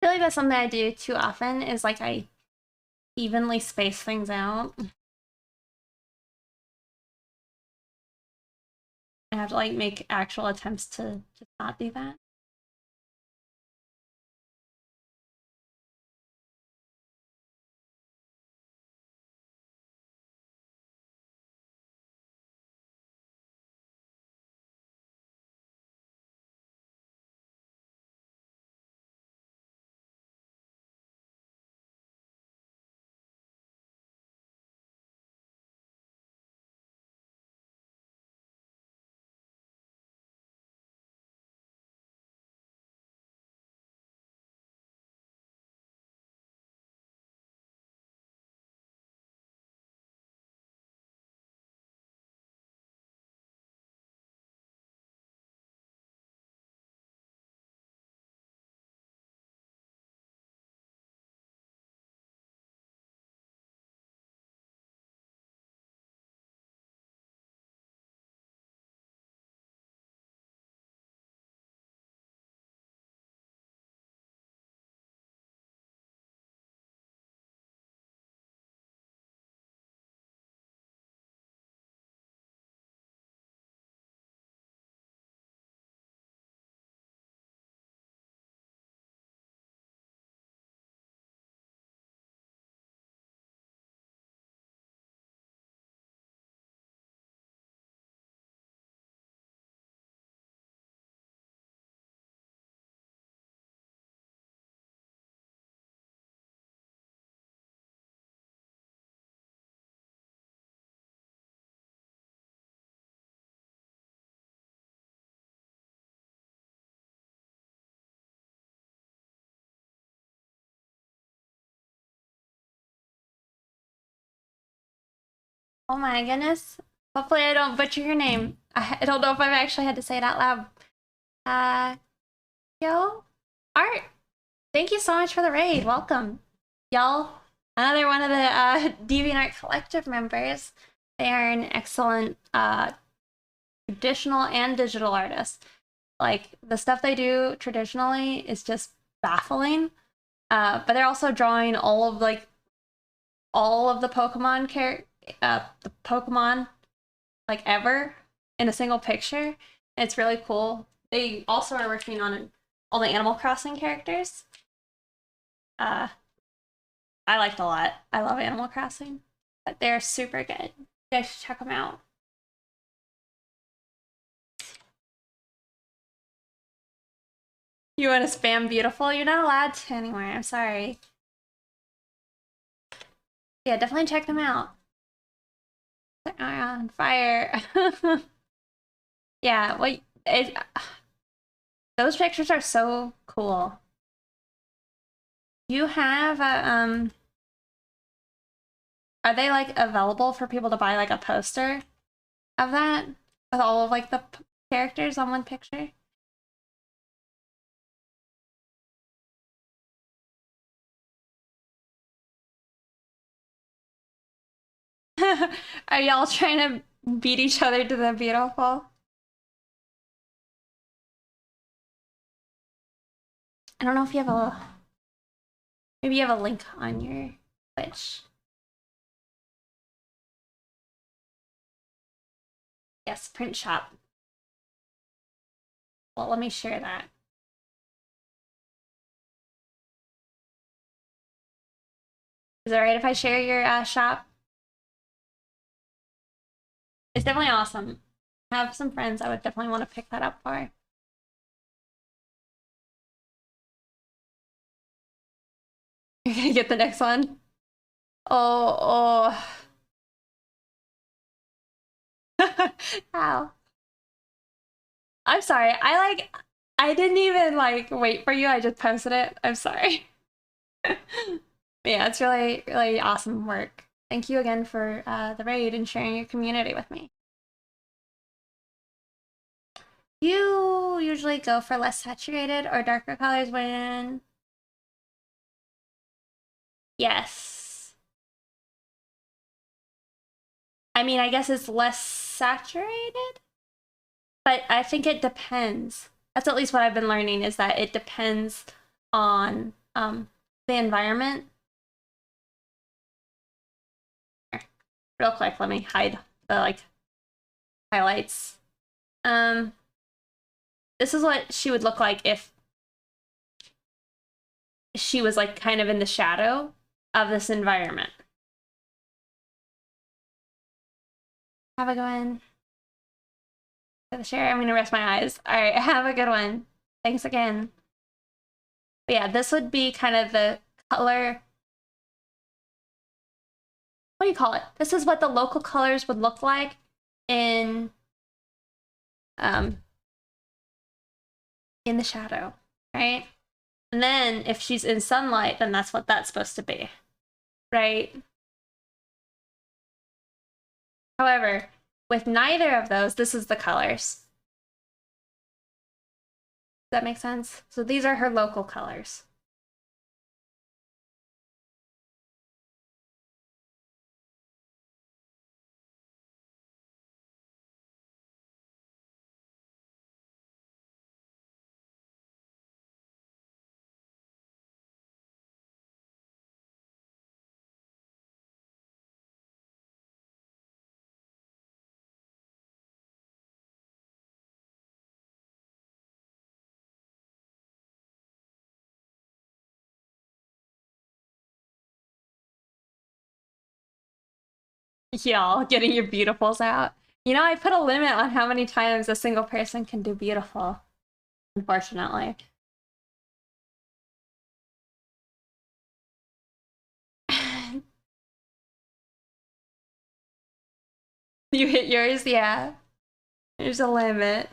I feel like that's something I do too often is like I evenly space things out. I have to like make actual attempts to just not do that. Oh my goodness. Hopefully I don't butcher your name. I don't know if I've actually had to say it out loud. Yo, Art, thank you so much for the raid. Welcome. Y'all, another one of the DeviantArt Collective members. They are an excellent traditional and digital artist. Like, the stuff they do traditionally is just baffling. But they're also drawing all of the Pokemon the Pokemon like ever in a single picture. It's really cool. They also are working on all the Animal Crossing characters. I liked a lot. I love Animal Crossing, but they're super good. You guys should check them out. You want to spam beautiful? You're not allowed to anywhere. I'm sorry. Yeah, definitely check them out. They're on fire. Yeah, those pictures are so cool. You have are they like available for people to buy like a poster of that with all of like the characters on one picture? Are y'all trying to beat each other to the beautiful? I don't know if you have maybe you have a link on your Twitch. Yes, print shop. Well, let me share that. Is it alright if I share your shop? It's definitely awesome. I have some friends I would definitely want to pick that up for. You're gonna get the next one? Oh, oh. Ow. I'm sorry. I didn't even like wait for you. I just posted it. I'm sorry. Yeah, it's really, really awesome work. Thank you again for the raid and sharing your community with me. You usually go for less saturated or darker colors when... Yes. I mean, I guess it's less saturated, but I think it depends. That's at least what I've been learning, is that it depends on the environment. Here, real quick, let me hide the like highlights. This is what she would look like if she was like kind of in the shadow of this environment. Have a good one. For the share, I'm gonna rest my eyes. All right, have a good one. Thanks again. But yeah, this would be kind of the color. What do you call it? This is what the local colors would look like in the shadow, right? And then if she's in sunlight, then that's what that's supposed to be, right? However, with neither of those, this is the colors. Does that make sense? So these are her local colors. Y'all getting your beautifuls out. You know, I put a limit on how many times a single person can do beautiful, unfortunately. You hit yours? Yeah. There's a limit.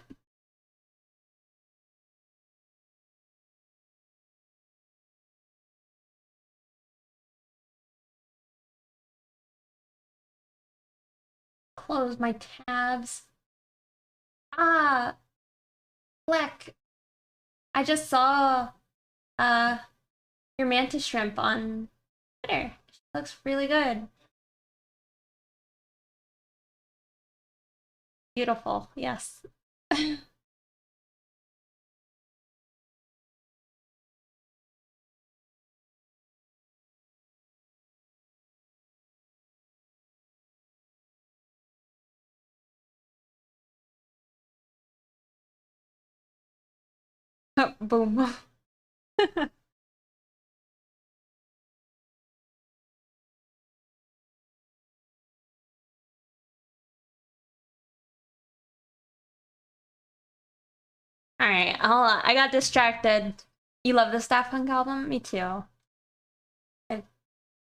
close my tabs. Ah, Fleck. I just saw uh your mantis shrimp on Twitter. She looks really good. Beautiful, yes. Boom. All right, hold on. I got distracted. You love the Daft Punk album? Me too.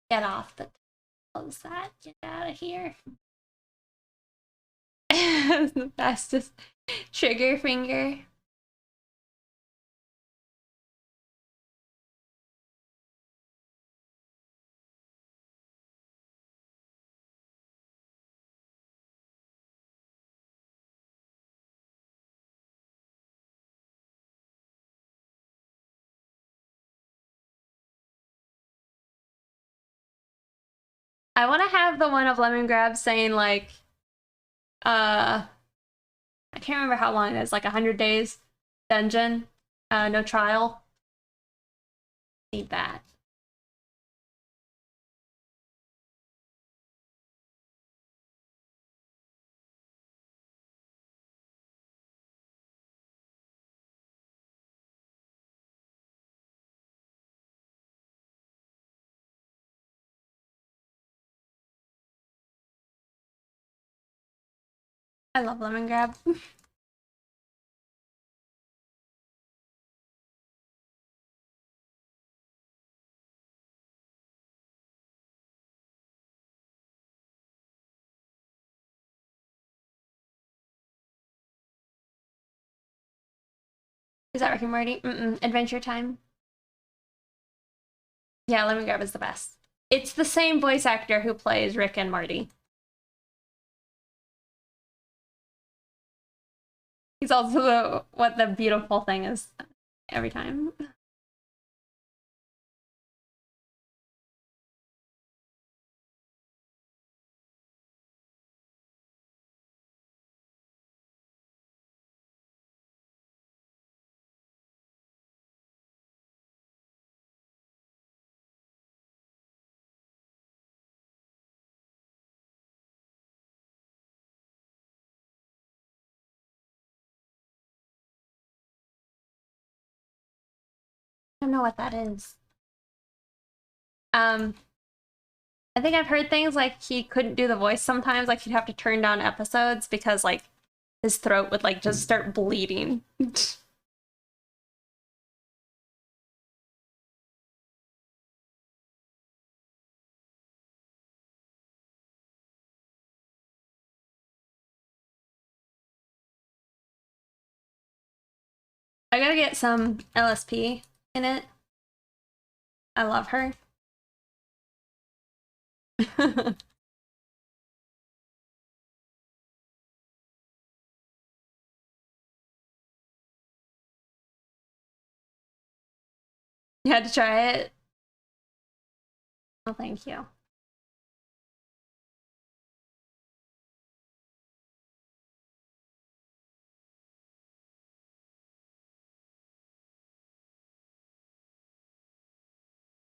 Get off the close that. Get out of here. The fastest trigger finger. I want to have the one of Lemongrab saying like, I can't remember how long it is, like 100 days dungeon, no trial. Need that. I love Lemongrab. Is that Rick and Morty? Adventure Time. Yeah, Lemongrab is the best. It's the same voice actor who plays Rick and Morty. He's also what the beautiful thing is every time. I don't know what that is. I think I've heard things like he couldn't do the voice sometimes, like he'd have to turn down episodes because like his throat would like just start bleeding. I gotta get some LSP in it. I love her. You had to try it? Well, thank you.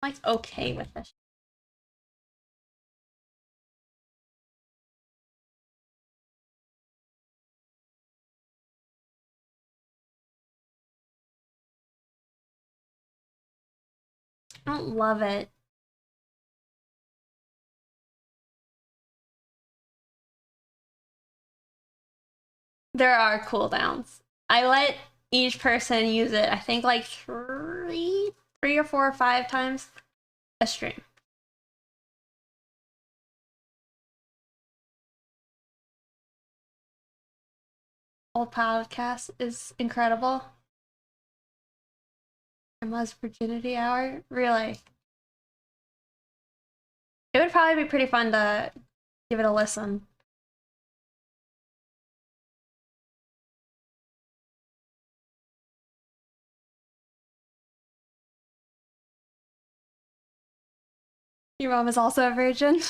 I'm like okay with this. I don't love it. There are cooldowns. I let each person use it, I think like three or four or five times a stream. Old podcast is incredible. Emma's virginity hour, really. It would probably be pretty fun to give it a listen. Your mom is also a virgin?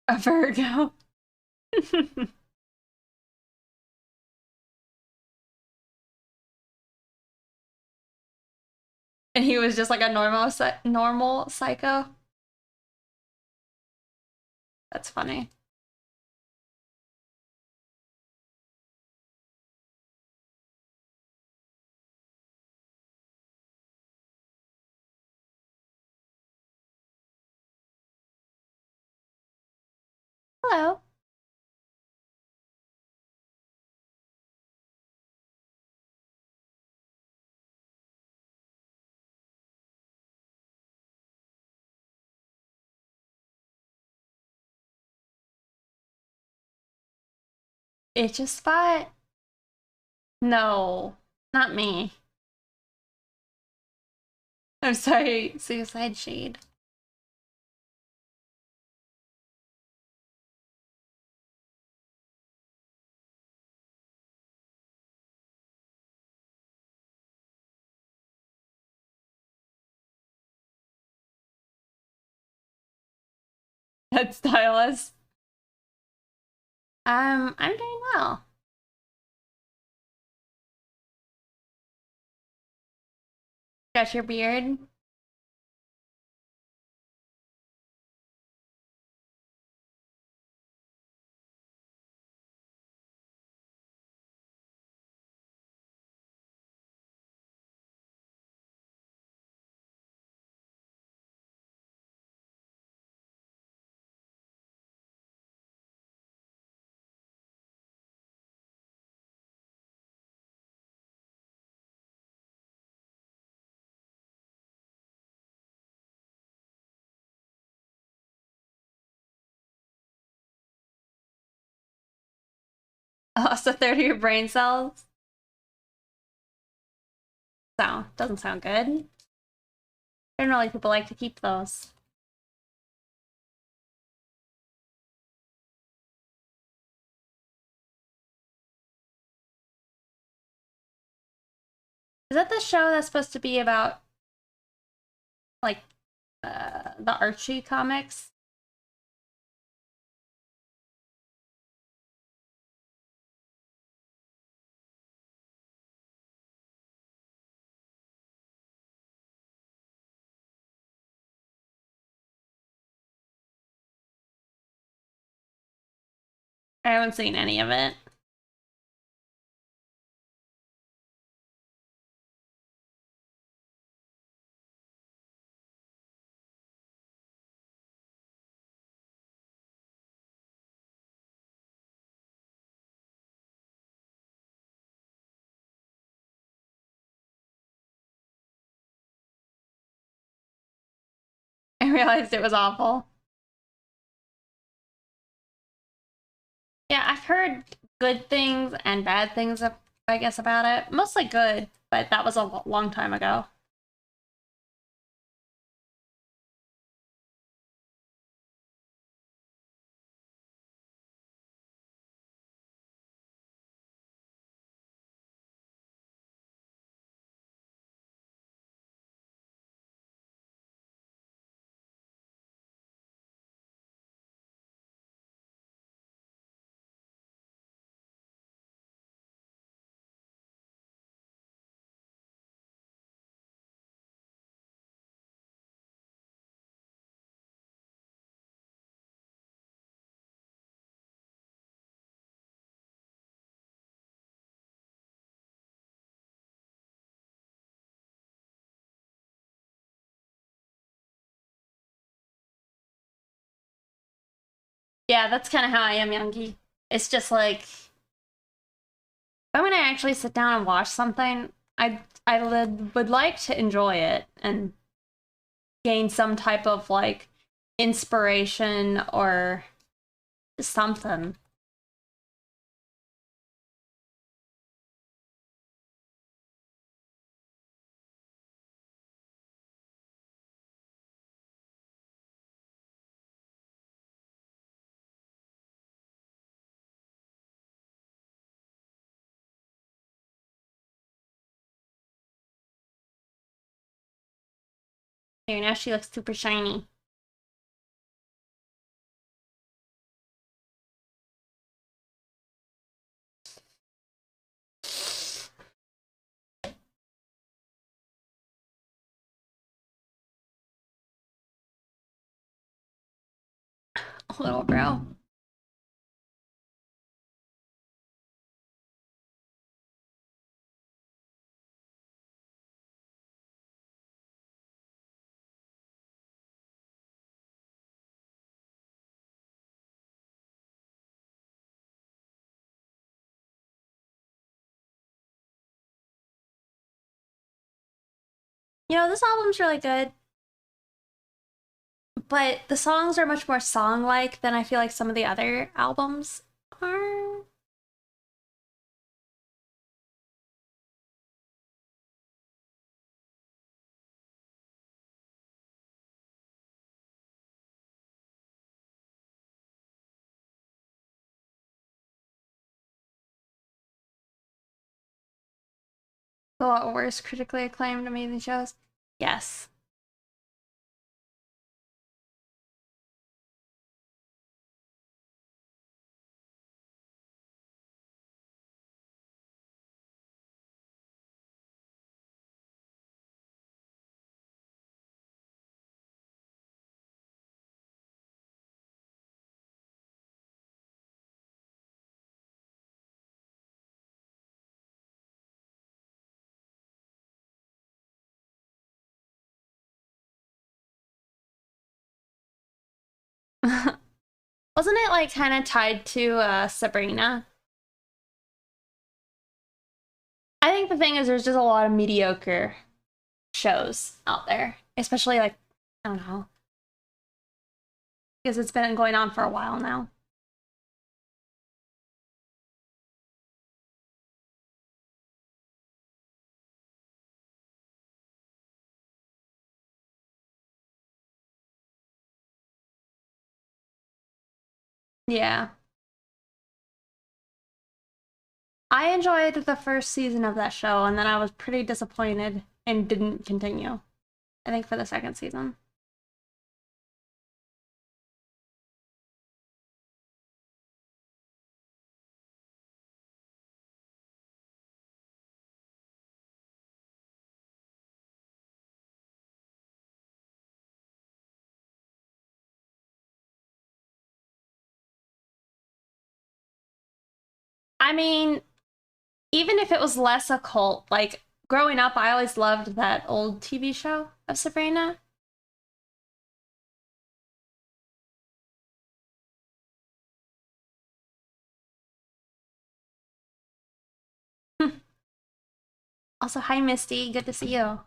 A Virgo. And he was just like a normal psycho. That's funny. Hello. It's a spot. No, not me. I'm sorry, suicide shade. That's stylist. I'm doing well. Got your beard? Lost a third of your brain cells? So, doesn't sound good. Generally, people like to keep those. Is that the show that's supposed to be about, like, the Archie comics? I haven't seen any of it. I realized it was awful. Yeah, I've heard good things and bad things, I guess, about it. Mostly good, but that was a long time ago. Yeah, that's kind of how I am, Youngie. It's just like, if I'm gonna actually sit down and watch something, I would like to enjoy it and gain some type of like inspiration or something. Here, now she looks super shiny. Little bro. You know, this album's really good, but the songs are much more song-like than I feel like some of the other albums are. A lot worse critically acclaimed amazing shows. Yes. Wasn't it like kind of tied to Sabrina? I think the thing is there's just a lot of mediocre shows out there, especially like, I don't know, because it's been going on for a while now. Yeah. I enjoyed the first season of that show, and then I was pretty disappointed and didn't continue. I think for the second season. I mean, even if it was less a cult, like growing up, I always loved that old TV show of Sabrina. Also, hi Misty, good to see you.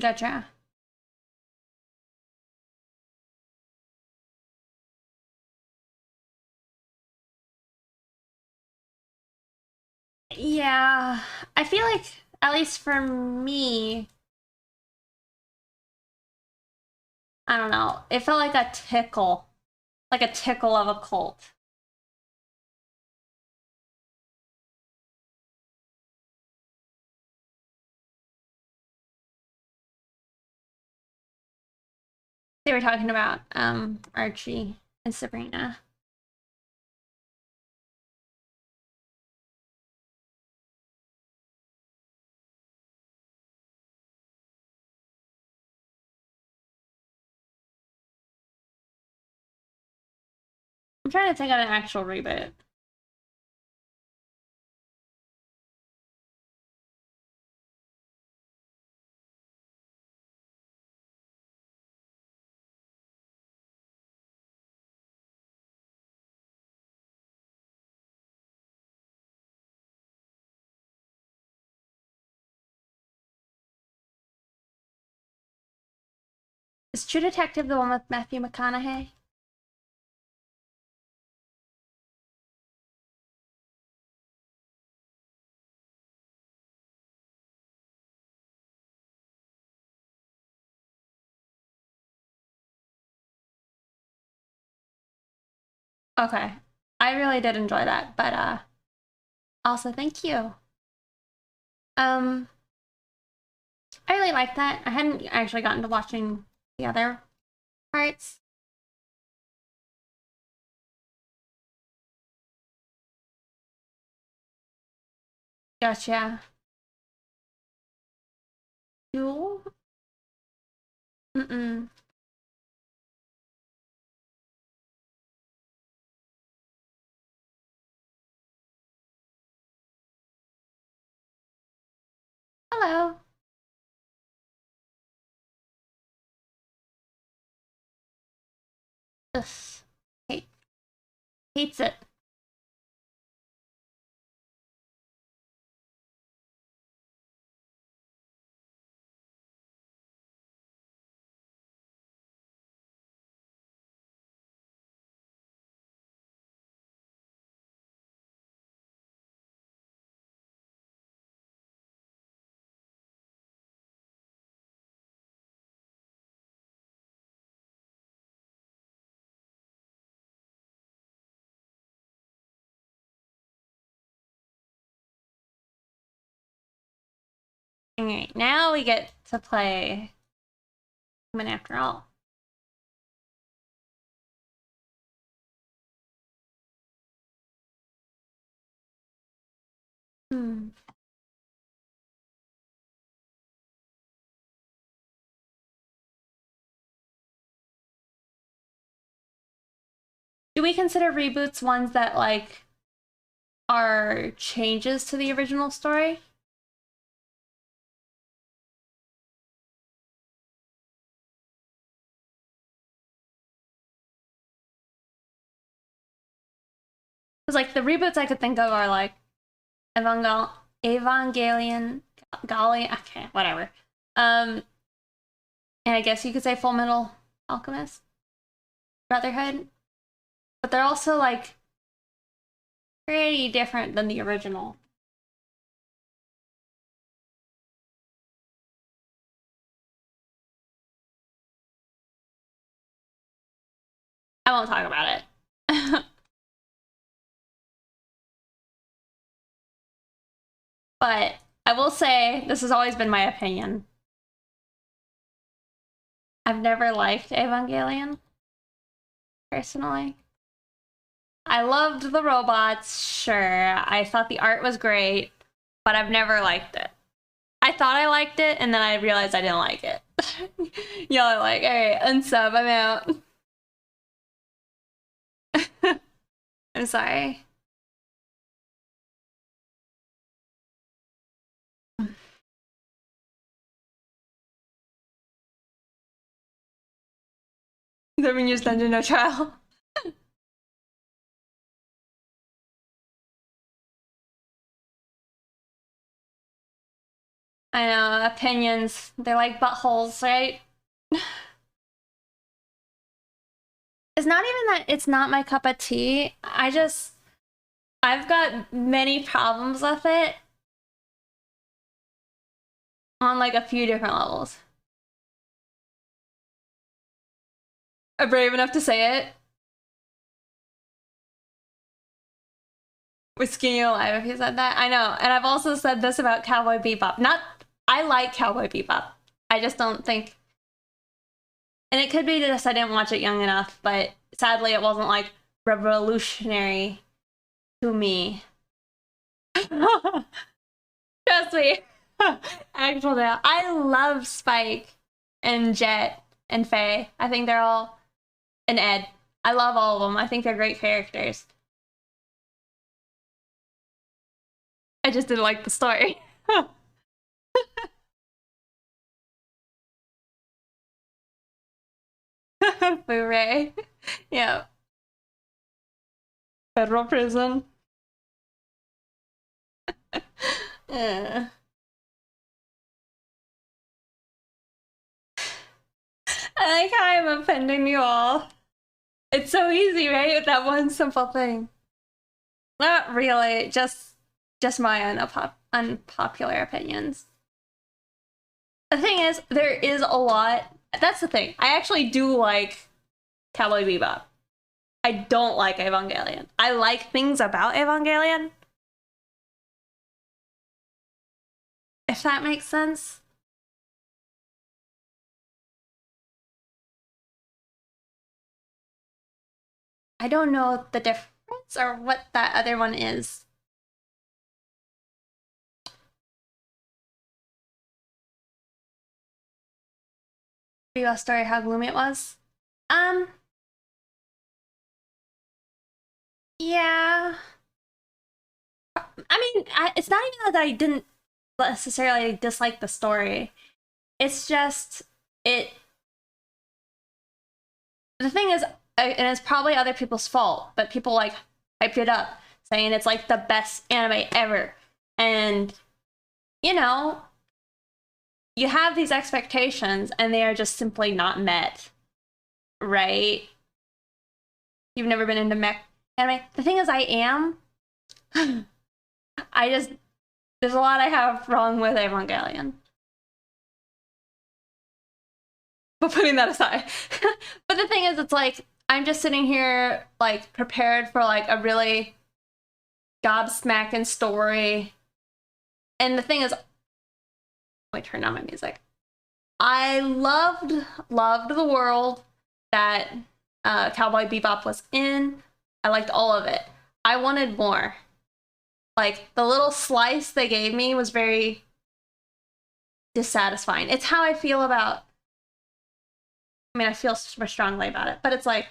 Gotcha. Yeah, I feel like, at least for me, I don't know, it felt like a tickle of a cult. They were talking about Archie and Sabrina. I'm trying to think of an actual reboot. Is True Detective the one with Matthew McConaughey? Okay. I really did enjoy that, but also thank you. I really liked that. I hadn't actually gotten to watching the other parts. Gotcha. You? Mm-mm. Hello. Ugh. Hate. Hates it. Alright, now we get to play Human After All. Hmm. Do we consider reboots ones that, like, are changes to the original story? Because, like, the reboots I could think of are, like, Evangelion, okay, whatever. And I guess you could say Full Metal Alchemist Brotherhood. But they're also, like, pretty different than the original. I won't talk about it. But I will say, this has always been my opinion. I've never liked Evangelion, personally. I loved the robots, sure. I thought the art was great, but I've never liked it. I thought I liked it, and then I realized I didn't like it. Y'all are like, alright, unsub, I'm out. I'm sorry. The Renew's Dungeon No Trial. I know, opinions. They're like buttholes, right? It's not even that it's not my cup of tea. I've got many problems with it on like a few different levels. I'm brave enough to say it. With Skinny Alive, if you said that. I know. And I've also said this about Cowboy Bebop. Not, I like Cowboy Bebop. I just don't think. And it could be just I didn't watch it young enough, but sadly it wasn't like revolutionary to me. Trust me. Actual deal. I love Spike and Jet and Faye. I think they're all, and Ed. I love all of them. I think they're great characters. I just didn't like the story. Boo-ray. Yeah. Federal prison. I like how I'm offending you all. It's so easy, right? With that one simple thing. Not really, just my unpopular opinions. The thing is, there is a lot. That's the thing. I actually do like Cowboy Bebop. I don't like Evangelion. I like things about Evangelion, if that makes sense. I don't know the difference or what that other one is. Bebop story, how gloomy it was. Um, yeah. I mean, it's not even that I didn't necessarily dislike the story. It's just it. The thing is, and it's probably other people's fault, but people like hyped it up, saying it's like the best anime ever, and you know, you have these expectations, and they are just simply not met, right? You've never been into mech anime. The thing is, I am. I just there's a lot I have wrong with Evangelion. But putting that aside, but the thing is, it's like I'm just sitting here like prepared for like a really gobsmacking story. And the thing is, I turned on my music. I loved the world that Cowboy Bebop was in. I liked all of it. I wanted more. Like the little slice they gave me was very dissatisfying. It's how I feel about. I mean, I feel super strongly about it, but it's like,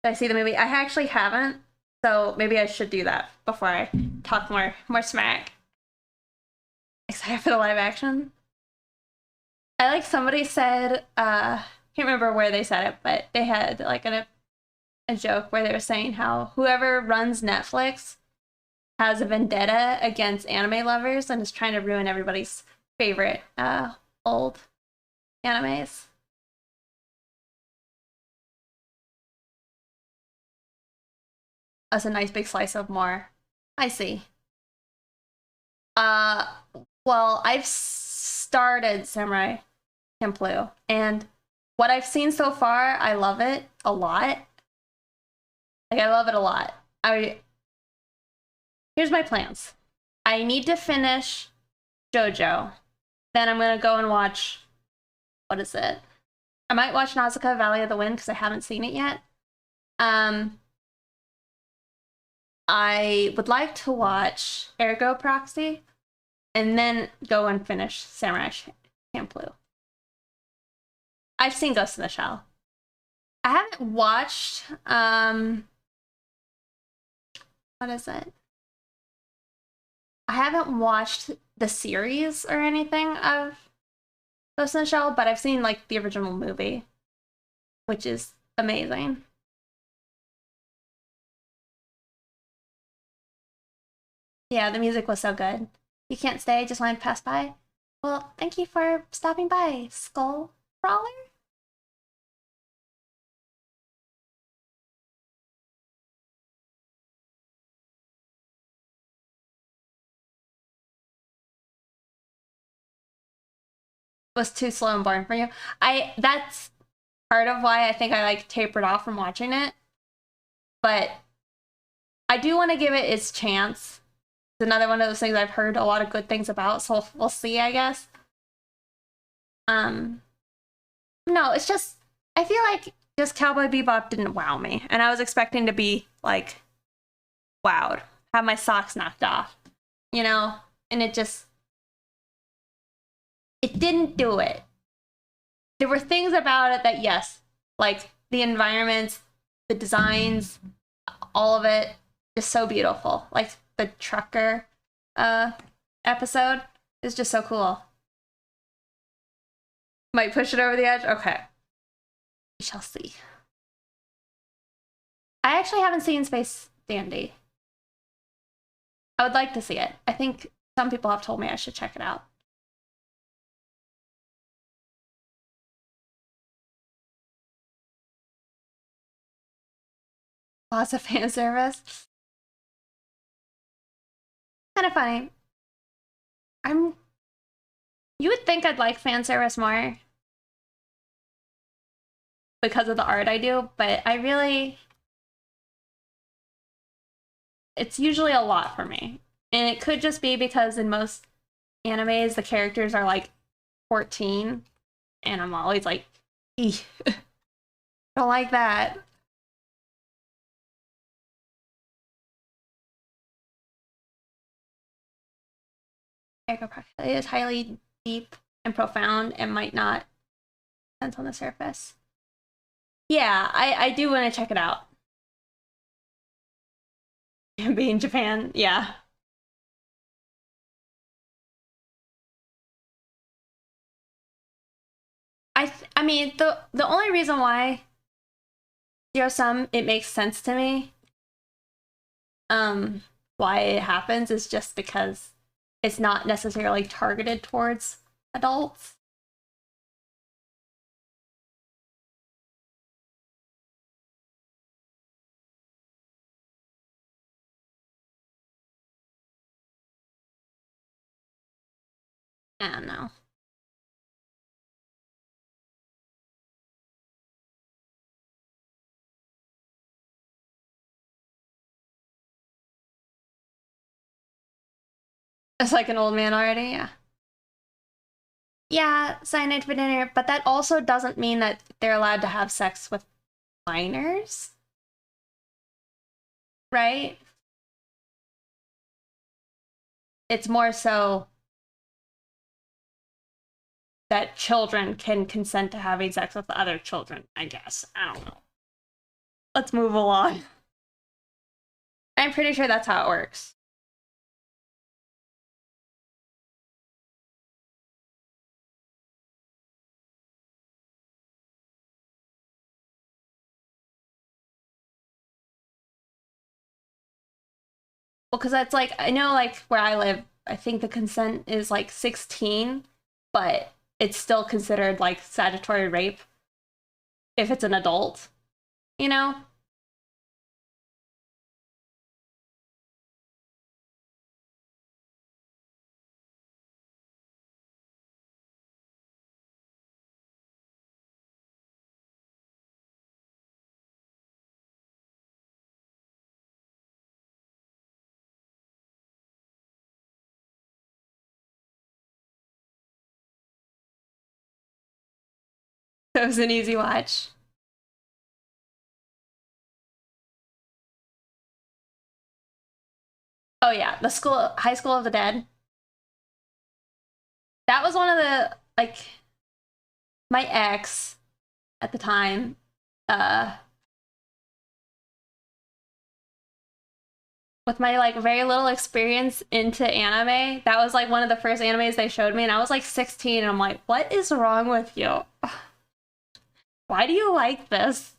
did I see the movie? I actually haven't, so maybe I should do that before I talk more smack. Excited for the live action. I like somebody said, can't remember where they said it, but they had like a joke where they were saying how whoever runs Netflix has a vendetta against anime lovers and is trying to ruin everybody's favorite old animes. That's a nice big slice of more. I see. Uh, well, I've started Samurai Champloo, and what I've seen so far, I love it a lot. Like, I love it a lot. Here's my plans. I need to finish JoJo. Then I'm gonna go and watch, what is it? I might watch Nausicaa Valley of the Wind because I haven't seen it yet. I would like to watch Ergo Proxy and then go and finish Samurai Champloo. I've seen Ghost in the Shell. I haven't watched what is it? I haven't watched the series or anything of Ghost in the Shell, but I've seen like the original movie, which is amazing. Yeah, the music was so good. You can't stay, just wanted to pass by. Well, thank you for stopping by, Skull Crawler. Was too slow and boring for you. That's part of why I think I like tapered off from watching it. But I do want to give it its chance. It's another one of those things I've heard a lot of good things about, so we'll see, I guess. No, it's just I feel like just Cowboy Bebop didn't wow me, and I was expecting to be like wowed, have my socks knocked off, you know, and it didn't do it. There were things about it that yes, like the environments, the designs, all of it, just so beautiful. Like the trucker episode is just so cool. Might push it over the edge. Okay. We shall see. I actually haven't seen Space Dandy. I would like to see it. I think some people have told me I should check it out. Lots of fan service. Kind of funny. You would think I'd like fan service more because of the art I do, but it's usually a lot for me. And it could just be because in most animes, the characters are like 14, and I'm always like, eeh, don't like that. It is highly deep and profound and might not sense on the surface. Yeah, I do want to check it out. Being Japan, yeah. I mean the only reason why Zero Sum it makes sense to me, why it happens is just because it's not necessarily targeted towards adults. I don't know. It's like an old man already, yeah. Yeah, cyanide for dinner, but that also doesn't mean that they're allowed to have sex with minors, right? It's more so that children can consent to having sex with other children, I guess. I don't know. Let's move along. I'm pretty sure that's how it works. Well, because that's like, I know like where I live, I think the consent is like 16, but it's still considered like statutory rape if it's an adult, you know? So it was an easy watch. Oh yeah, High School of the Dead. That was one of the, like, my ex at the time, uh, with my like very little experience into anime, that was like one of the first animes they showed me, and I was like 16, and I'm like, what is wrong with you? Why do you like this?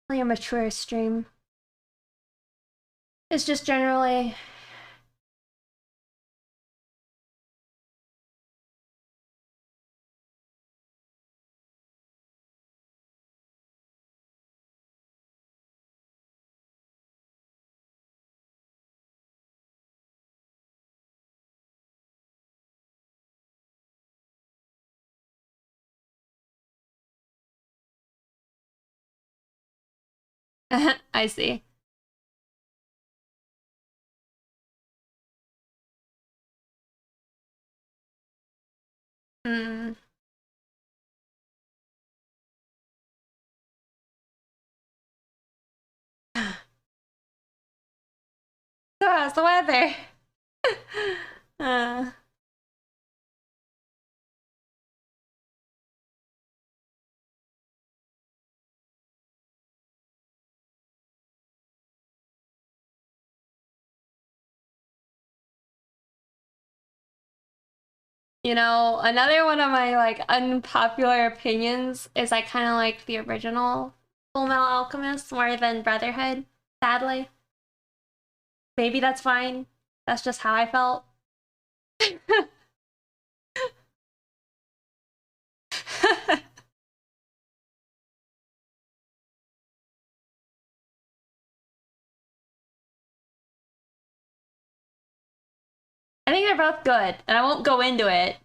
Really a mature stream. It's just generally I see. Mm. So how's the weather? uh, another one of my like unpopular opinions is I kind of like the original Full Metal Alchemist more than Brotherhood, sadly. Maybe that's fine. That's just how I felt. I think they're both good, and I won't go into it.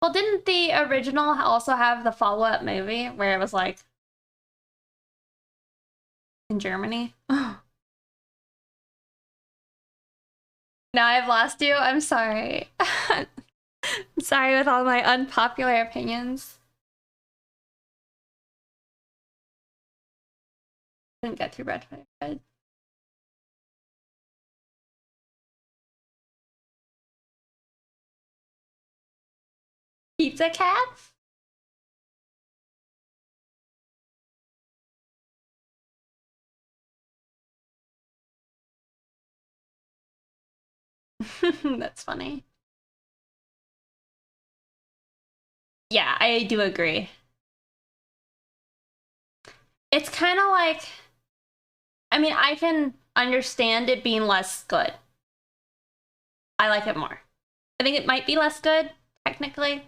Well, didn't the original also have the follow-up movie where it was like in Germany? Now I've lost you. I'm sorry. I'm sorry with all my unpopular opinions. Didn't get too red. Pizza cats? That's funny. Yeah, I do agree. It's kind of like, I mean, I can understand it being less good. I like it more. I think it might be less good, technically,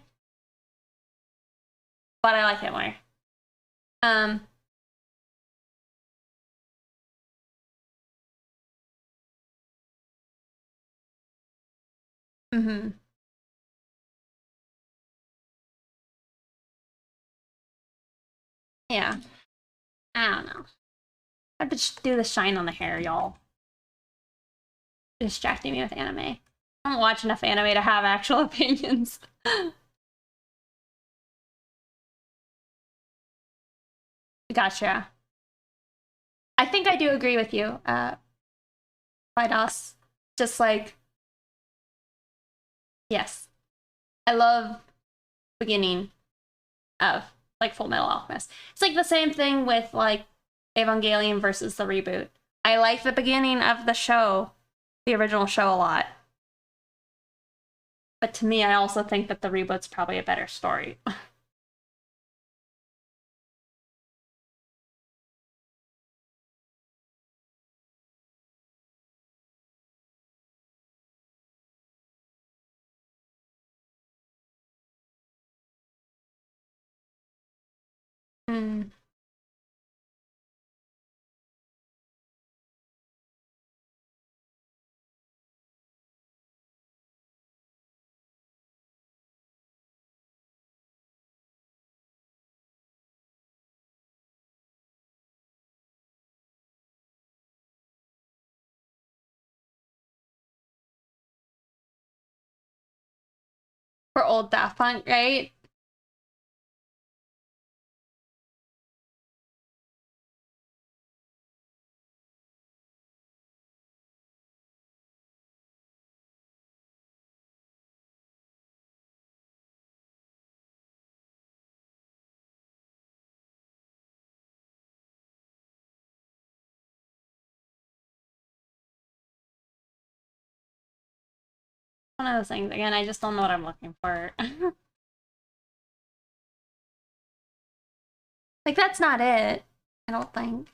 but I like it more. Um, mhm. Yeah. I don't know. I have to just do the shine on the hair, y'all. Distracting me with anime. I don't watch enough anime to have actual opinions. Gotcha. I think I do agree with you, Vidas. Just like, yes. I love beginning of like Full Metal Alchemist. It's like the same thing with like Evangelion versus the reboot. I like the beginning of the show, the original show, a lot. But to me, I also think that the reboot's probably a better story. Mm. For old Daft Punk, right? One of those things. Again, I just don't know what I'm looking for. Like, that's not it. I don't think.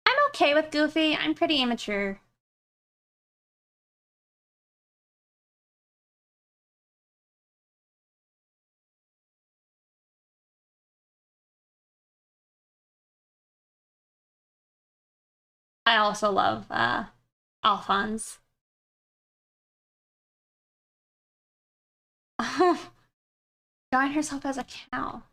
I'm okay with Goofy. I'm pretty immature. I also love Alphonse. Drawing herself as a cow.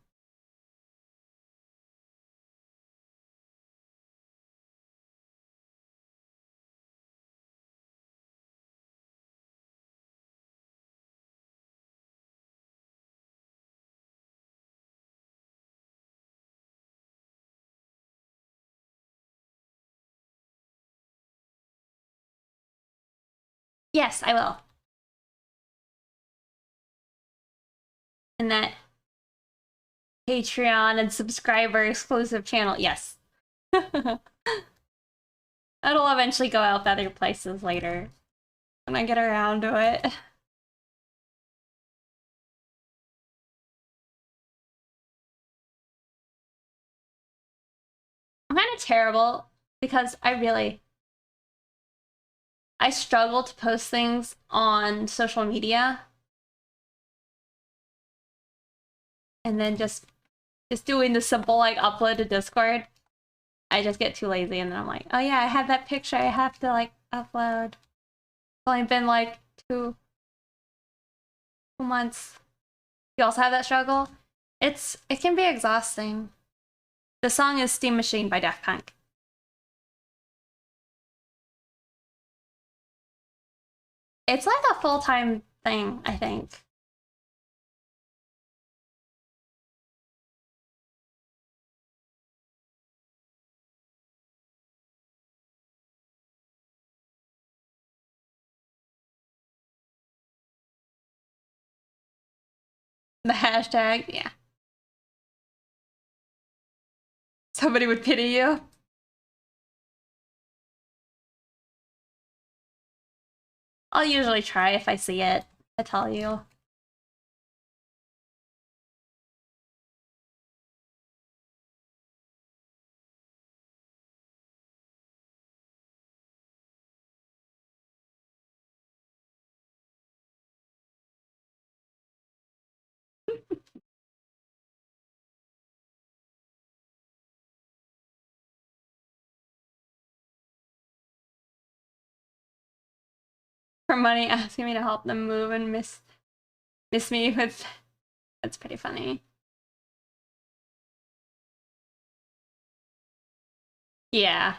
Yes, I will. In that Patreon and subscriber exclusive channel. Yes. It'll eventually go out other places later when I get around to it. I'm kind of terrible because I struggle to post things on social media and then just doing the simple like upload to Discord. I just get too lazy and then I'm like, oh yeah, I have that picture I have to like upload. It's only been like 2 months. You also have that struggle? It can be exhausting. The song is Steam Machine by Daft Punk. It's like a full-time thing, I think. The hashtag, yeah. Somebody would pity you. I'll usually try if I see it. I tell you. For money, asking me to help them move and miss me with. That's pretty funny. Yeah.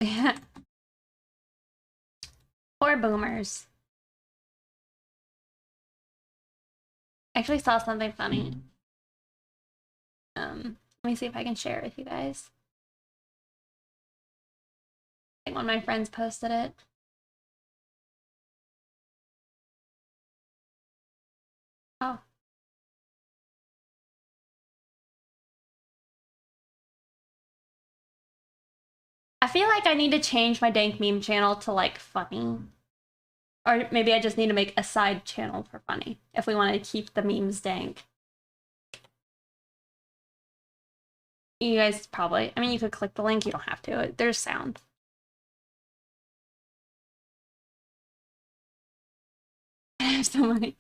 Yeah. Poor boomers. I actually saw something funny. Let me see if I can share it with you guys. I think one of my friends posted it. Oh. I feel like I need to change my dank meme channel to like funny. Or maybe I just need to make a side channel for funny if we want to keep the memes dank. You guys probably, I mean, you could click the link, you don't have to. There's sound. So many.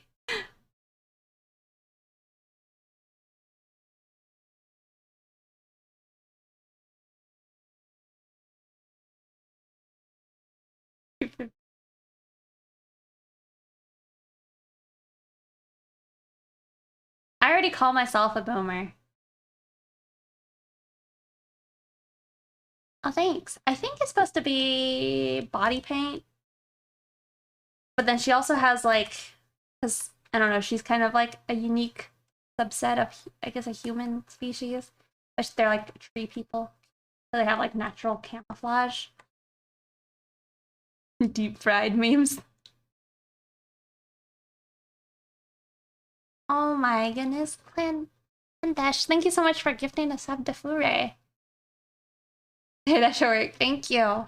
I already call myself a boomer. Oh, thanks. I think it's supposed to be body paint. But then she also has like, because I don't know, she's kind of like a unique subset of, I guess, a human species. But they're like tree people. So they have like natural camouflage. Deep fried memes. Oh my goodness, Dash, thank you so much for gifting a sub to Fure. Hey, that should work. Thank you.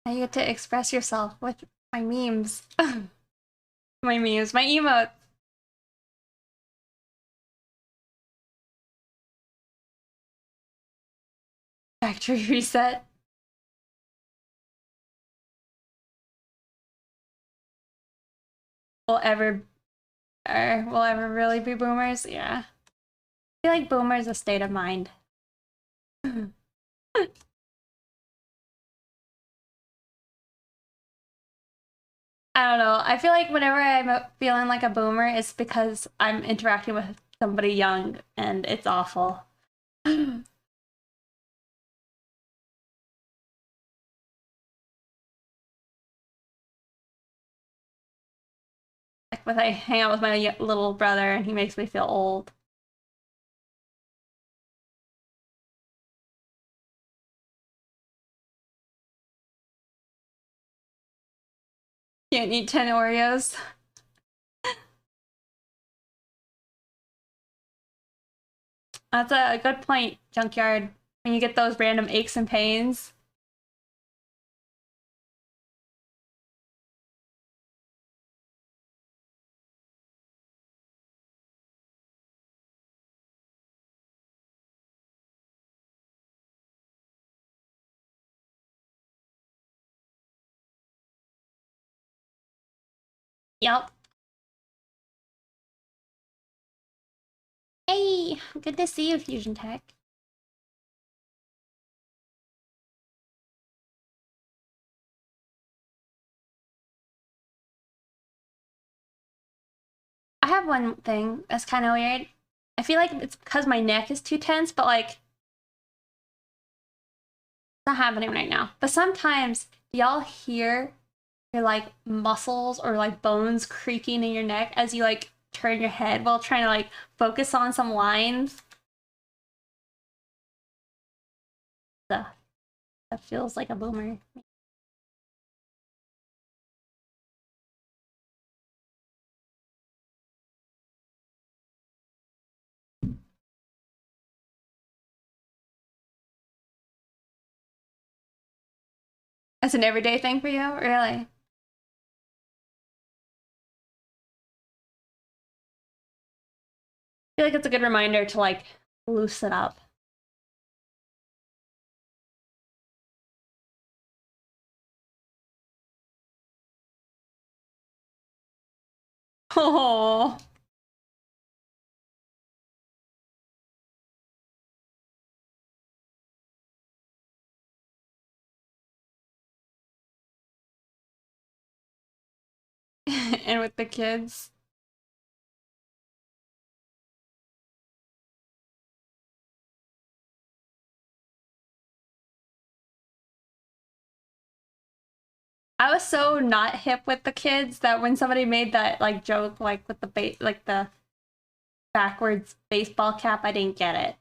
Now you get to express yourself with my memes. My memes, my emotes. Factory reset. Will ever, will ever really be boomers? Yeah. I feel like boomers a state of mind. I don't know. I feel like whenever I'm feeling like a boomer, it's because I'm interacting with somebody young and it's awful. I but I hang out with my little brother and he makes me feel old. Can't eat 10 Oreos. That's a good point, Junkyard. When you get those random aches and pains. Yep. Hey, good to see you, Fusion Tech. I have one thing that's kind of weird. I feel like it's because my neck is too tense, but like, it's not happening right now. But sometimes, do y'all hear your like muscles or like bones creaking in your neck as you like turn your head while trying to like focus on some lines? Ugh, that feels like a boomer. It's an everyday thing for you, really? I feel like it's a good reminder to like loosen up. Oh, and with the kids. I was so not hip with the kids that when somebody made that like joke like with the backwards baseball cap, I didn't get it.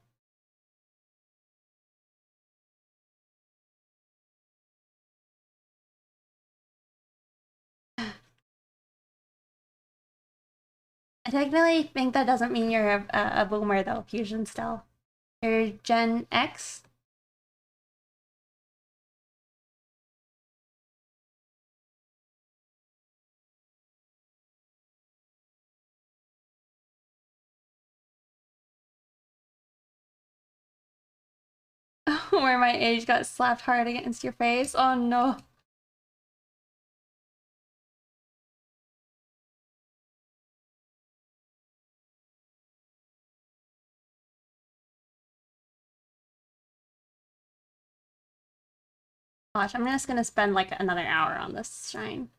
I technically think that doesn't mean you're a boomer though, Fusion still. You're Gen X? Where my age got slapped hard against your face? Oh no. Gosh, I'm just gonna spend like another hour on this shrine.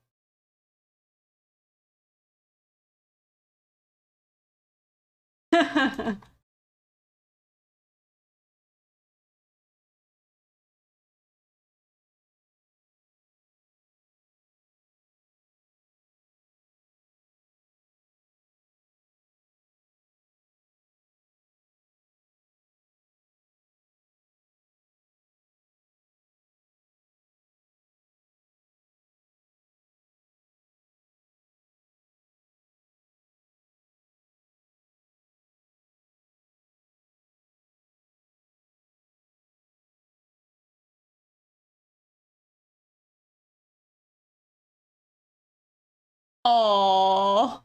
Oh,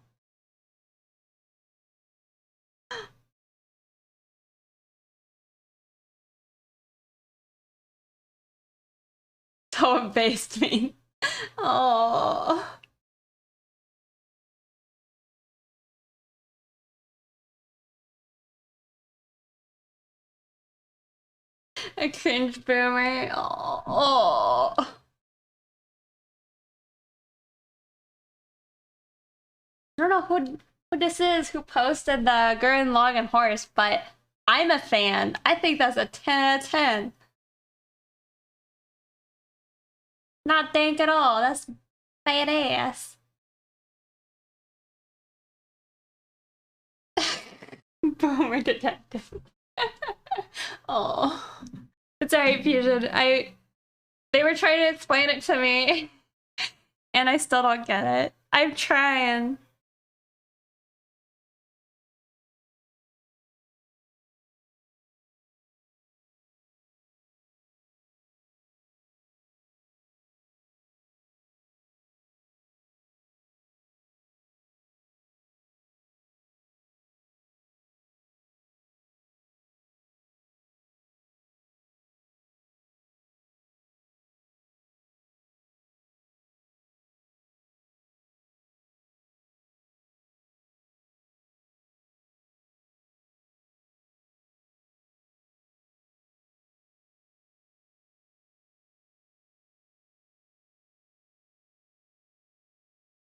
so abased me. Oh. A cringe boomer. Oh. I don't know who this is who posted the Gurren Lagann horse, but I'm a fan. I think that's a 10 out of 10. Not dank at all. That's badass. Boomer detective. Oh, it's alright, Fusion. They were trying to explain it to me, and I still don't get it. I'm trying.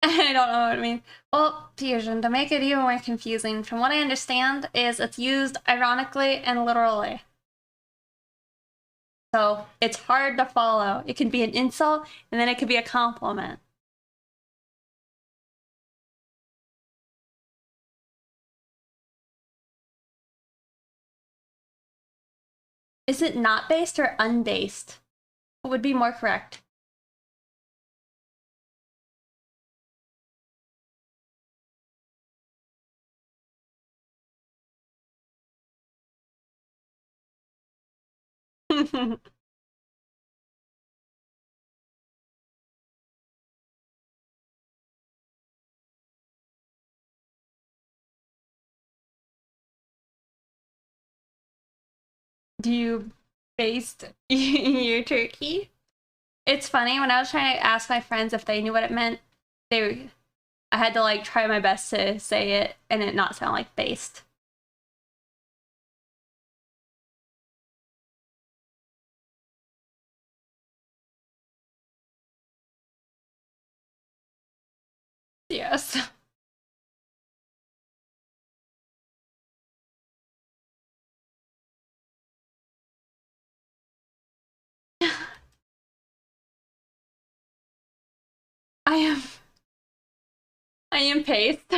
I don't know what it means. Well, Fusion, to make it even more confusing, from what I understand, is it's used ironically and literally. So it's hard to follow. It can be an insult, and then it could be a compliment. Is it not based or unbased? What would be more correct? Do you baste your turkey? It's funny, when I was trying to ask my friends if they knew what it meant, I had to like try my best to say it and it not sound like based. Yes. I am I am paste.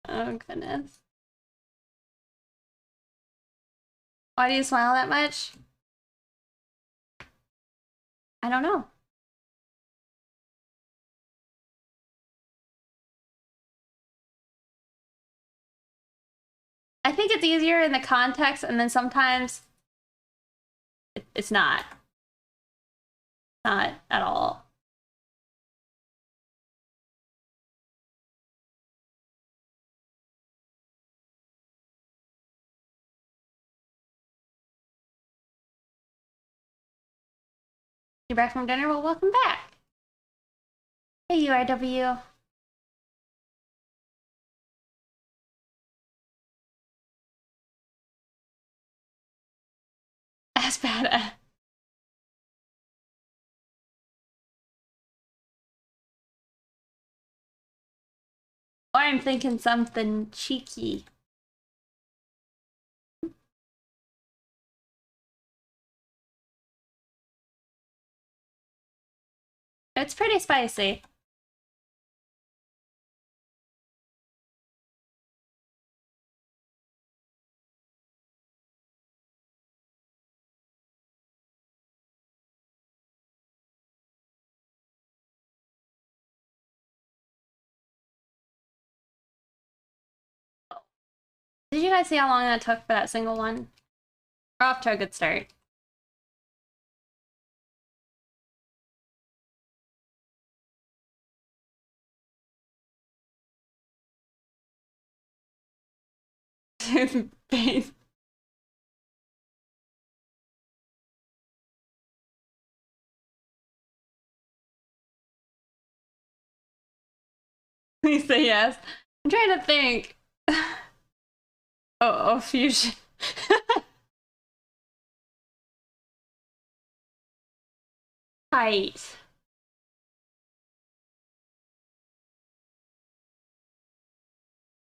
Oh goodness. Why do you smile that much? I don't know. I think it's easier in the context, and then sometimes it's not. Not at all. You're back from dinner? Well, welcome back. Hey, UIW. As bad. Or I'm thinking something cheeky. It's pretty spicy. Did you guys see how long that took for that single one? We're off to a good start. Base. Please say yes. I'm trying to think. Oh, fusion. Tight.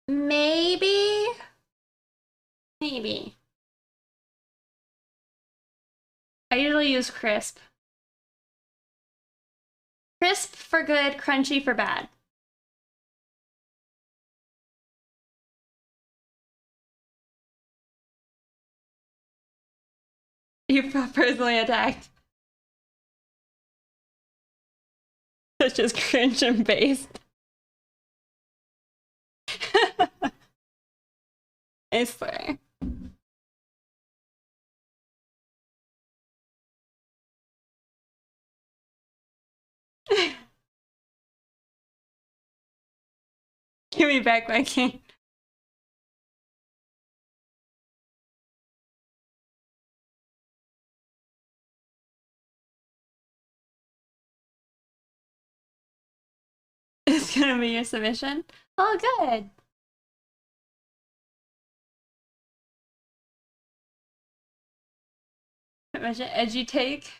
Maybe. Maybe. I usually use crisp. Crisp for good, crunchy for bad. You felt personally attacked. It's just cringe and based. I swear. Give me back my king. It's gonna be your submission. Oh, good. Submission edgy take.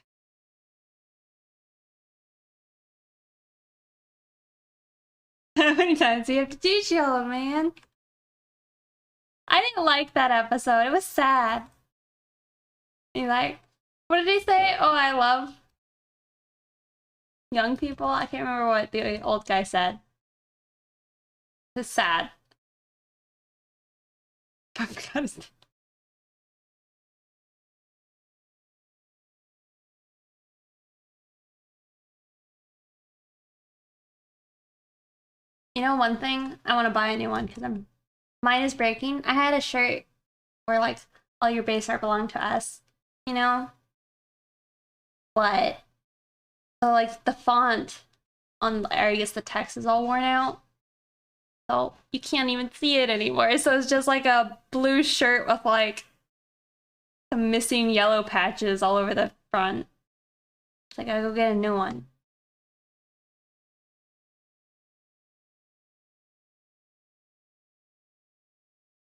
How many times do you have to teach y'all, man? I didn't like that episode. It was sad. You like, what did he say? Oh, I love young people. I can't remember what the old guy said. It's sad. You know, one thing, I want to buy a new one because mine is breaking. I had a shirt where like all your base art belonged to us, you know, but so like the font on, or I guess the text is all worn out, so you can't even see it anymore. So it's just like a blue shirt with like some missing yellow patches all over the front. So I gotta go get a new one.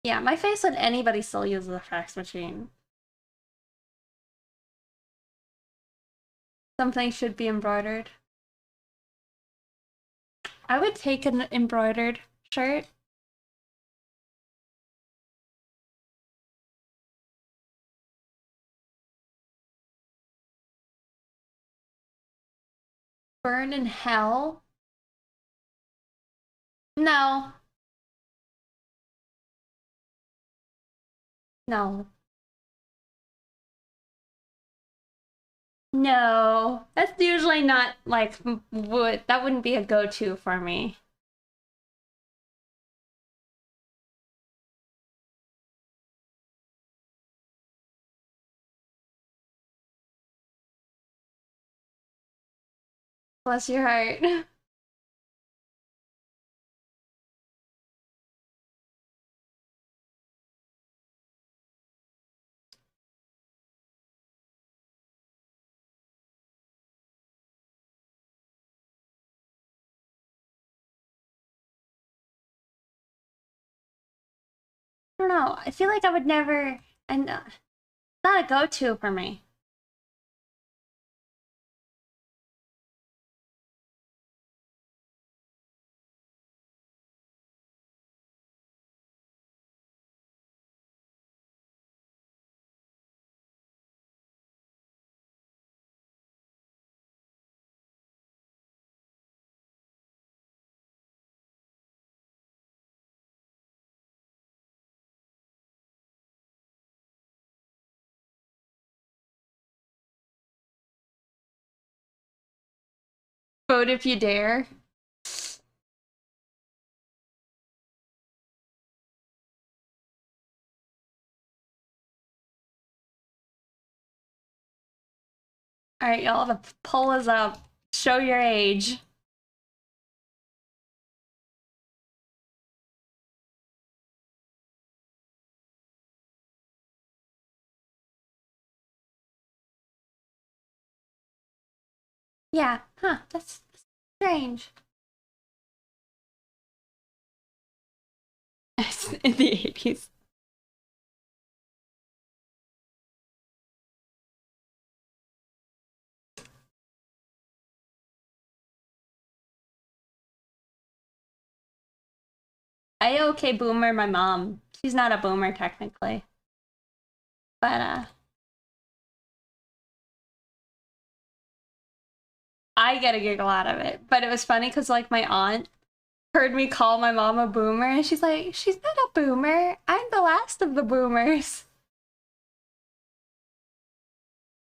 Yeah, my face would anybody still use the fax machine. Something should be embroidered. I would take an embroidered shirt. Burn in hell? No. No. No. That's usually not like that wouldn't be a go-to for me. Bless your heart. I don't know. I feel like I would never, and not a go-to for me. Vote if you dare. All right, y'all. The poll is up. Show your age. Yeah. Huh. That's strange. In the 80s. I okay boomer my mom. She's not a boomer technically. But I get a giggle out of it. But it was funny because like my aunt heard me call my mom a boomer and she's like, she's not a boomer. I'm the last of the boomers.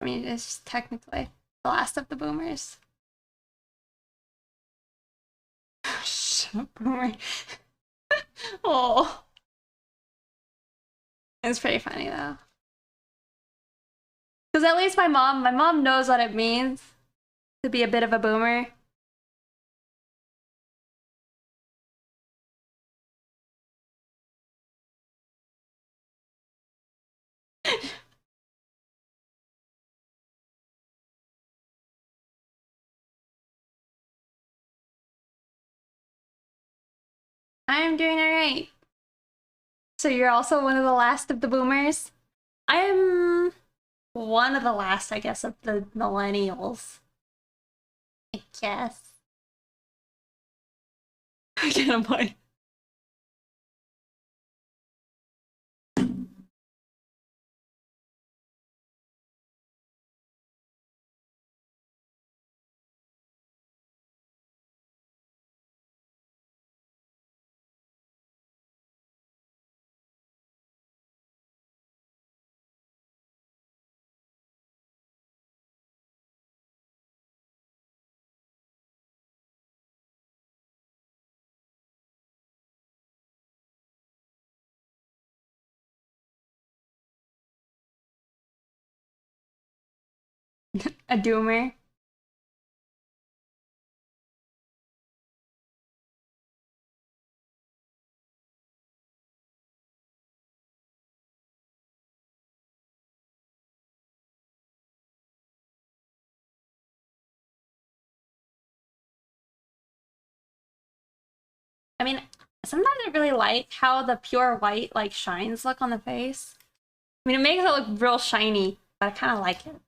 I mean, it's technically the last of the boomers. Shut up, boomer. Oh. It's pretty funny though. Because at least my mom knows what it means to be a bit of a boomer. I'm doing alright. So you're also one of the last of the boomers? I'm one of the last, I guess, of the millennials. I guess. I can't play. A doomer. I mean, sometimes I really like how the pure white like shines look on the face. I mean, it makes it look real shiny, but I kind of like it.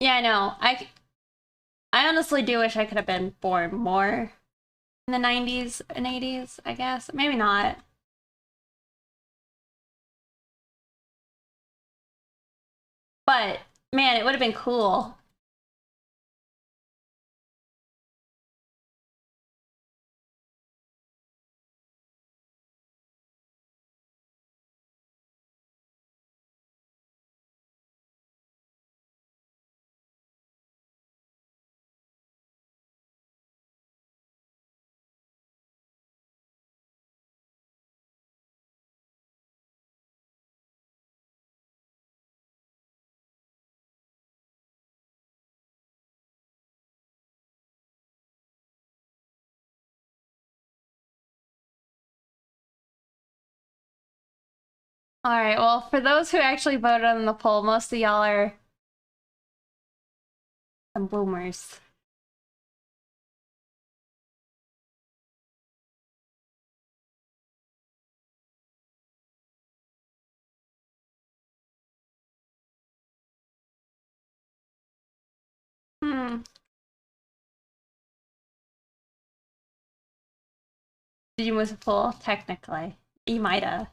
Yeah, I know. I honestly do wish I could have been born more in the 90s and 80s, I guess. Maybe not. But man, it would have been cool. All right, well, for those who actually voted on the poll, most of y'all are some boomers. Hmm. Did you miss a poll? Technically. You might have.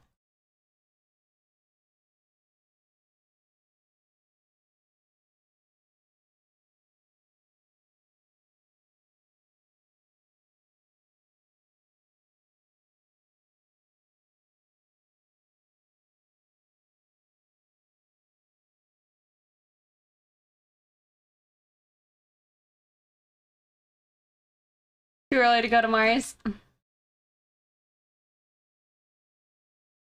Too early to go to Mars. I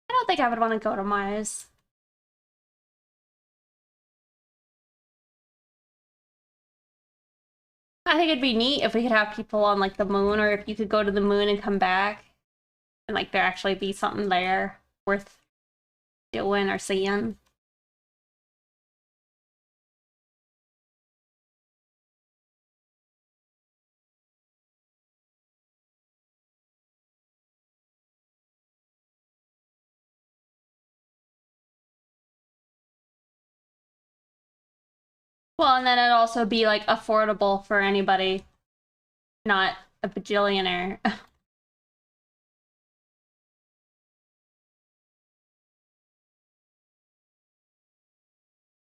don't think I would want to go to Mars. I think it'd be neat if we could have people on like the moon, or if you could go to the moon and come back and like there actually be something there worth doing or seeing. Well, and then it'd also be like affordable for anybody, not a bajillionaire.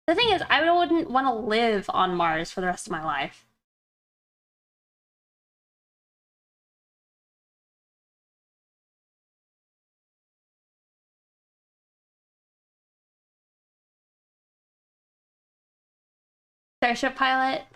The thing is, I wouldn't want to live on Mars for the rest of my life. Starship pilot.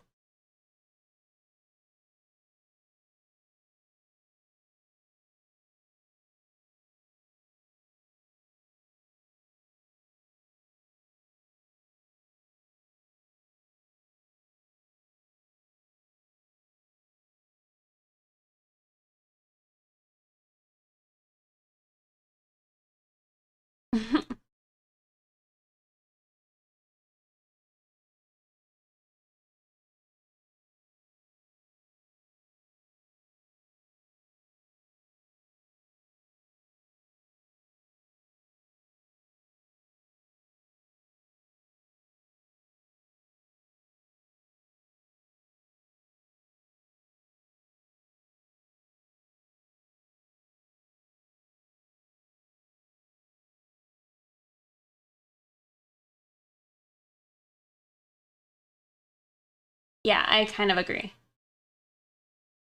Yeah, I kind of agree.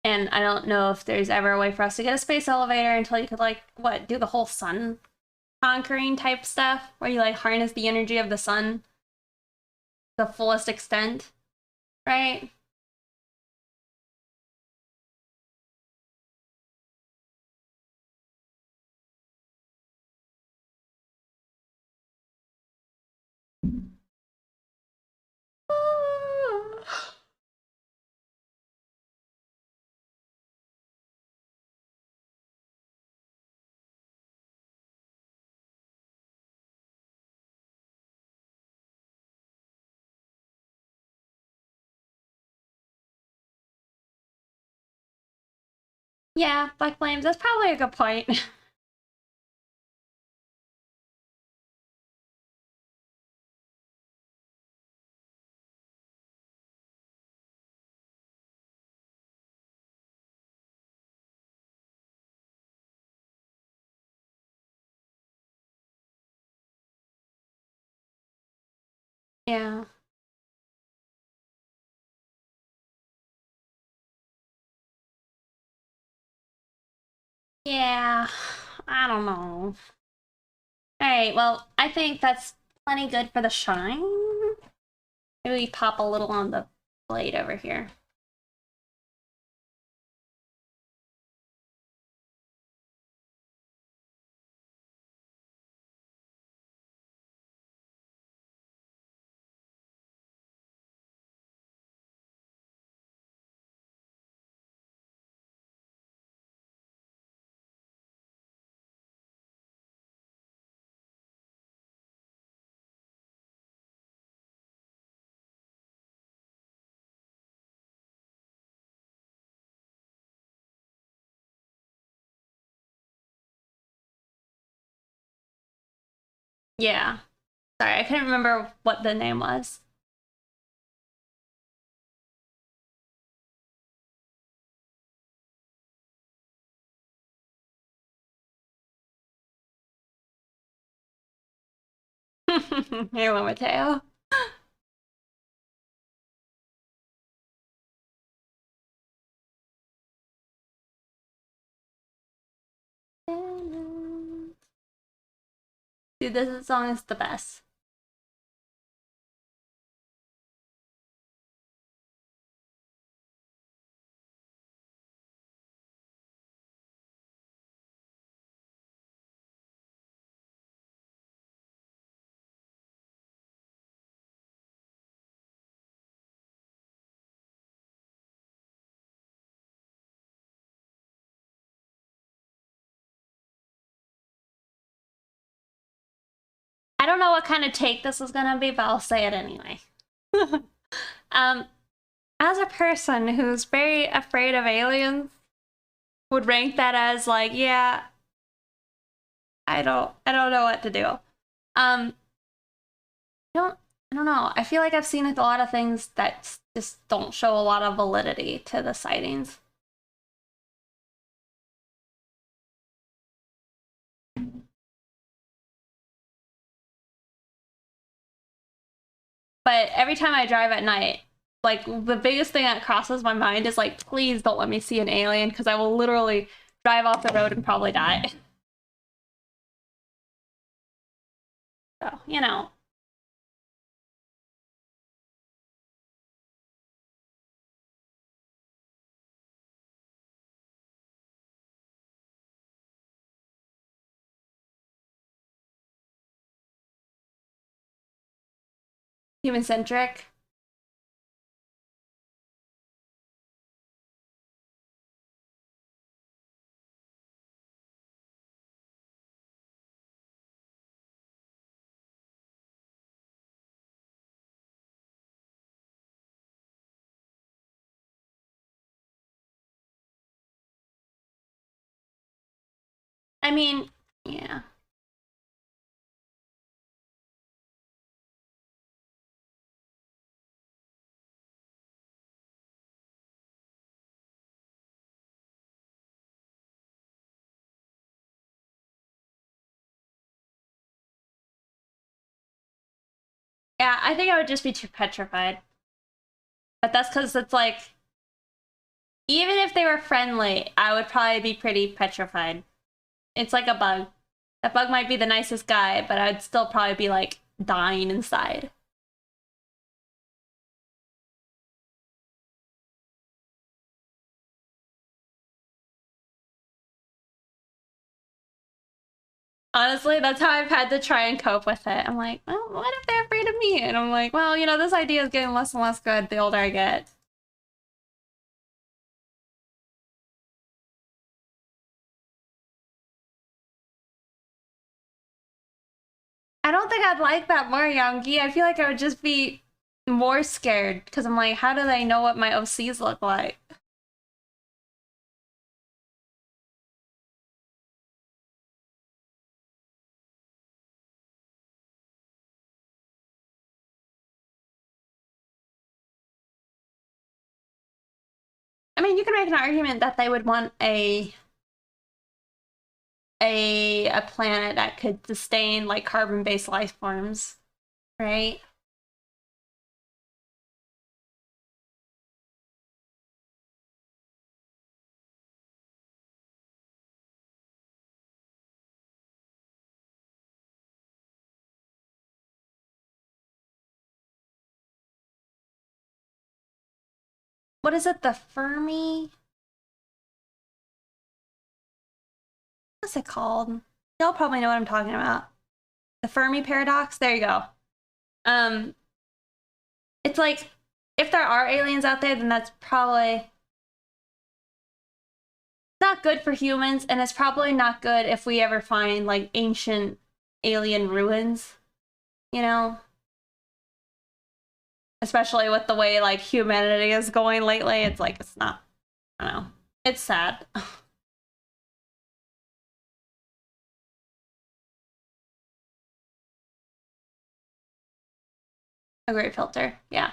And I don't know if there's ever a way for us to get a space elevator until you could, like, what, do the whole sun conquering type stuff where you, like, harness the energy of the sun to the fullest extent, right? Yeah, Black Flames, that's probably a good point. Yeah. Yeah, I don't know. All right, well, I think that's plenty good for the shine. Maybe we pop a little on the blade over here. Yeah. Sorry, I couldn't remember what the name was. Halo Mateo. Dude, this song is the best. I don't know what kind of take this is gonna be, but I'll say it anyway. um, as a person who's very afraid of aliens, would rank that as like, yeah, I don't know what to do. I don't I don't know. I feel like I've seen a lot of things that just don't show a lot of validity to the sightings. But every time I drive at night, like the biggest thing that crosses my mind is like, please don't let me see an alien because I will literally drive off the road and probably die. So, you know. Human centric. I mean, yeah. Yeah, I think I would just be too petrified. But that's because it's like, even if they were friendly, I would probably be pretty petrified. It's like a bug. That bug might be the nicest guy, but I'd still probably be like dying inside. Honestly, that's how I've had to try and cope with it. I'm like, well, what if they're afraid of me? And I'm like, well, you know, this idea is getting less and less good the older I get. I don't think I'd like that more, Youngie. I feel like I would just be more scared because I'm like, how do they know what my OCs look like? I mean, you can make an argument that they would want a planet that could sustain like carbon-based life forms, right? What is it? The Fermi? What's it called? Y'all probably know what I'm talking about. The Fermi paradox. There you go. Um, it's like if there are aliens out there, then that's probably not good for humans, and it's probably not good if we ever find like ancient alien ruins, you know? Especially with the way like humanity is going lately, it's like it's not, I don't know. It's sad. A great filter. Yeah.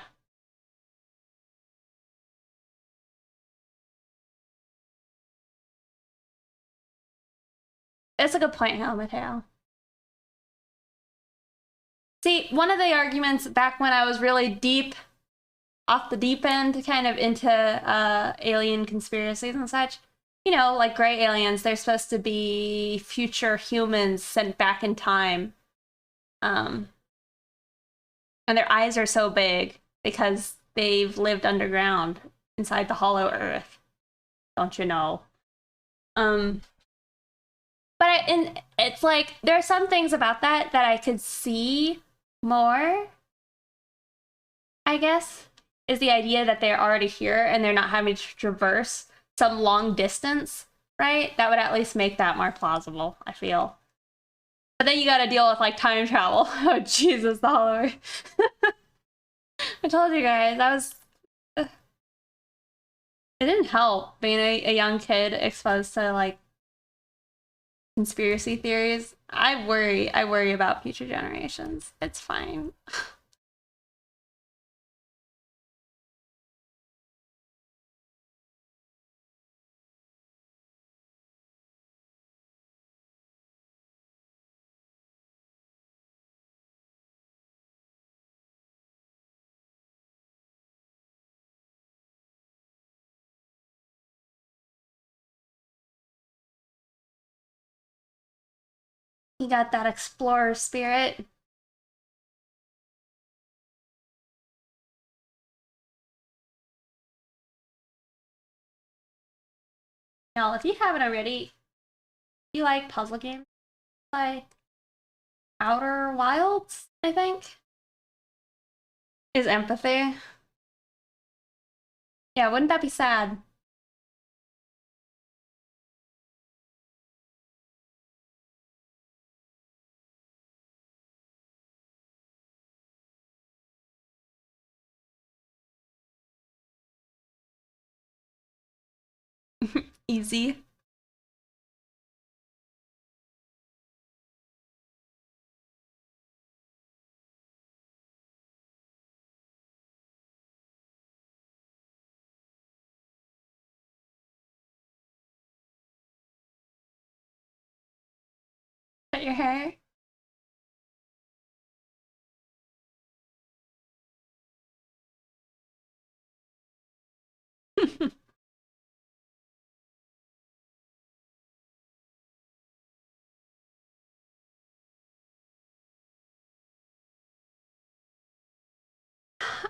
It's a good point, Hal Mateo. See, one of the arguments back when I was really deep off the deep end, kind of into alien conspiracies and such, you know, like gray aliens, they're supposed to be future humans sent back in time. Um, and their eyes are so big because they've lived underground inside the hollow earth. Don't you know? Um, and it's like there are some things about that that I could see more, I guess, is the idea that they're already here and they're not having to traverse some long distance, right? That would at least make that more plausible, I feel. But then you gotta deal with like time travel. Oh Jesus, the Hollow. I told you guys, that was it didn't help being a young kid exposed to like conspiracy theories. I worry about future generations. It's fine. He got that explorer spirit. Now, if you haven't already, you like puzzle games, like Outer Wilds, I think, is empathy. Yeah, wouldn't that be sad? Easy. Cut your hair.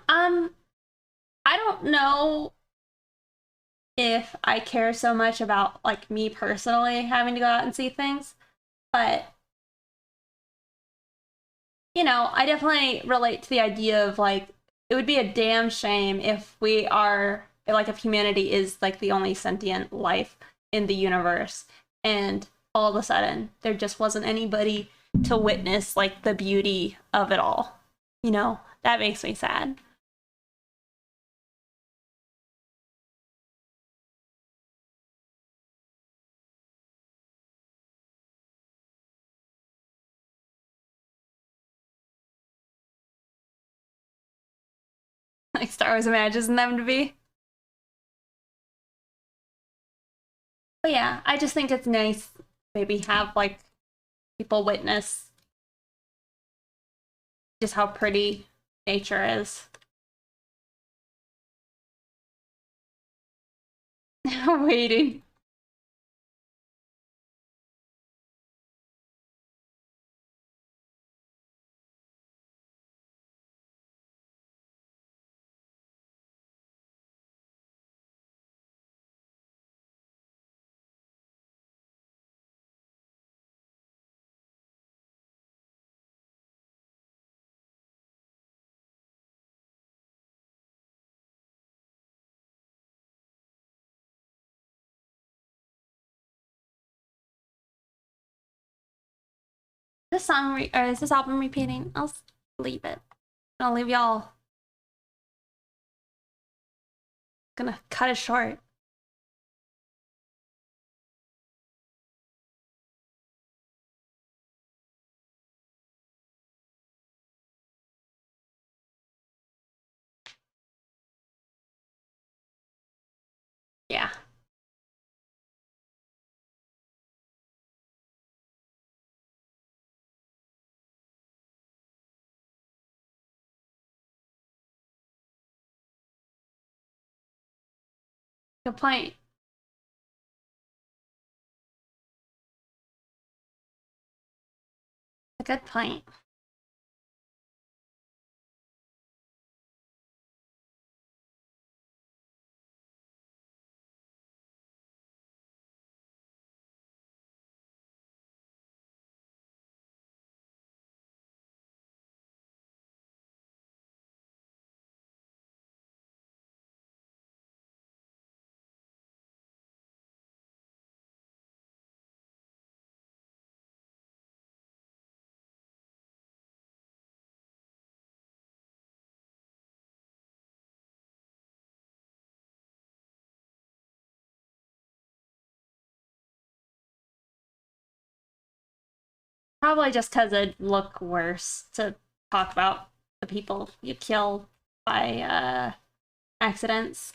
um, I don't know if I care so much about like me personally having to go out and see things, but I definitely relate to the idea of like it would be a damn shame if we are like if humanity is like the only sentient life in the universe and all of a sudden there just wasn't anybody to witness like the beauty of it all. That makes me sad. Like Star Wars imagines them to be. But yeah, I just think it's nice maybe have like people witness just how pretty nature is. Waiting. This or is this album repeating? I'll leave it. I'll leave y'all. Gonna cut it short. Yeah. Good point. A good point. Probably just because it'd look worse to talk about the people you kill by accidents.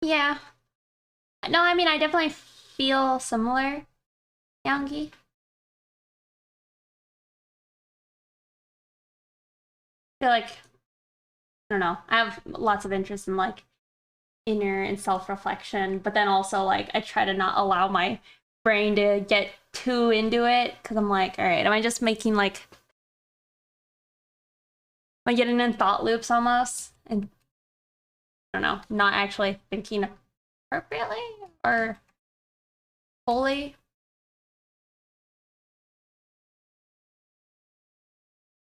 Yeah. No, I mean, I definitely feel similar, Youngie. I feel like, I don't know, I have lots of interest in like inner and self-reflection, but then also like I try to not allow my brain to get too into it because I'm like, all right, am I just making like, am I getting in thought loops almost? And I don't know, not actually thinking appropriately or fully.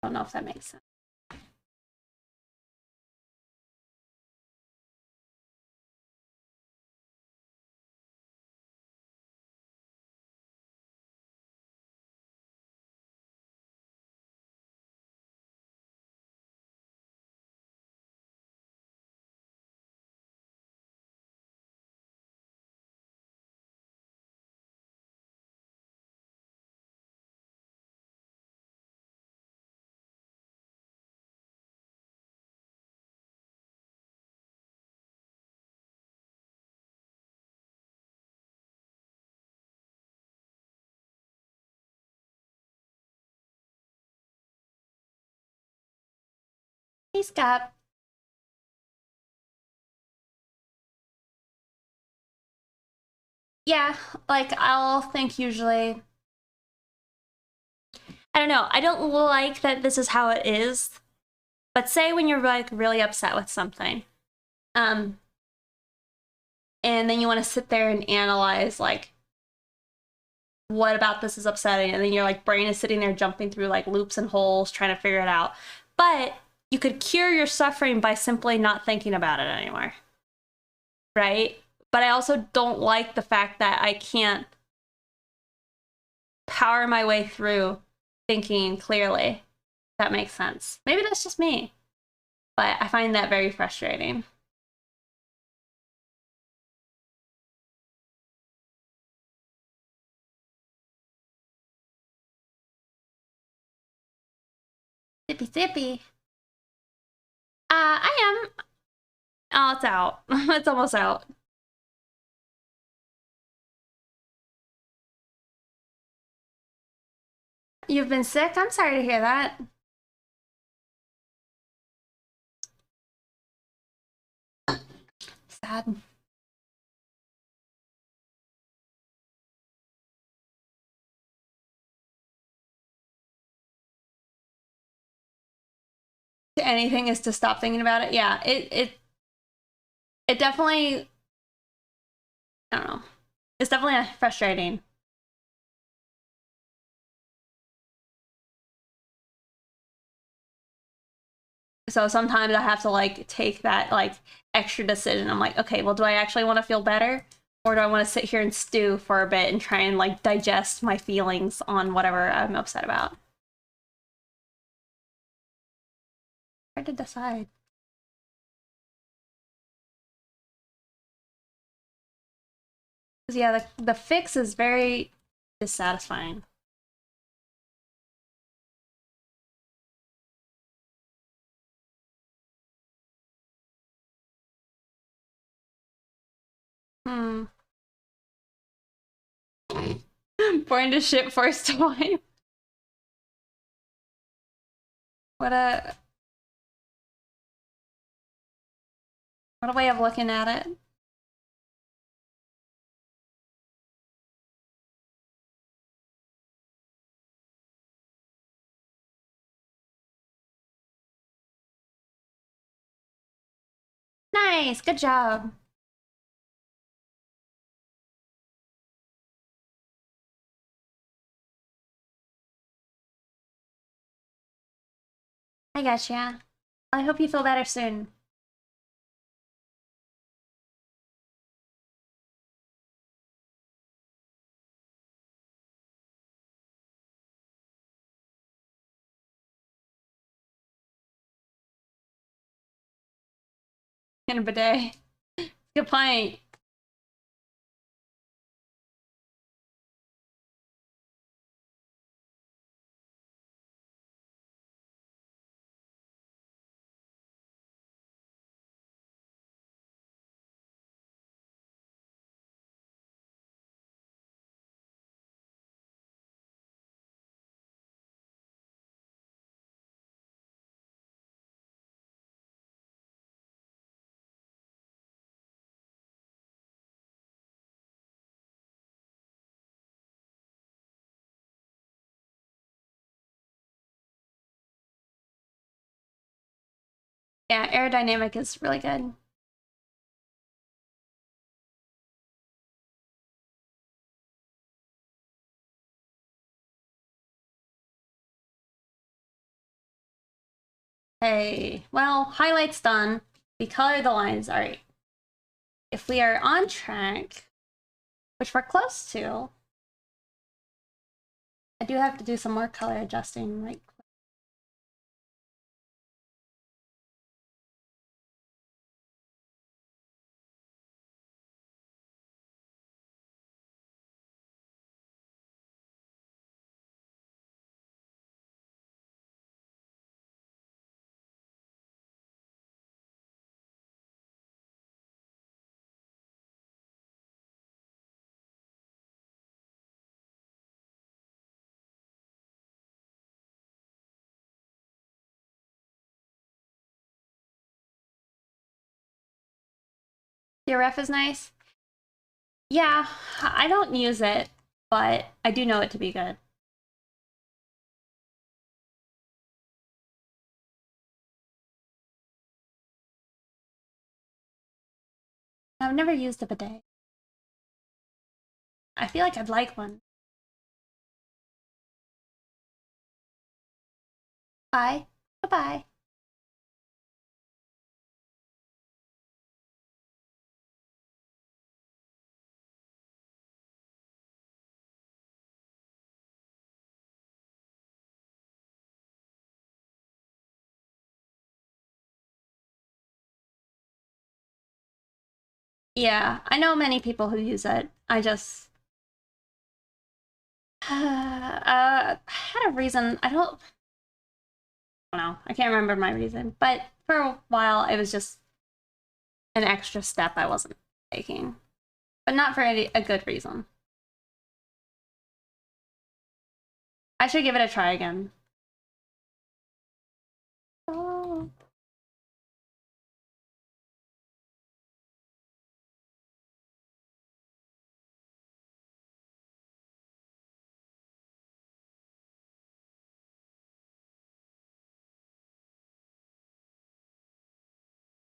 I don't know if that makes sense. Hey, Scott. Yeah, like I'll think usually, I don't know, I don't like that this is how it is, but say when you're like really upset with something, um, and then you want to sit there and analyze like what about this is upsetting, and then your like brain is sitting there jumping through like loops and holes trying to figure it out. But you could cure your suffering by simply not thinking about it anymore, right? But I also don't like the fact that I can't power my way through thinking clearly. That makes sense. Maybe that's just me, but I find that very frustrating. Sippy sippy. I am. Oh, it's out. It's almost out. You've been sick? I'm sorry to hear that. Sad. Anything is to stop thinking about it. Yeah, it definitely, I don't know. It's definitely frustrating. So sometimes I have to like take that like extra decision. I'm like, okay, well, do I actually want to feel better? Or do I want to sit here and stew for a bit and try and like digest my feelings on whatever I'm upset about? Hard to decide. Because yeah, the fix is very dissatisfying. Hmm. Born to shit first time. What a what a way of looking at it. Nice, good job. I gotcha. I hope you feel better soon. In a bidet. Good point. Yeah, aerodynamic is really good. Hey, well, highlights done. We color the lines. All right. If we are on track, which we're close to, I do have to do some more color adjusting. Like, your ref is nice. Yeah, I don't use it, but I do know it to be good. I've never used a bidet. I feel like I'd like one. Bye. Bye-bye. Yeah, I know many people who use it. I just I had a reason. I don't know. I can't remember my reason, but for a while it was just an extra step I wasn't taking, but not for a good reason. I should give it a try again. Oh.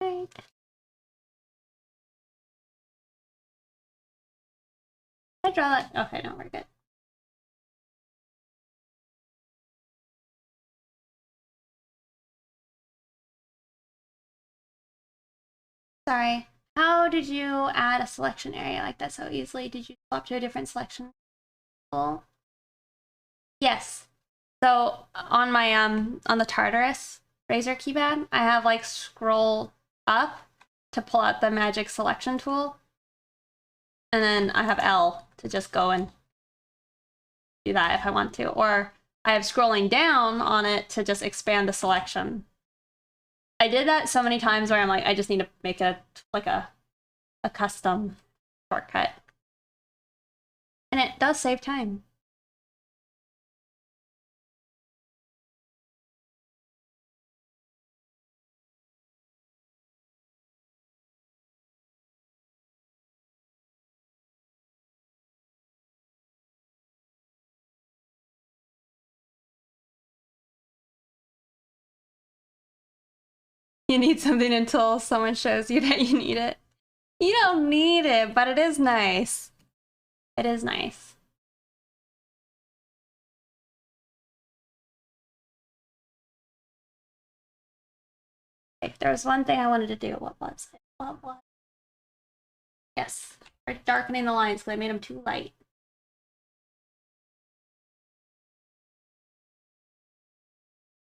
Right. I draw that. Okay, no, we're good. Sorry. How did you add a selection area like that so easily? Did you swap to a different selection tool? Yes. So on my on the Tartarus Razor keypad, I have like scroll up to pull out the magic selection tool. And then I have L to just go and do that if I want to. Or I have scrolling down on it to just expand the selection. I did that so many times where I'm like, I just need to make a custom shortcut. And it does save time. You need something until someone shows you that you need it. You don't need it, but it is nice. It is nice. If there was one thing I wanted to do, what was it? What was it? Yes, we're darkening the lines because I made them too light.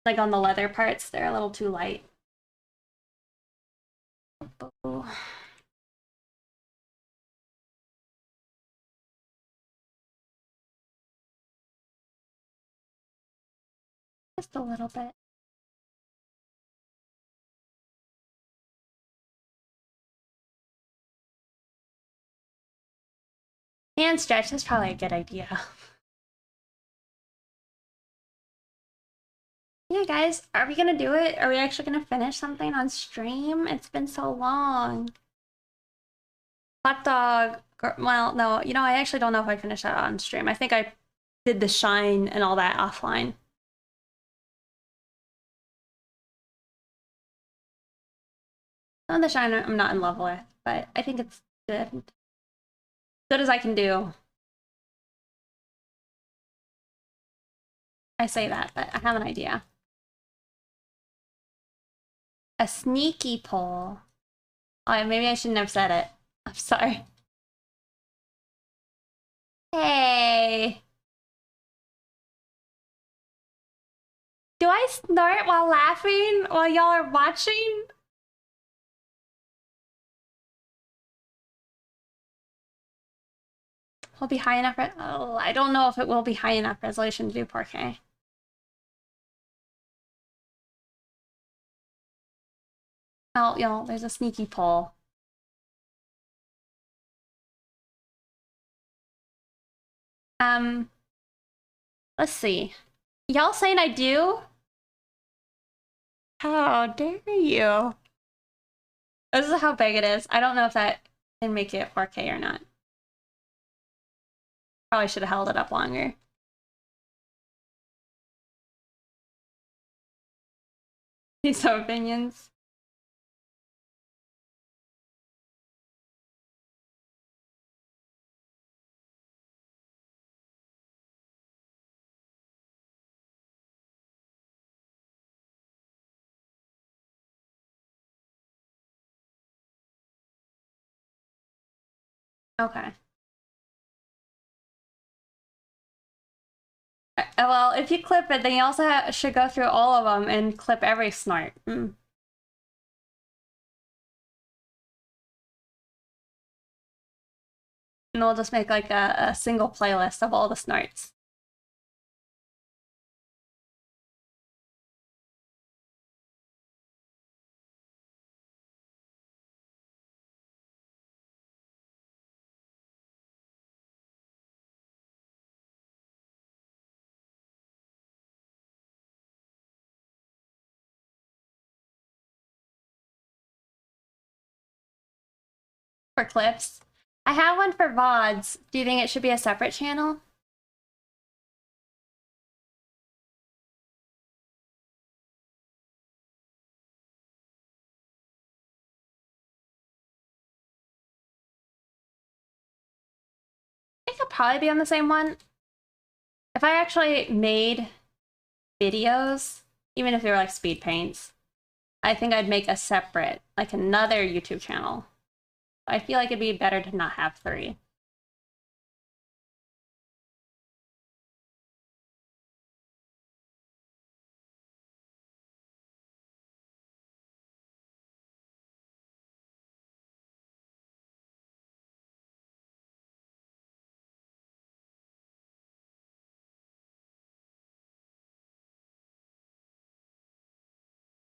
Like on the leather parts, they're a little too light. Oh. Just a little bit. Hand stretch, that's probably a good idea. Yeah, guys, are we gonna do it? Are we actually gonna finish something on stream? It's been so long. Hot dog, well, no, you know, I actually don't know if I finished that on stream. I think I did the shine and all that offline. Some of the shine I'm not in love with, but I think it's good. Good as I can do. I say that, but I have an idea. A sneaky poll. Oh, maybe I shouldn't have said it. I'm sorry. Hey. Do I snort while laughing while y'all are watching? Will be high enough. Oh, I don't know if it will be high enough resolution to do 4K. Oh, y'all, there's a sneaky poll. Let's see. Y'all saying I do? How dare you? This is how big it is. I don't know if that can make it 4K or not. Probably should have held it up longer. These are opinions. Okay. Well, if you clip it, then you also should go through all of them and clip every snort. And we'll just make like a single playlist of all the snorts. For clips. I have one for VODs. Do you think it should be a separate channel? It could probably be on the same one. If I actually made videos, even if they were like speed paints, I think I'd make a separate, like another YouTube channel. I feel like it'd be better to not have 3.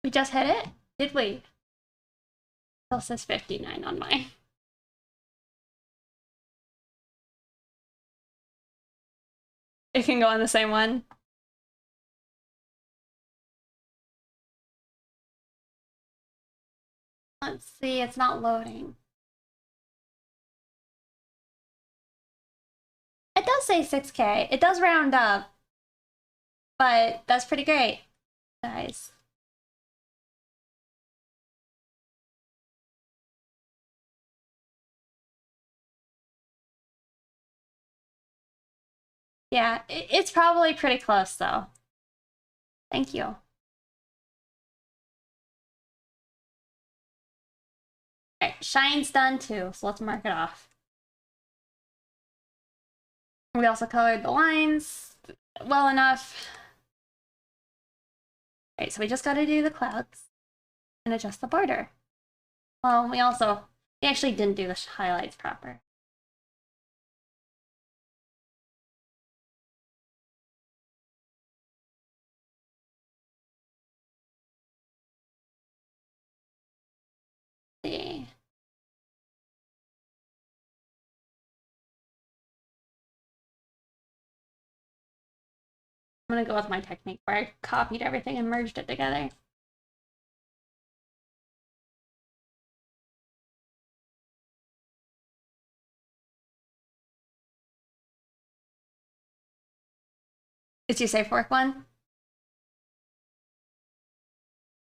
We just hit it? Did we? Still says 59 on mine. It can go on the same one. Let's see, it's not loading. It does say 6K. It does round up, but that's pretty great, guys. Yeah, it's probably pretty close though. Thank you. Alright, shine's done too, so let's mark it off. We also colored the lines well enough. Alright, so we just gotta do the clouds and adjust the border. Well, we actually didn't do the highlights proper. Let's see. I'm gonna go with my technique where I copied everything and merged it together. Did you say fork one?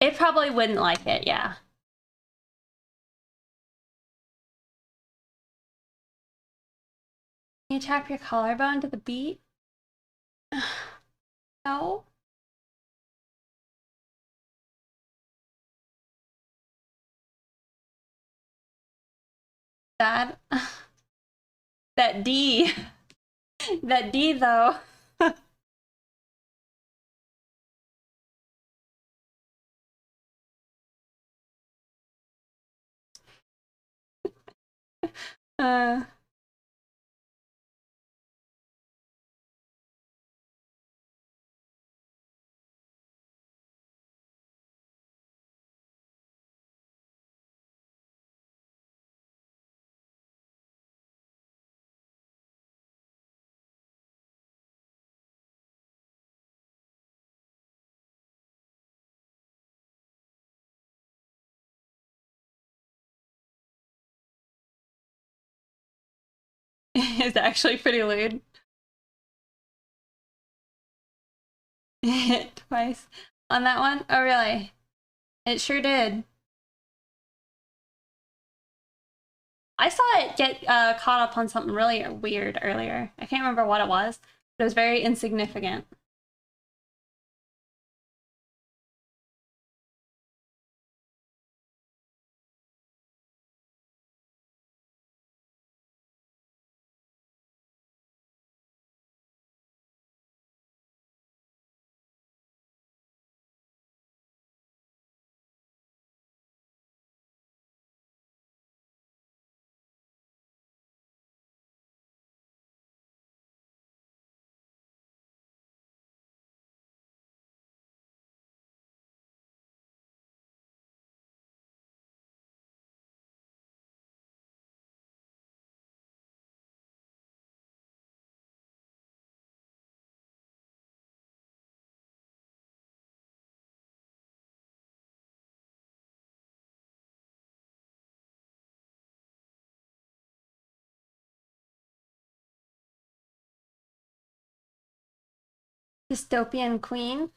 It probably wouldn't like it, yeah. You tap your collarbone to the beat? No. That. That D. That D though. uh It's actually pretty lewd. Twice on that one? Oh really? It sure did. I saw it get caught up on something really weird earlier. I can't remember what it was, but it was very insignificant. Dystopian Queen?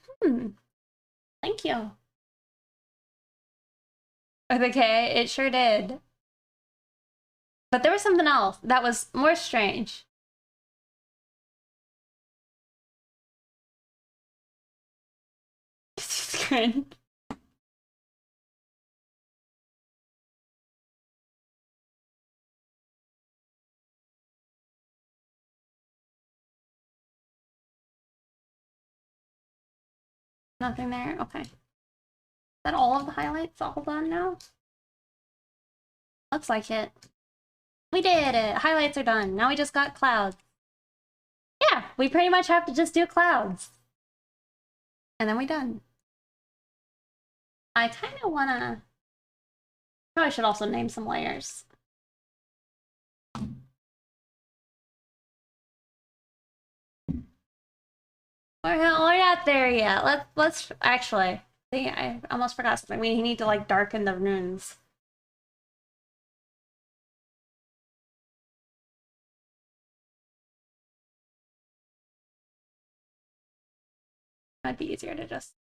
Thank you. With a K, it sure did. But there was something else that was more strange. Screen. Nothing there? Okay. Is that all of the highlights all done now? Looks like it. We did it! Highlights are done. Now we just got clouds. Yeah, we pretty much have to just do clouds. And then we're done. I kind of want to... Probably should also name some layers. We're not there yet. Let's actually... See, I almost forgot something. We need to like darken the runes. Might be easier to just...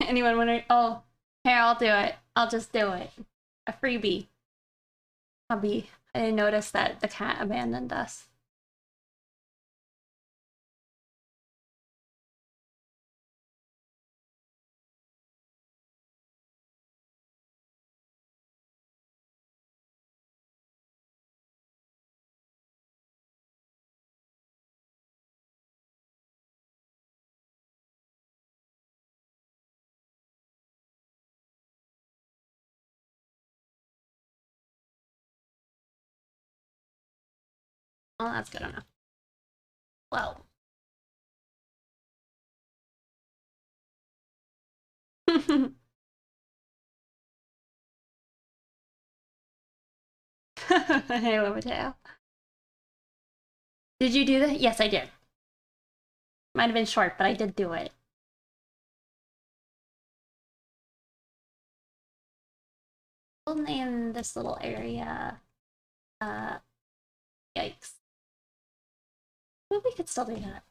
Anyone wondering? Oh, here, I'll do it. I'll just do it. A freebie. I didn't notice that the cat abandoned us. Oh, that's good enough. Well. Hey, Mateo. Did you do that? Yes, I did. Might have been short, but I did do it. We'll name this little area, yikes. Well, we could still do that.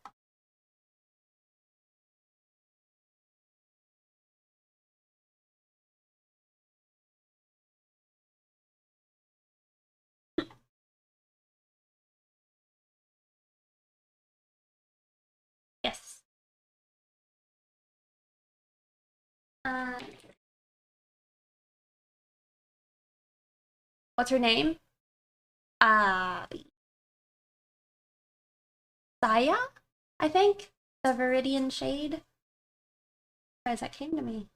Yes. What's her name? Saya, I think? The Viridian Shade? Guys, that came to me.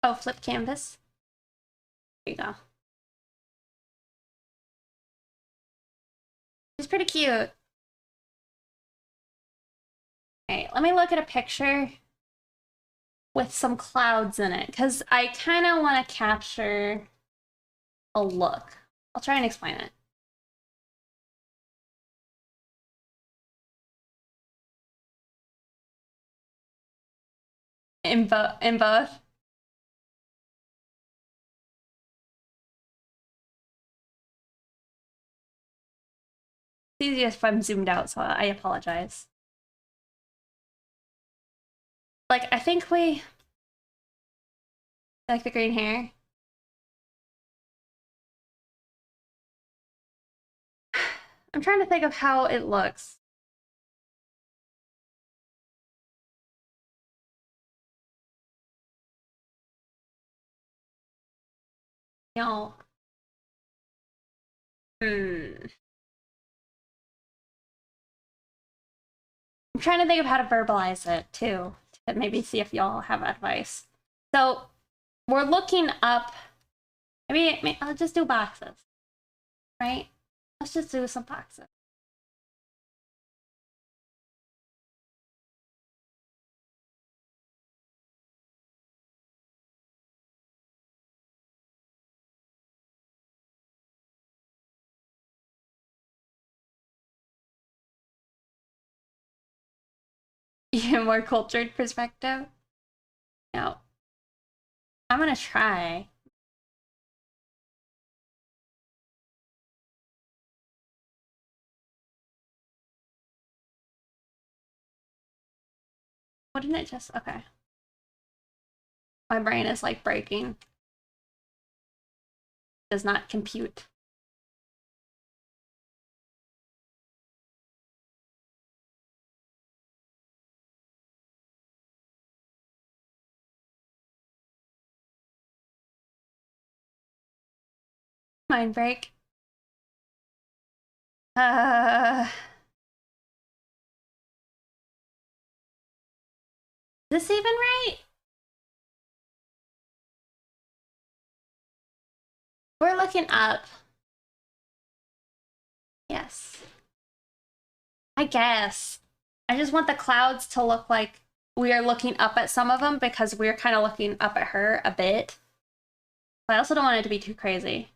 Oh, flip canvas. There you go. She's pretty cute. Okay, let me look at a picture with some clouds in it, because I kind of want to capture a look. I'll try and explain it. In both. It's easiest if I'm zoomed out, so I apologize. Like, I think we like the green hair. I'm trying to think of how it looks. No. I'm trying to think of how to verbalize it too, to maybe see if y'all have advice. So we're looking up. Maybe I'll just do boxes, right? Let's just do some boxes. Yeah, more cultured perspective. No, I'm gonna try. Wouldn't it just okay? My brain is like breaking. Does not compute. Mind break. Is this even right? We're looking up. Yes. I guess. I just want the clouds to look like we are looking up at some of them because we're kind of looking up at her a bit. But I also don't want it to be too crazy.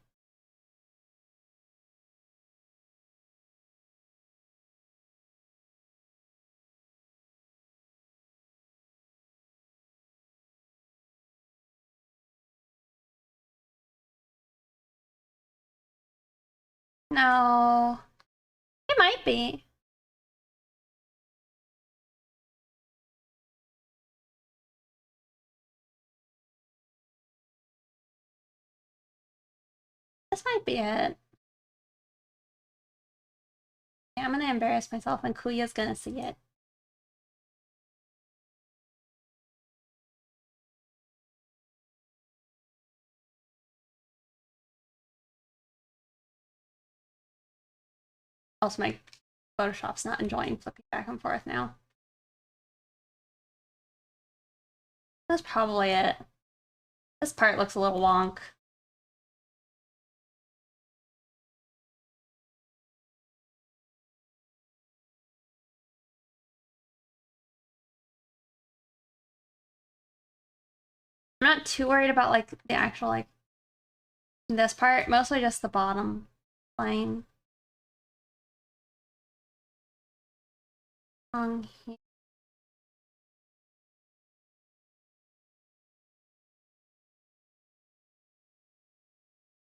No. It might be. This might be it. Yeah, I'm gonna embarrass myself and Kuya's gonna see it. Also, my Photoshop's not enjoying flipping back and forth now. That's probably it. This part looks a little wonk. I'm not too worried about like the actual like this part, mostly just the bottom line. On here.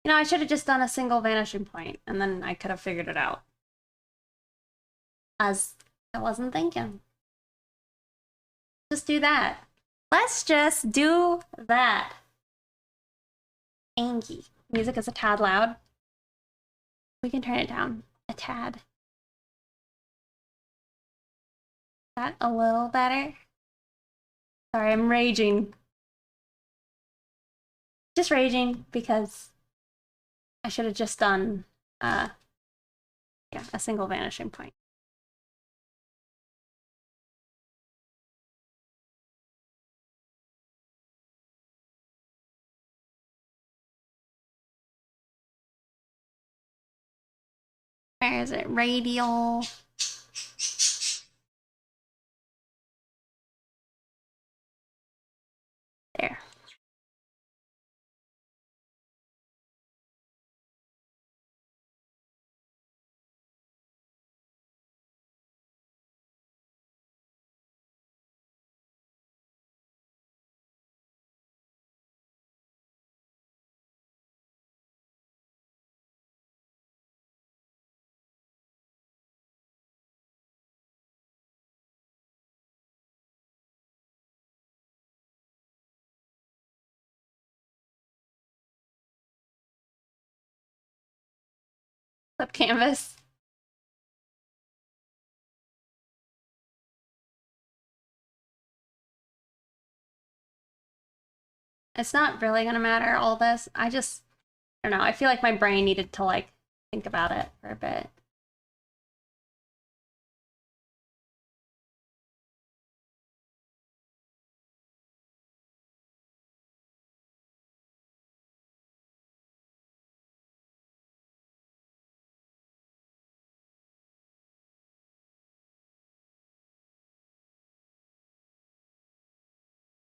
You know, I should have just done a single vanishing point and then I could have figured it out. As I wasn't thinking. Just do that. Let's just do that. Angie. Music is a tad loud. We can turn it down a tad. That a little better. Sorry, I'm raging. Just raging because I should have just done yeah, a single vanishing point. Where is it? Radial. There. Flip canvas. It's not really gonna matter, all this. I don't know. I feel like my brain needed to like think about it for a bit.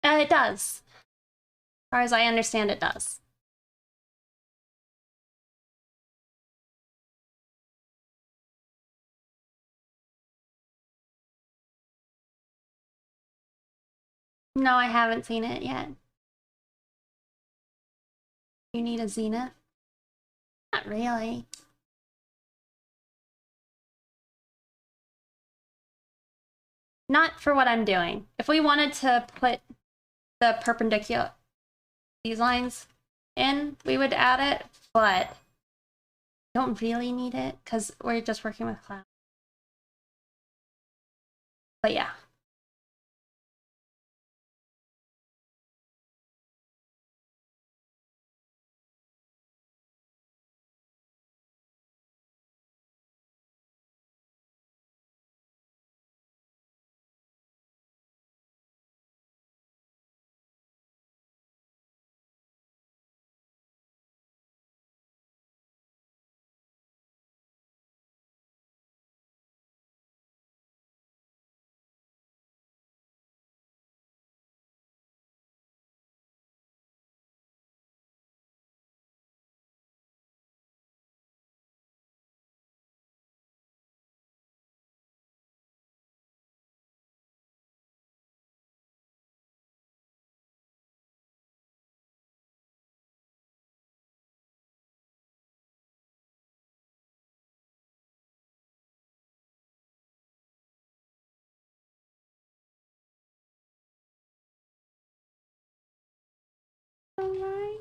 It does. As far as I understand, it does. No, I haven't seen it yet. You need a zenith? Not really. Not for what I'm doing. If we wanted to put the perpendicular, these lines in, we would add it, but don't really need it because we're just working with cloud. But yeah. All right.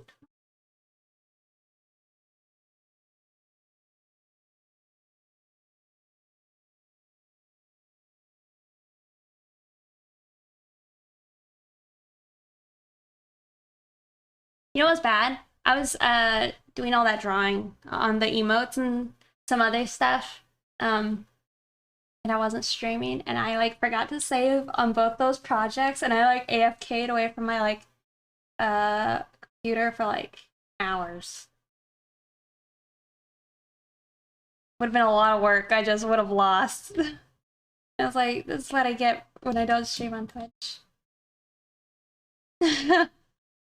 You know what's bad? I was doing all that drawing on the emotes and some other stuff. And I wasn't streaming and I like forgot to save on both those projects and I like AFK'd away from my like computer for like hours. Would have been a lot of work. I just would have lost. I was like, this is what I get when I don't stream on Twitch.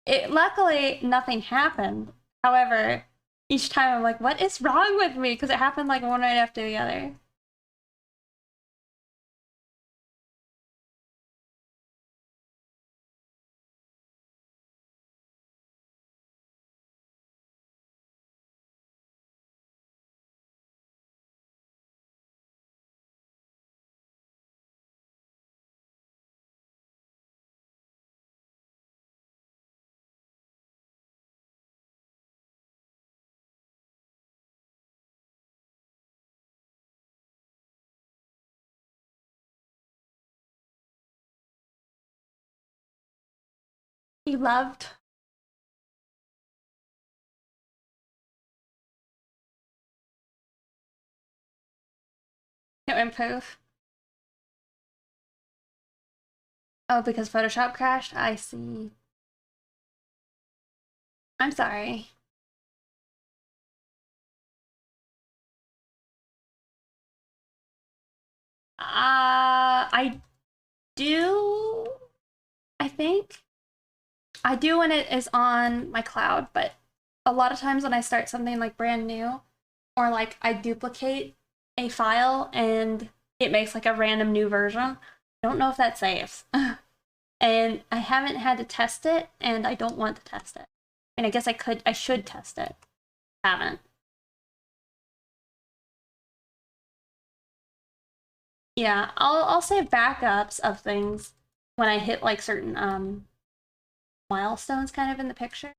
Luckily, nothing happened. However, each time I'm like, what is wrong with me? Because it happened like one right after the other. You loved to improve. Oh, because Photoshop crashed? I see. I'm sorry. I do. I think I do when it is on my cloud, but a lot of times when I start something like brand new, or like I duplicate a file and it makes like a random new version, I don't know if that saves. And I haven't had to test it, and I don't want to test it. And I guess I should test it. Haven't. Yeah, I'll save backups of things when I hit like certain milestones kind of in the picture.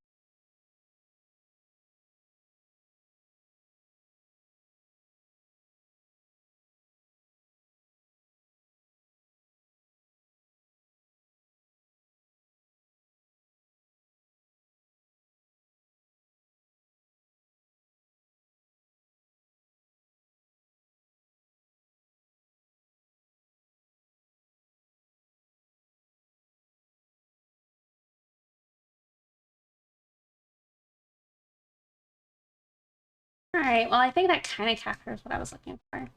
All right, well, I think that kind of captures what I was looking for. I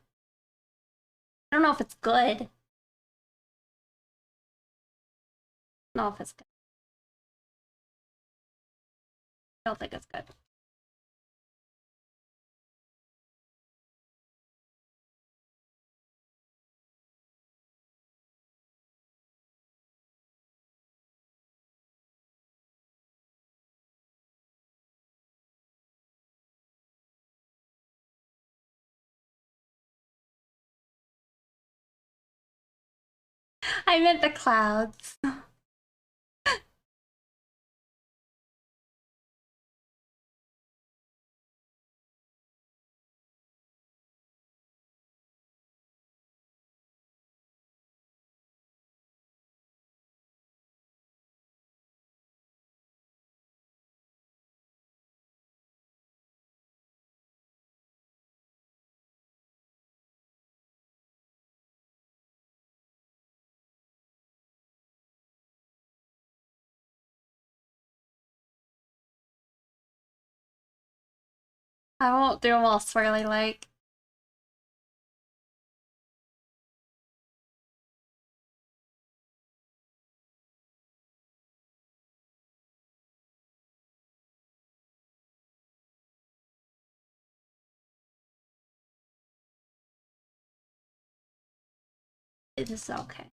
don't know if it's good. I don't know if it's good. I don't think it's good. I meant the clouds. I won't do them all swirly like. It is okay.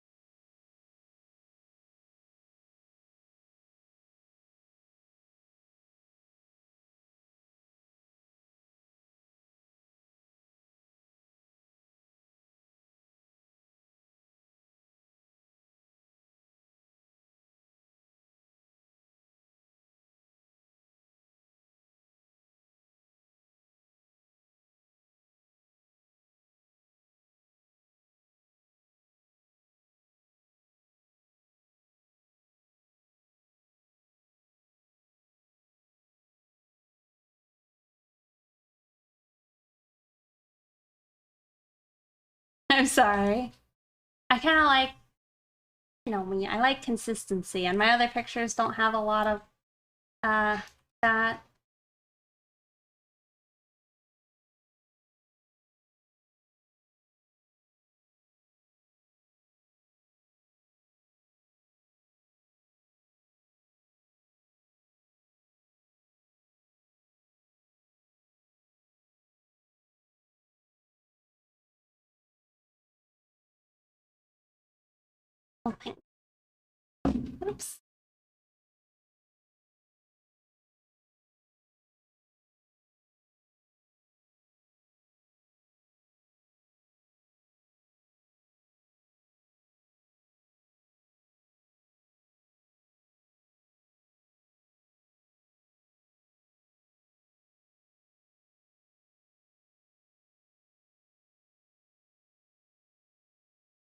I'm sorry. I kind of like, me. I like consistency, and my other pictures don't have a lot of uh that. Oh, thanks. Oops.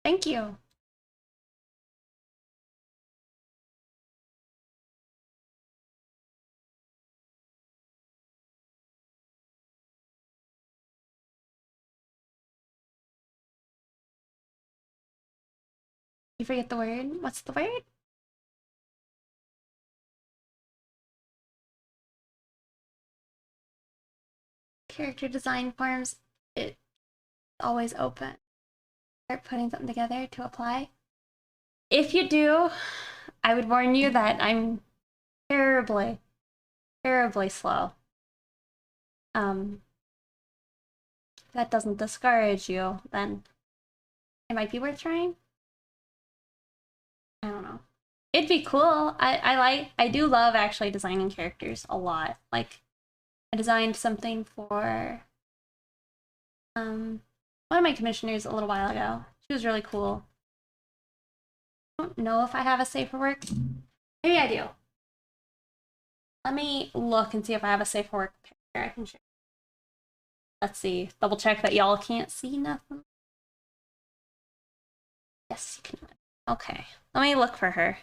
Thank you. You forget the word? What's the word? Character design forms. It's always open. Start putting something together to apply. If you do, I would warn you that I'm terribly, terribly slow. If that doesn't discourage you, then it might be worth trying. I don't know. It'd be cool. I do love actually designing characters a lot. Like I designed something for one of my commissioners a little while ago. She was really cool. I don't know if I have a safe for work. Maybe I do. Let me look and see if I have a safe for work picture I can share. Let's see. Double check that y'all can't see nothing. Yes, you can. Okay. Let me look for her.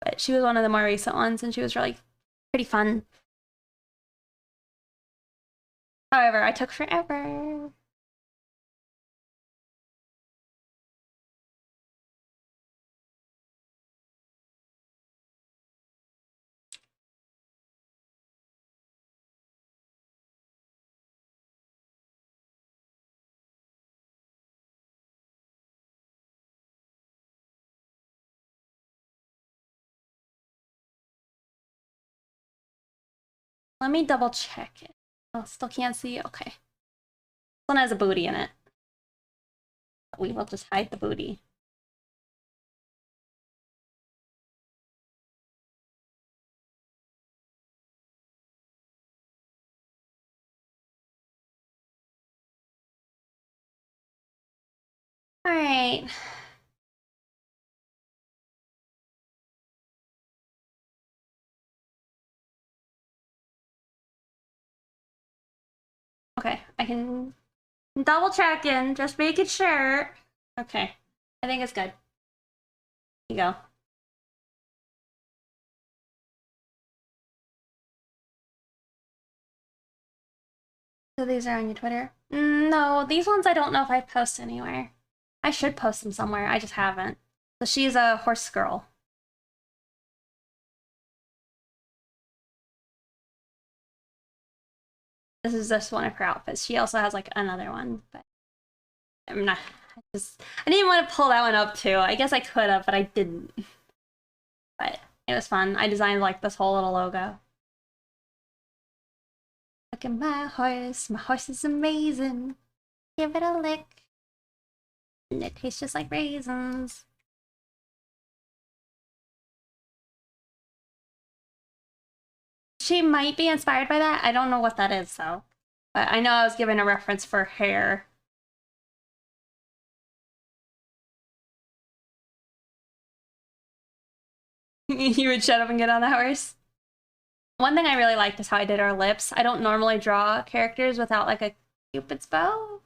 But she was one of the more recent ones and she was really pretty fun. However, I took forever. Let me double check it. Oh, still can't see? Okay. This one has a booty in it. We will just hide the booty. All right. Okay, I can double check in, just making sure. Okay, I think it's good. Here you go. So these are on your Twitter? No, these ones I don't know if I post anywhere. I should post them somewhere, I just haven't. So she's a horse girl. This is just one of her outfits. She also has like another one, but I'm not, I didn't want to pull that one up too. I guess I could have, but I didn't. But it was fun. I designed like this whole little logo. Look at my horse. My horse is amazing. Give it a lick. And it tastes just like raisins. She might be inspired by that. I don't know what that is though. But I know I was given a reference for hair. You would shut up and get on the horse? One thing I really liked is how I did her lips. I don't normally draw characters without like a cupid's bow.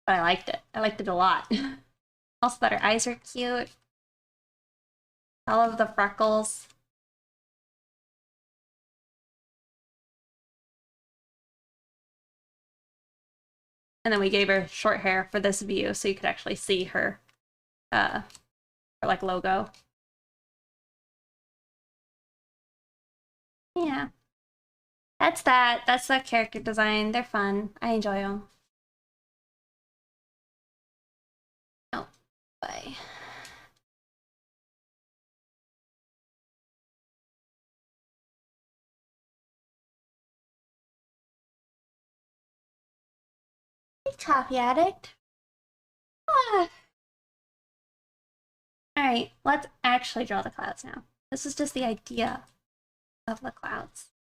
But I liked it. I liked it a lot. Also that her eyes are cute. All of the freckles. And then we gave her short hair for this view so you could actually see her like logo. Yeah. That's that. That's the character design. They're fun. I enjoy them. Oh, bye. Hey, Coffee Addict. Ah. Alright, let's actually draw the clouds now. This is just the idea of the clouds.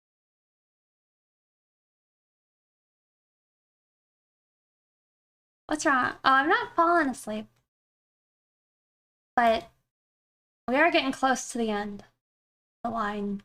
What's wrong? Oh, I'm not falling asleep. But we are getting close to the end. The line.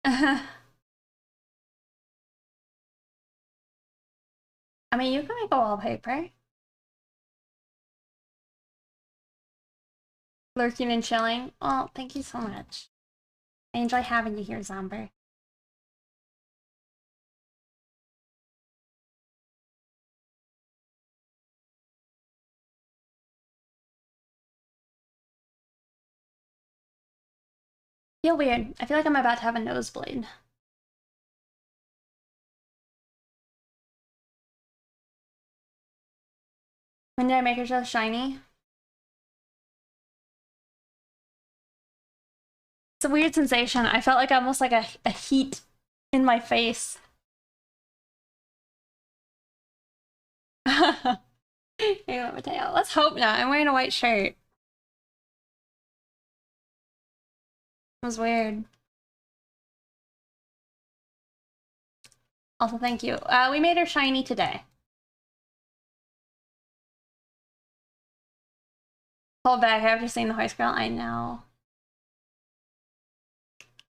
I mean, you can make a wallpaper. Lurking and chilling. Oh, thank you so much. I enjoy having you here, Zomber. Feel weird. I feel like I'm about to have a nosebleed. When did I make her so shiny? It's a weird sensation. I felt like almost like a heat in my face. Hey, Mateo. Let's hope not. I'm wearing a white shirt. It was weird. Also, thank you. We made her shiny today. Hold back after seeing the horse girl. I know.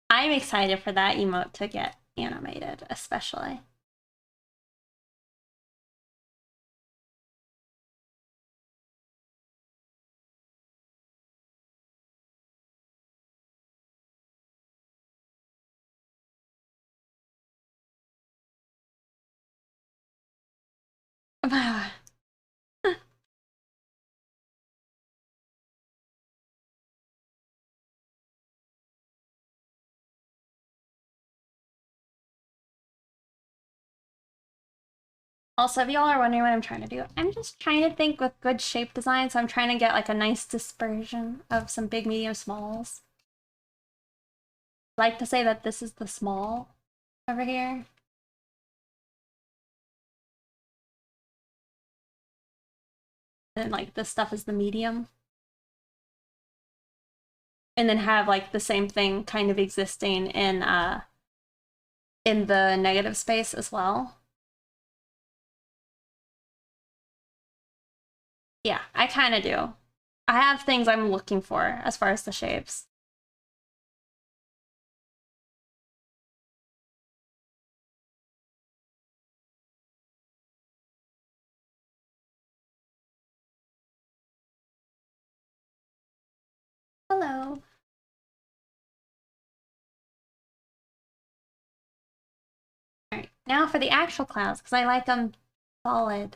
I'm excited for that emote to get animated, especially. Also, if y'all are wondering what I'm trying to do, I'm just trying to think with good shape design, so I'm trying to get like a nice dispersion of some big, medium, smalls. I like to say that this is the small over here. And like this stuff is the medium. And then have like the same thing kind of existing in the negative space as well. Yeah, I kind of do. I have things I'm looking for as far as the shapes. Hello. Alright, now for the actual clouds, because I like them solid.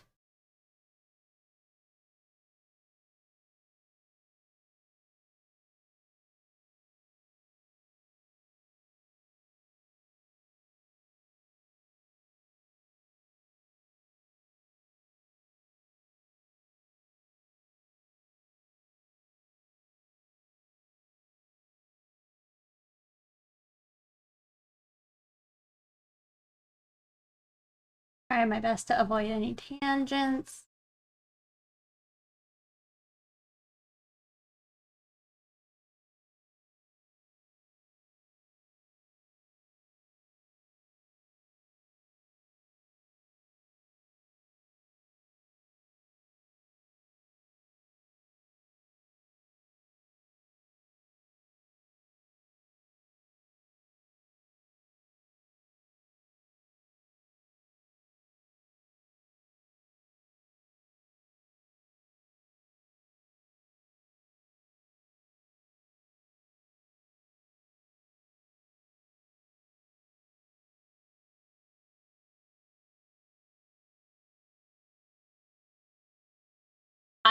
Try my best to avoid any tangents.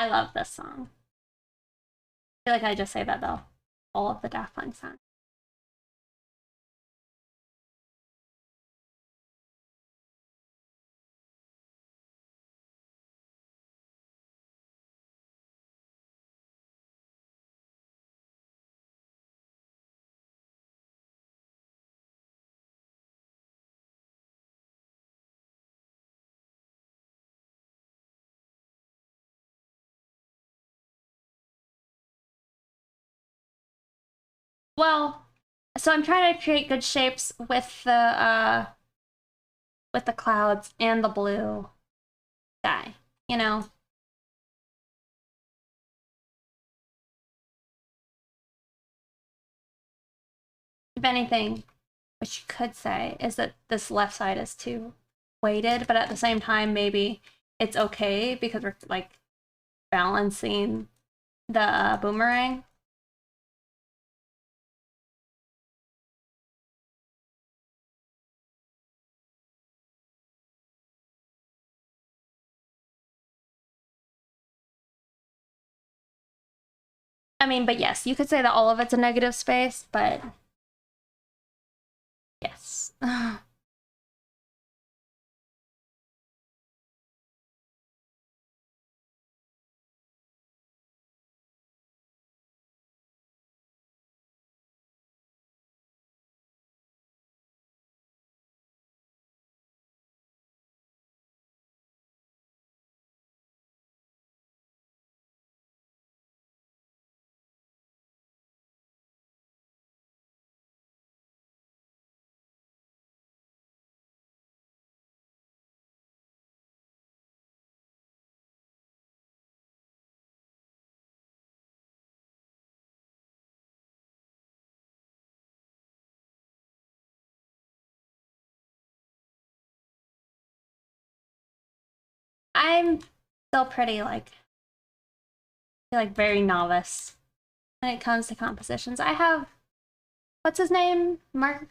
I love this song. I feel like I just say that though. All of the Daft Punk songs. Well, so I'm trying to create good shapes with the clouds and the blue sky, you know? If anything, what you could say is that this left side is too weighted, but at the same time, maybe it's okay because we're like balancing the boomerang. I mean, but yes, you could say that all of it's a negative space, but yes. I'm still pretty like very novice when it comes to compositions. I have what's his name? Mark.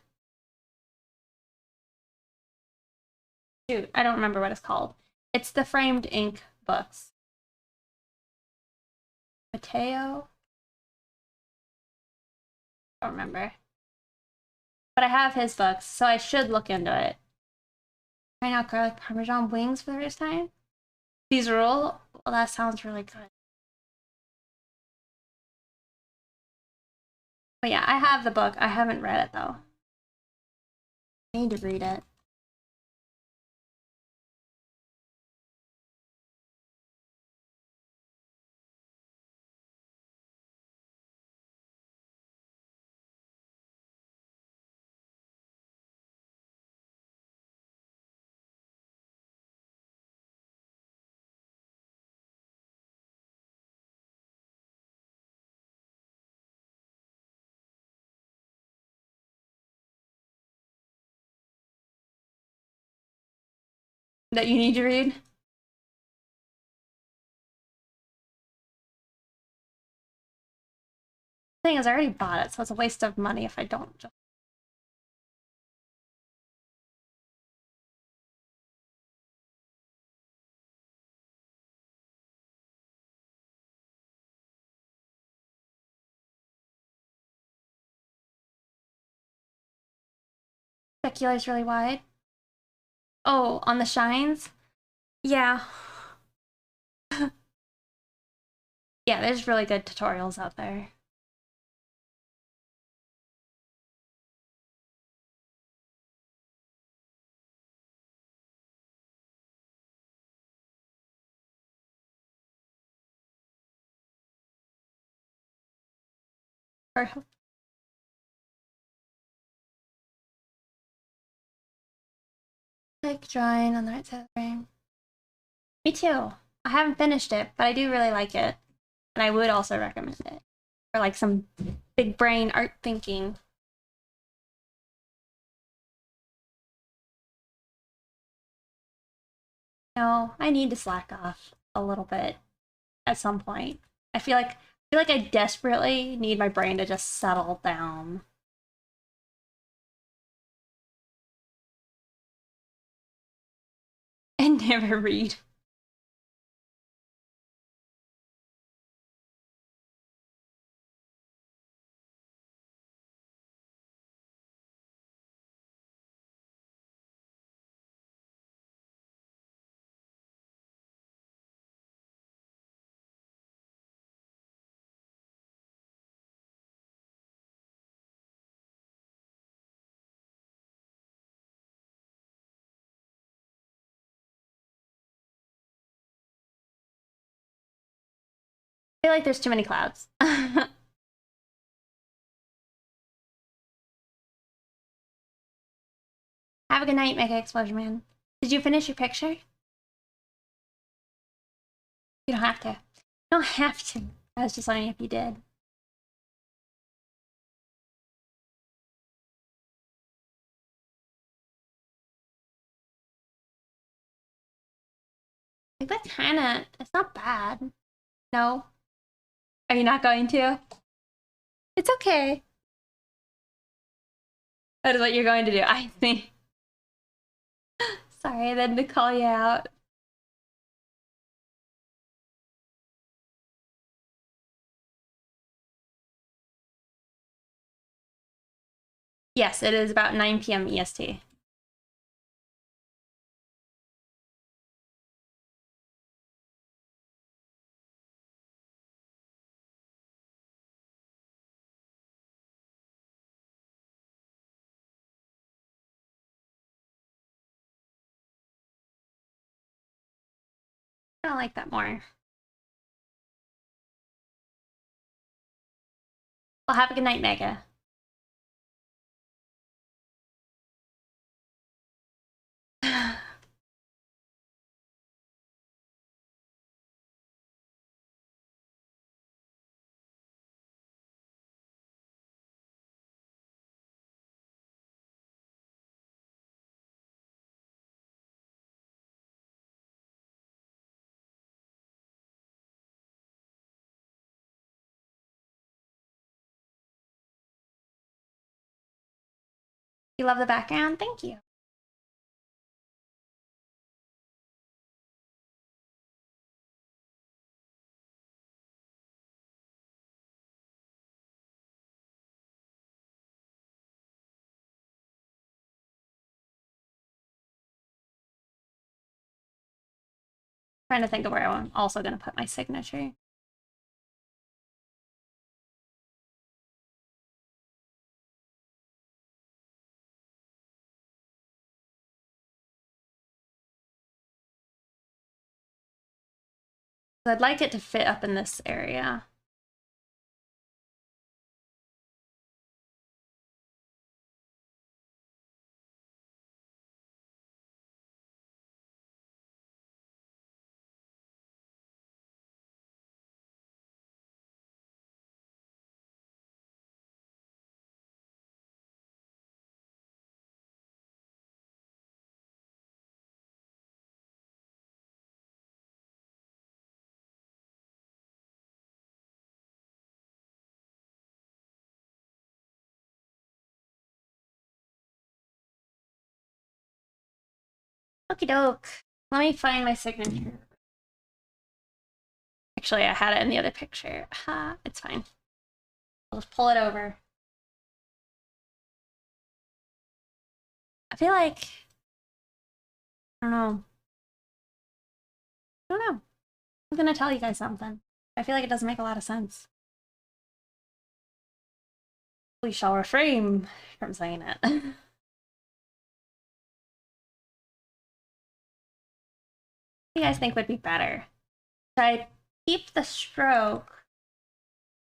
Shoot, I don't remember what it's called. It's the framed ink books. Mateo? I don't remember. But I have his books, so I should look into it. Trying out garlic parmesan wings for the first time. These rule? Well, that sounds really good. But yeah, I have the book. I haven't read it though. I need to read it. That you need to read? The thing is, I already bought it, so it's a waste of money if I don't just. Speculate's really wide. Oh, on the shines? Yeah. Yeah, there's really good tutorials out there. For like drawing on the right side of the frame. Me too. I haven't finished it, but I do really like it. And I would also recommend it for like some big brain art thinking. No, I need to slack off a little bit at some point. I feel like I desperately need my brain to just settle down. And never read. feel like there's too many clouds. Have a good night, Mega Explosion Man. Did you finish your picture? You don't have to. You don't have to. I was just wondering if you did. Like, that's kinda, it's not bad. No? Are you not going to? It's okay. That is what you're going to do, I think. Sorry, then to call you out. Yes, it is about 9 p.m. EST. I don't like that more. Well, have a good night, Mega. You love the background? Thank you. Trying to think of where I'm also going to put my signature. I'd like it to fit up in this area. Okie doke. Let me find my signature. Actually, I had it in the other picture. It's fine. I'll just pull it over. I feel like, I don't know. I don't know. I'm gonna tell you guys something. I feel like it doesn't make a lot of sense. We shall refrain from saying it. What do you guys think would be better? Should I keep the stroke?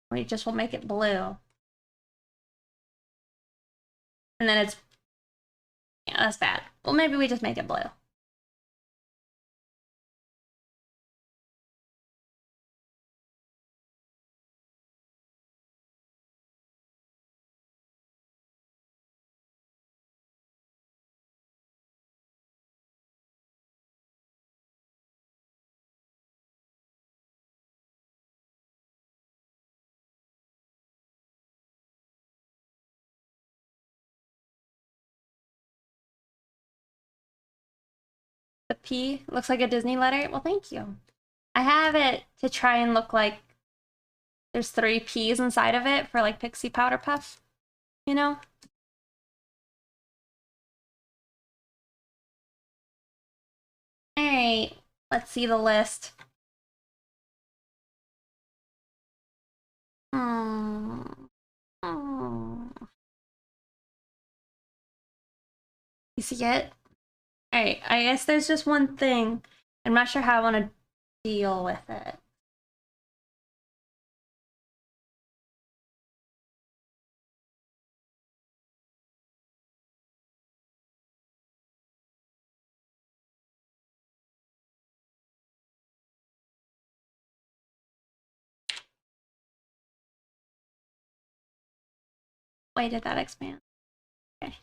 We just will make it blue. And then it's, yeah, that's bad. Well, maybe we just make it blue. The P looks like a Disney letter. Well, thank you. I have it to try and look like there's 3 P's inside of it for like Pixie Powder Puff, you know? All right, let's see the list. Hmm. Hmm. You see it? All right, I guess there's just one thing. I'm not sure how I want to deal with it. Wait, did that expand? Okay.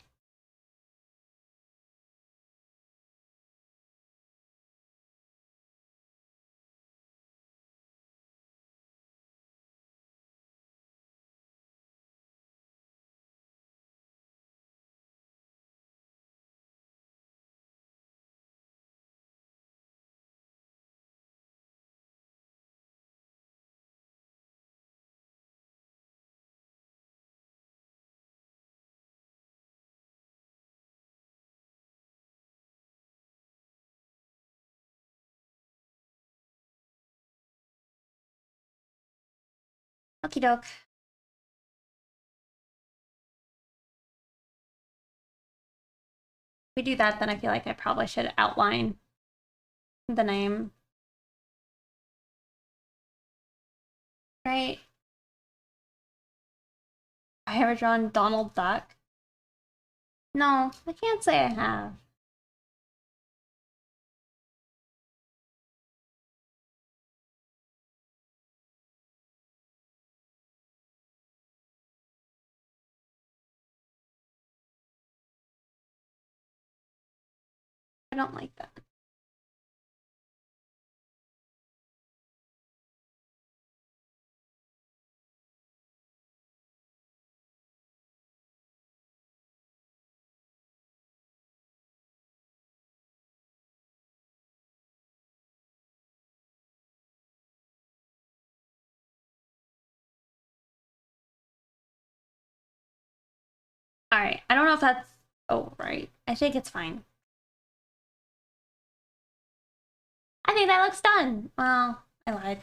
Okie doke. If we do that, then I feel like I probably should outline the name. Right? I ever drawn Donald Duck? No, I can't say I have. I don't like that. All right, I don't know if that's, oh, right. I think it's fine. I think that looks done. Well, I lied.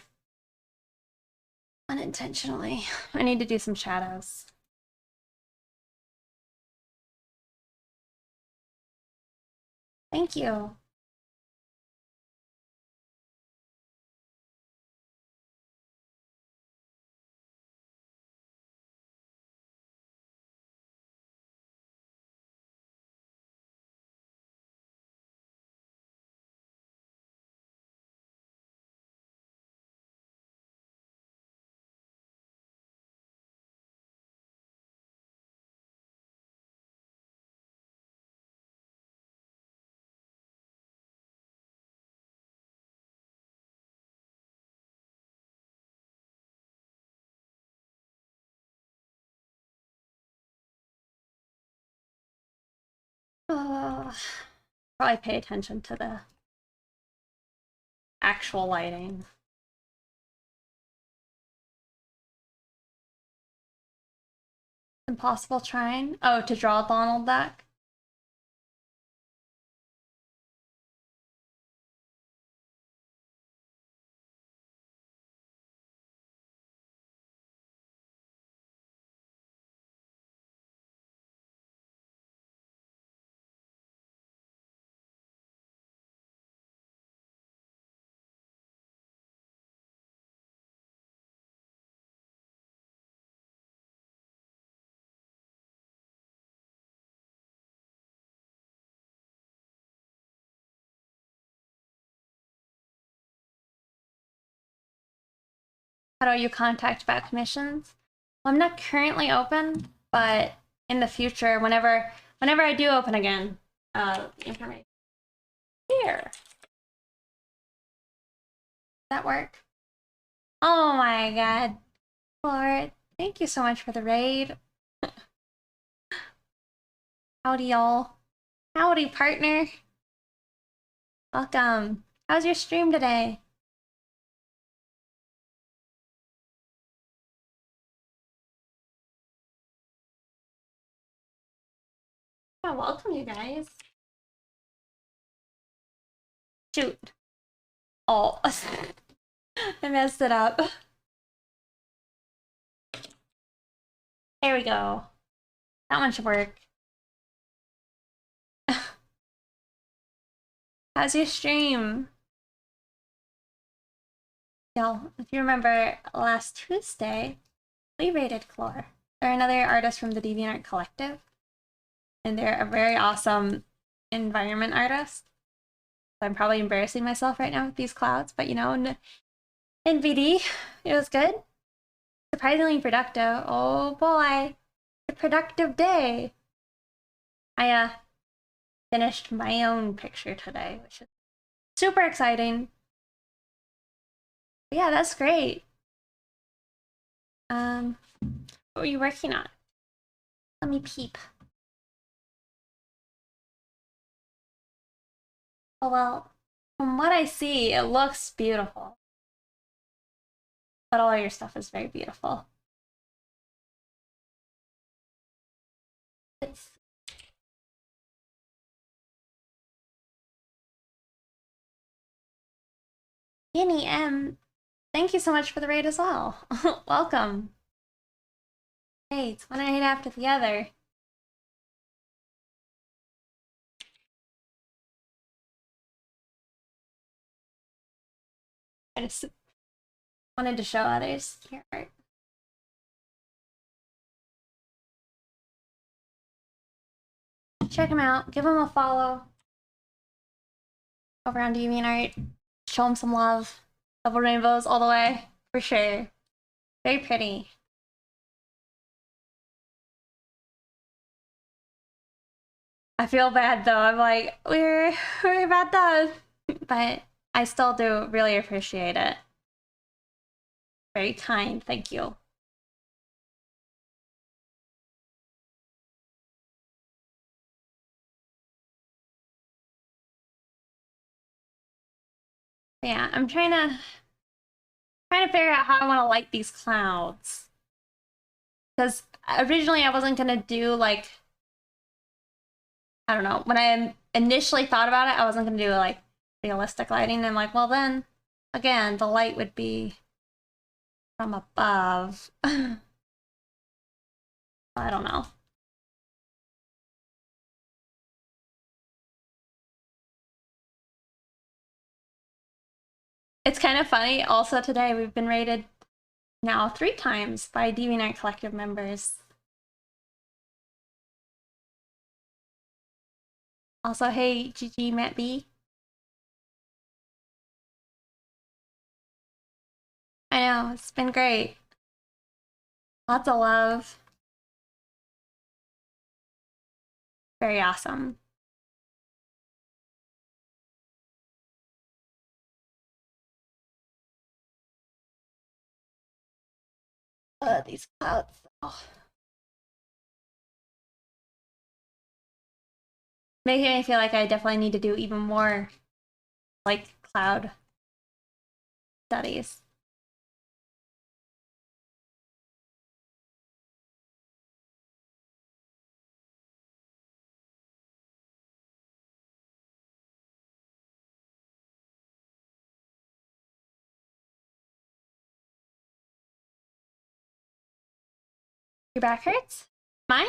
Unintentionally. I need to do some shadows. Thank you. Probably pay attention to the actual lighting. Impossible trying. Oh, to draw Donald Duck. How do you contact about commissions? Well, I'm not currently open, but in the future, whenever I do open again, information here. Does that work? Oh my god. Lord, thank you so much for the raid. Howdy, y'all. Howdy, partner. Welcome. How's your stream today? Yeah, welcome, you guys. Shoot. Oh, I messed it up. There we go. That one should work. How's your stream? Y'all, if you remember last Tuesday, we rated Clore. They're another artist from the DeviantArt Collective. And they're a very awesome environment artist. I'm probably embarrassing myself right now with these clouds, but you know, in VD, it was good. Surprisingly productive. Oh boy. a productive day. I finished my own picture today, which is super exciting. But yeah, that's great. What were you working on? Let me peep. Oh well, from what I see, it looks beautiful. But all your stuff is very beautiful. It's Annie M. Thank you so much for the raid as well. Welcome. Hey, it's one raid after the other. I just wanted to show others your art. Check them out. Give them a follow over on DeviantArt. Show them some love. Double rainbows all the way, for sure. Very pretty. I feel bad though. I'm like, we're about done. But I still do really appreciate it. Very kind, thank you. Yeah, I'm trying to figure out how I want to light these clouds. Because originally I wasn't gonna do like, I don't know, when I initially thought about it, I wasn't gonna do like realistic lighting. I'm like, well then, again, the light would be from above. I don't know. It's kind of funny. Also today we've been rated now 3 times by DeviantArt Collective members. Also, hey, GG Matt B. I know, it's been great. Lots of love. Very awesome. These clouds. Oh. Making me feel like I definitely need to do even more like cloud studies. Your back hurts? Mine?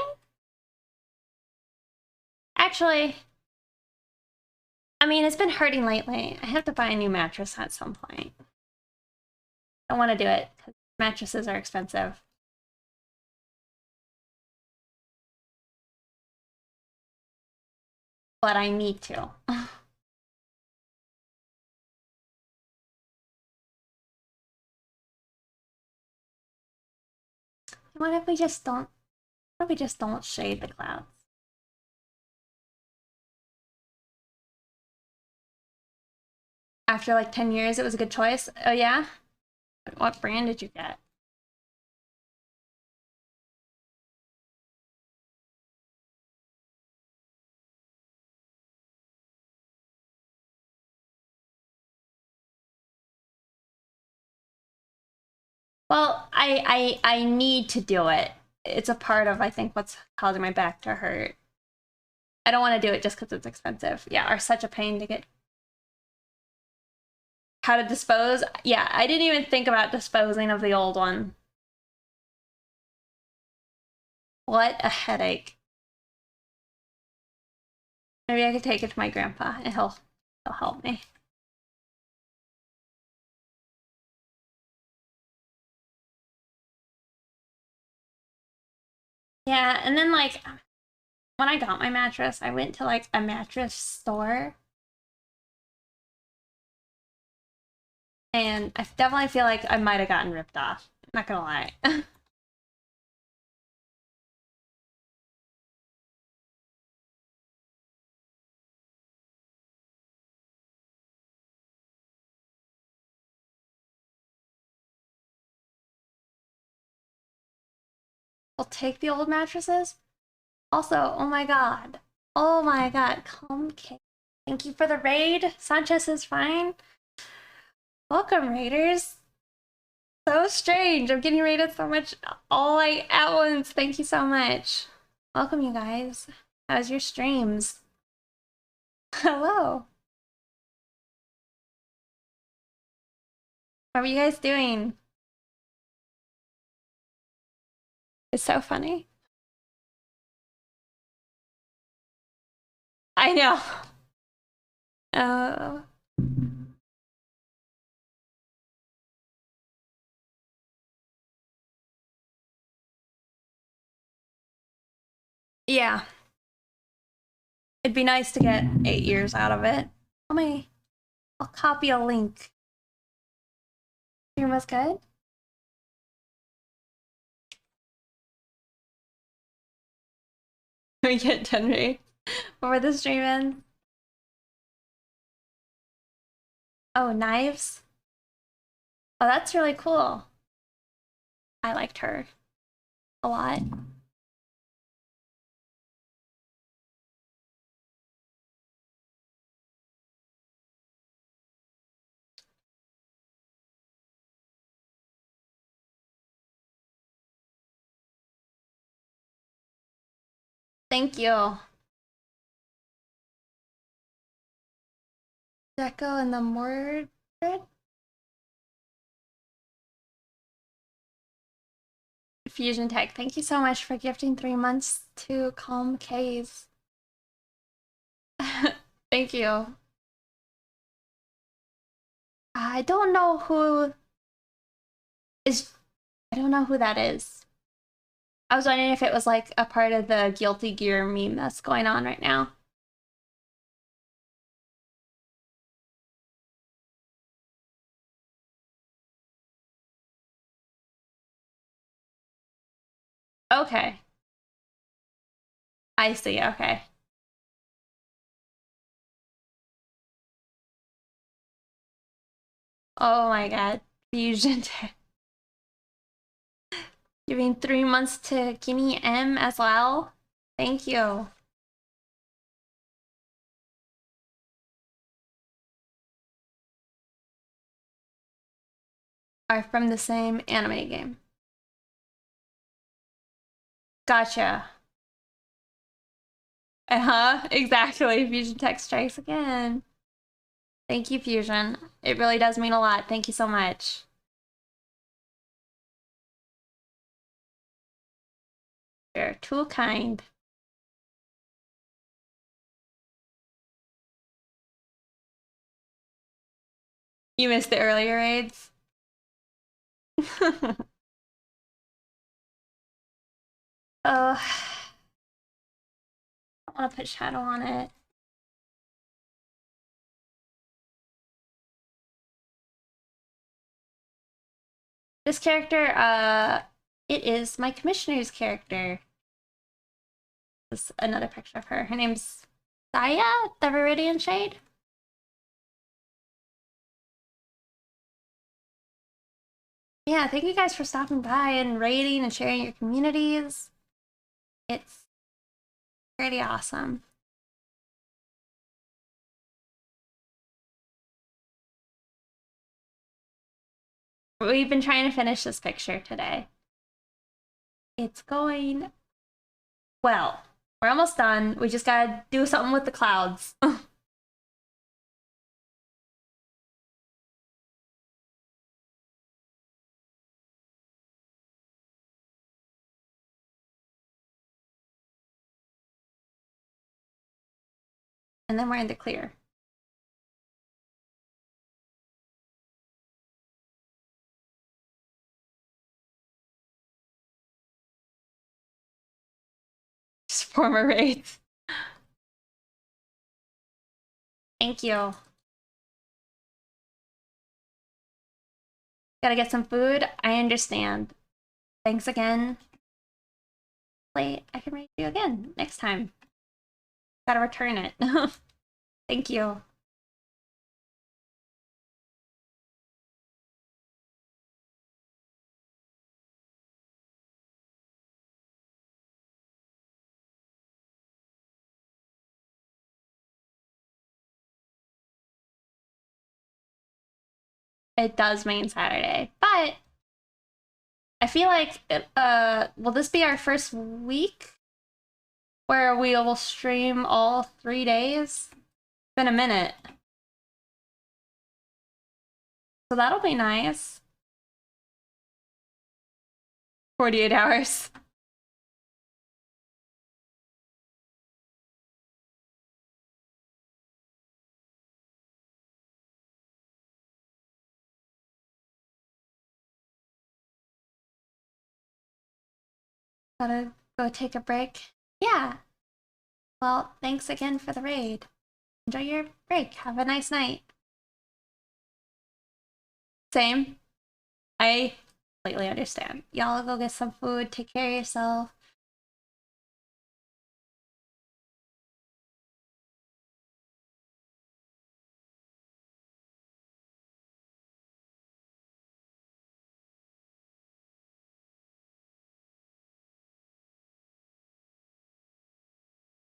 Actually, I mean, it's been hurting lately. I have to buy a new mattress at some point. I don't want to do it because mattresses are expensive. But I need to. What if we just don't shade the clouds? After like 10 years, it was a good choice. Oh yeah? What brand did you get? Well, I need to do it. It's a part of, I think, what's causing my back to hurt. I don't want to do it just because it's expensive. Yeah, are such a pain to get. How to dispose? Yeah, I didn't even think about disposing of the old one. What a headache. Maybe I could take it to my grandpa and he'll help me. Yeah, and then like when I got my mattress, I went to like a mattress store. And I definitely feel like I might have gotten ripped off. Not gonna lie. We'll take the old mattresses. Also, oh my god. Oh my god. Calm K. Thank you for the raid. Sanchez is fine. Welcome, raiders. So strange. I'm getting raided so much all at once. Thank you so much. Welcome, you guys. How's your streams? Hello. What are you guys doing? It's so funny. I know. Oh. Yeah. It'd be nice to get 8 years out of it. I'll copy a link. Stream was good? We get 10 raids before the stream ends. Oh, knives? Oh, that's really cool. I liked her a lot. Thank you. Deco and the Mordred? Fusion Tech, thank you so much for gifting 3 months to Calm K's. Thank you. I don't know who is. I don't know who that is. I was wondering if it was like a part of the Guilty Gear meme that's going on right now. Okay. I see, okay. Oh my god. Fusion Tech. Giving 3 months to Gimme M as well. Thank you. Are from the same anime game. Gotcha. Exactly. Fusion Tech strikes again. Thank you, Fusion. It really does mean a lot. Thank you so much. You're too kind. You missed the earlier raids? Oh, I want to put shadow on it. This character, it is my commissioner's character. This is another picture of her. Her name's Saya, the Viridian Shade. Yeah, thank you guys for stopping by and raiding and sharing your communities. It's pretty awesome. We've been trying to finish this picture today. It's going well. We're almost done. We just gotta do something with the clouds. And then we're in the clear. Just former raids. Thank you. Gotta get some food. I understand. Thanks again. Wait, I can raid you again next time. Gotta return it. Thank you. it does mean Saturday, but I feel like will this be our first week where we will stream all 3 days? It's been a minute. So that'll be nice. 48 hours. Gotta go take a break. Yeah. Well, thanks again for the raid. Enjoy your break. Have a nice night. Same. I completely understand. Y'all go get some food. Take care of yourself.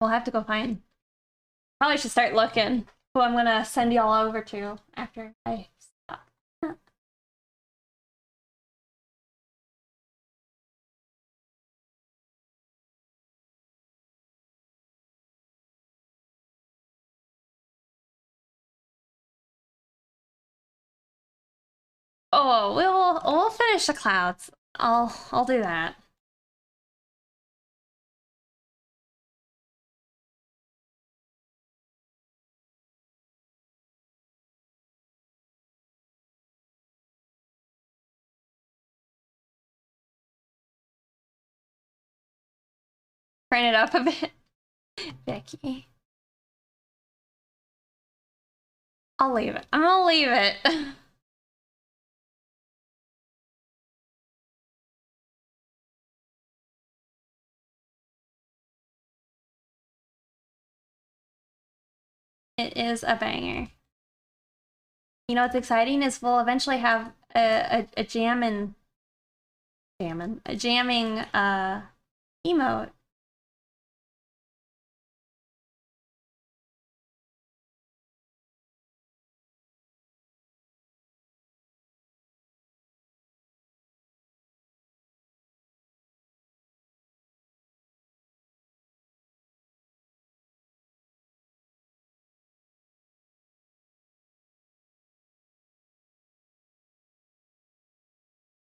We'll have to go find. Probably should start looking who I'm gonna send y'all over to after I stop. Oh, we'll finish the clouds. I'll do that. Turn it up a bit. Becky. I'll leave it. I'm gonna leave it. It is a banger. You know what's exciting is we'll eventually have a jamming emote.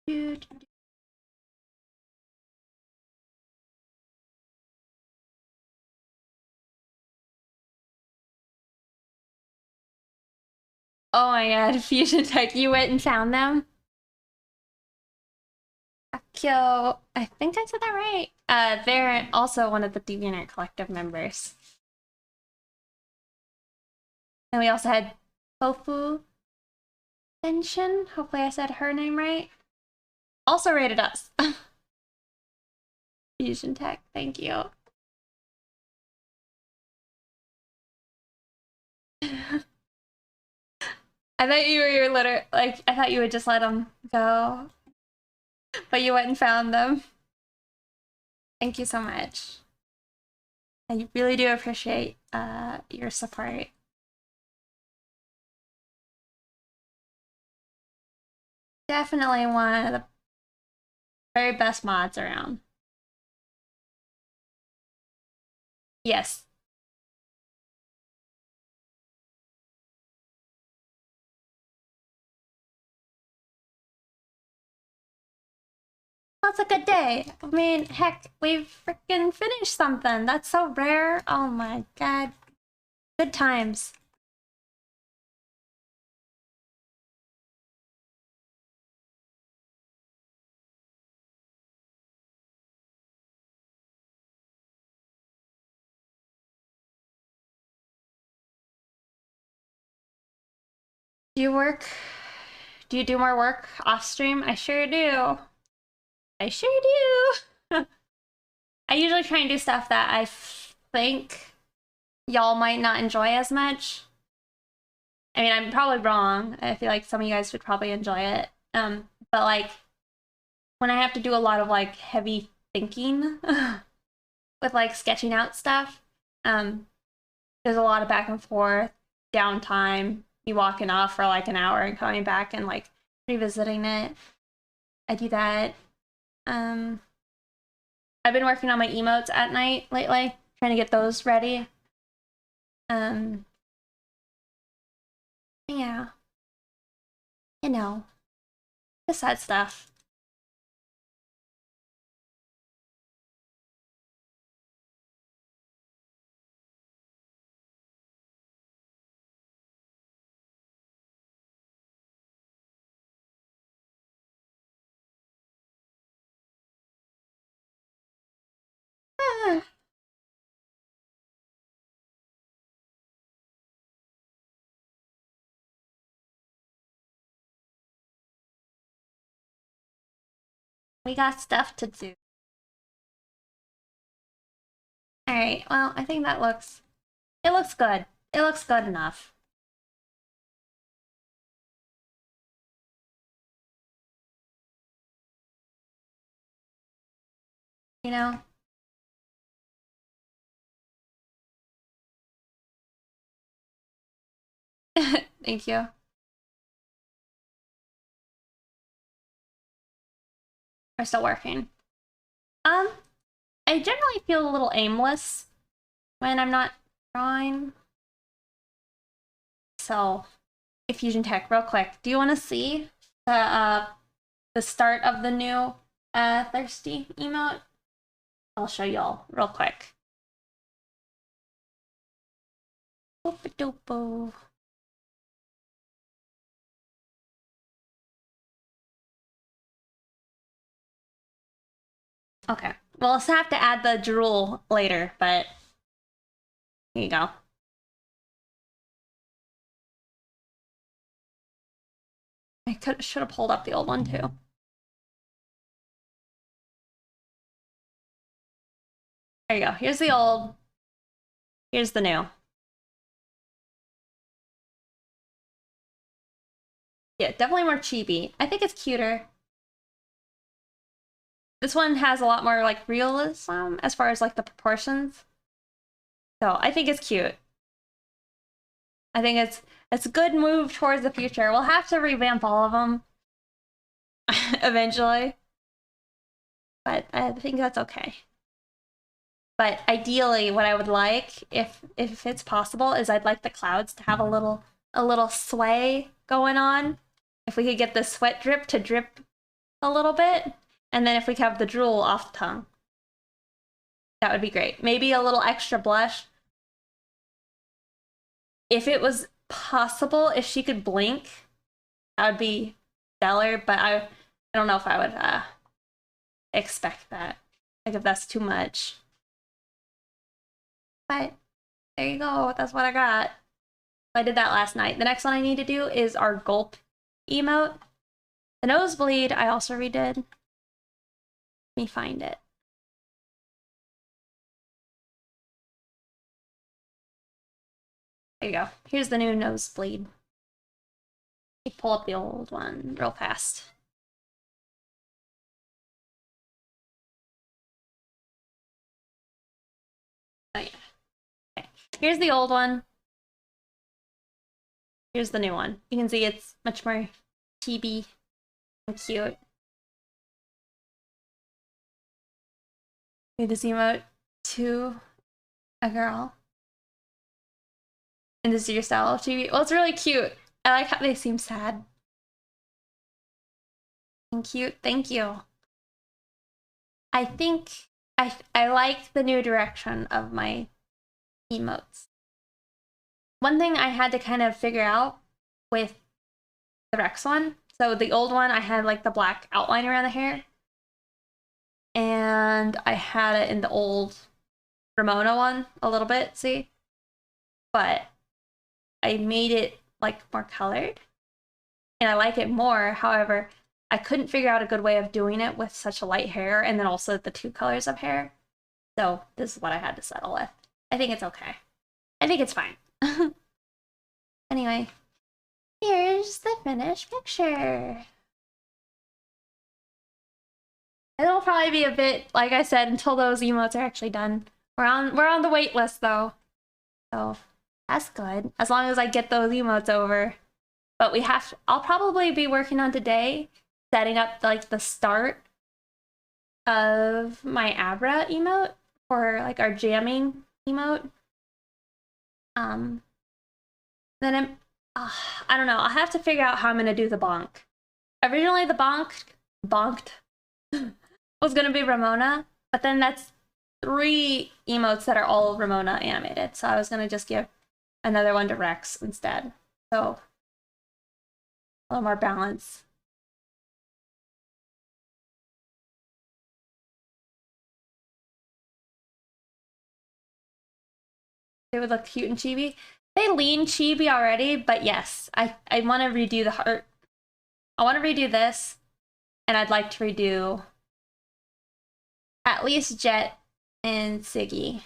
Dude. Oh my god, Fusion Tech, you went and found them? Akio, I think I said that right. They're also one of the DeviantArt Collective members. And we also had Tofu Tenshin, hopefully I said her name right. Also rated us. Fusion Tech, thank you. I thought you were literally, like, I thought you would just let them go. But you went and found them. Thank you so much. I really do appreciate your support. Definitely one of the very best mods around. Yes. That's a good day. I mean, heck, we've freaking finished something. That's so rare. Oh my god. Good times. Do you work? Do you do more work off stream? I sure do. I sure do. I usually try and do stuff that I think y'all might not enjoy as much. I mean, I'm probably wrong. I feel like some of you guys would probably enjoy it. But like when I have to do a lot of like heavy thinking with like sketching out stuff, there's a lot of back and forth, downtime, me walking off for like an hour and coming back and like revisiting it. I do that. I've been working on my emotes at night lately, trying to get those ready. Yeah. You know, the sad stuff. We got stuff to do. Alright, well, I think that looks... It looks good. It looks good enough. You know? Thank you. We're still working. I generally feel a little aimless when I'm not drawing. So, Fusion Tech, real quick. Do you want to see the start of the new thirsty emote? I'll show y'all real quick. Boop-a-doop-o. Okay. We'll also have to add the drool later, but here you go. I should have pulled up the old one too. There you go. Here's the old. Here's the new. Yeah, definitely more chibi. I think it's cuter. This one has a lot more like realism as far as like the proportions. So I think it's cute. I think it's a good move towards the future. We'll have to revamp all of them eventually. But I think that's okay. But ideally, what I would like, if it's possible, is I'd like the clouds to have a little sway going on. If we could get the sweat drip to drip a little bit, and then if we could have the drool off the tongue, that would be great. Maybe a little extra blush. If it was possible, if she could blink, that would be stellar. But I don't know if I would expect that. Like if that's too much. But there you go. That's what I got. I did that last night. The next one I need to do is our gulp emote. The nosebleed I also redid. Let me find it. There you go. Here's the new nosebleed. Let me pull up the old one real fast. Oh yeah. Okay. Here's the old one. Here's the new one. You can see it's much more chibi and cute. Made this emote to a girl. And this is your style of chibi. Well, it's really cute. I like how they seem sad. And cute. Thank you. I think I like the new direction of my emotes. One thing I had to kind of figure out with the Rex one, so the old one I had like the black outline around the hair, and I had it in the old Ramona one a little bit, see? But I made it like more colored, and I like it more. However, I couldn't figure out a good way of doing it with such a light hair and then also the two colors of hair. So this is what I had to settle with. I think it's okay. I think it's fine. Anyway, here's the finished picture. It'll probably be a bit, like I said, until those emotes are actually done. We're on the wait list though. So That's good. As long as I get those emotes over. But I'll probably be working on today, setting up like the start of my Abra emote for like our jamming emote. Then I don't know. I'll have to figure out how I'm gonna do the bonk. Originally the bonked was gonna be Ramona, but then that's 3 emotes that are all Ramona animated. So I was gonna just give another one to Rex instead. So a little more balance. They would look cute and chibi. They lean chibi already, but yes, I want to redo the heart. I want to redo this, and I'd like to redo at least Jet and Siggy.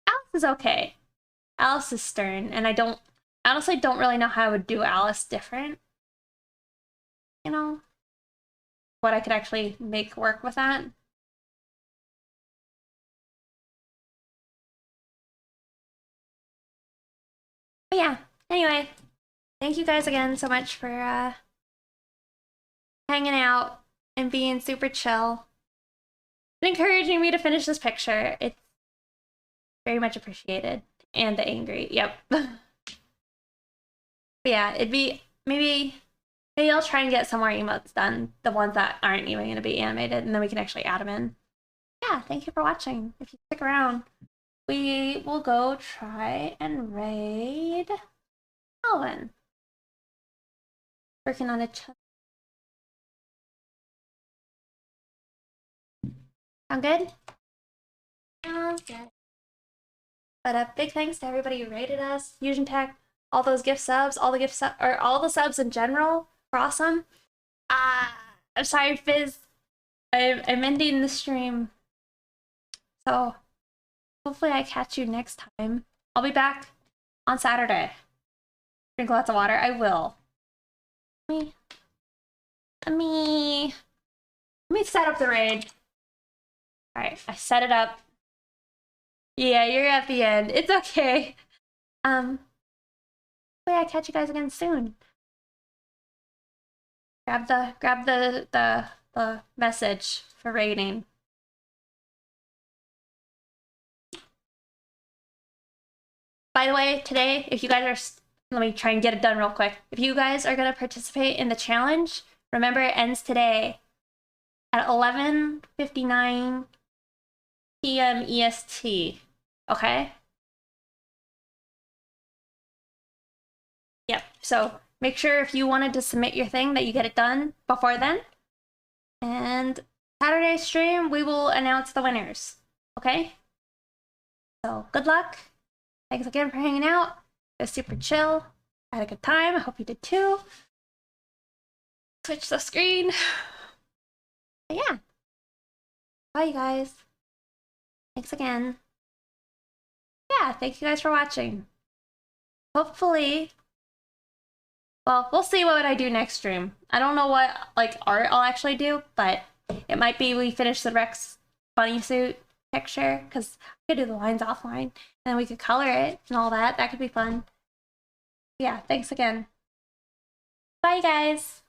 Alice is okay. Alice is stern, and I honestly don't really know how I would do Alice different. You know, what I could actually make work with that. But yeah, anyway, thank you guys again so much for hanging out and being super chill and encouraging me to finish this picture. It's very much appreciated. And the angry, yep. But yeah, it'd be maybe I'll try and get some more emotes done, the ones that aren't even going to be animated, and then we can actually add them in. Yeah, thank you for watching. If you stick around, we will go try and raid Alvin. Working on a Sound good? Sounds good. But big thanks to everybody who rated us, Fusion Tech, all those gift subs, all the subs in general were awesome. I'm sorry, Fizz. I'm ending the stream. So hopefully I catch you next time. I'll be back on Saturday. Drink lots of water. I will. Let me set up the raid. Alright, I set it up. Yeah, you're at the end. It's okay. Hopefully I catch you guys again soon. Grab the message for raiding. By the way, today, if you guys are, let me try and get it done real quick. If you guys are gonna participate in the challenge, remember it ends today at 11:59 p.m. EST. Okay? Yep. So make sure if you wanted to submit your thing that you get it done before then. And Saturday stream, we will announce the winners. Okay? So good luck. Thanks again for hanging out. It was super chill. I had a good time. I hope you did too. Switch the screen. But yeah. Bye, you guys. Thanks again. Yeah, thank you guys for watching. Hopefully, well, we'll see what I do next stream. I don't know what, like, art I'll actually do, but it might be we finish the Rex bunny suit picture, because we could do the lines offline, and then we could color it and all that. That could be fun. Yeah, thanks again. Bye, guys.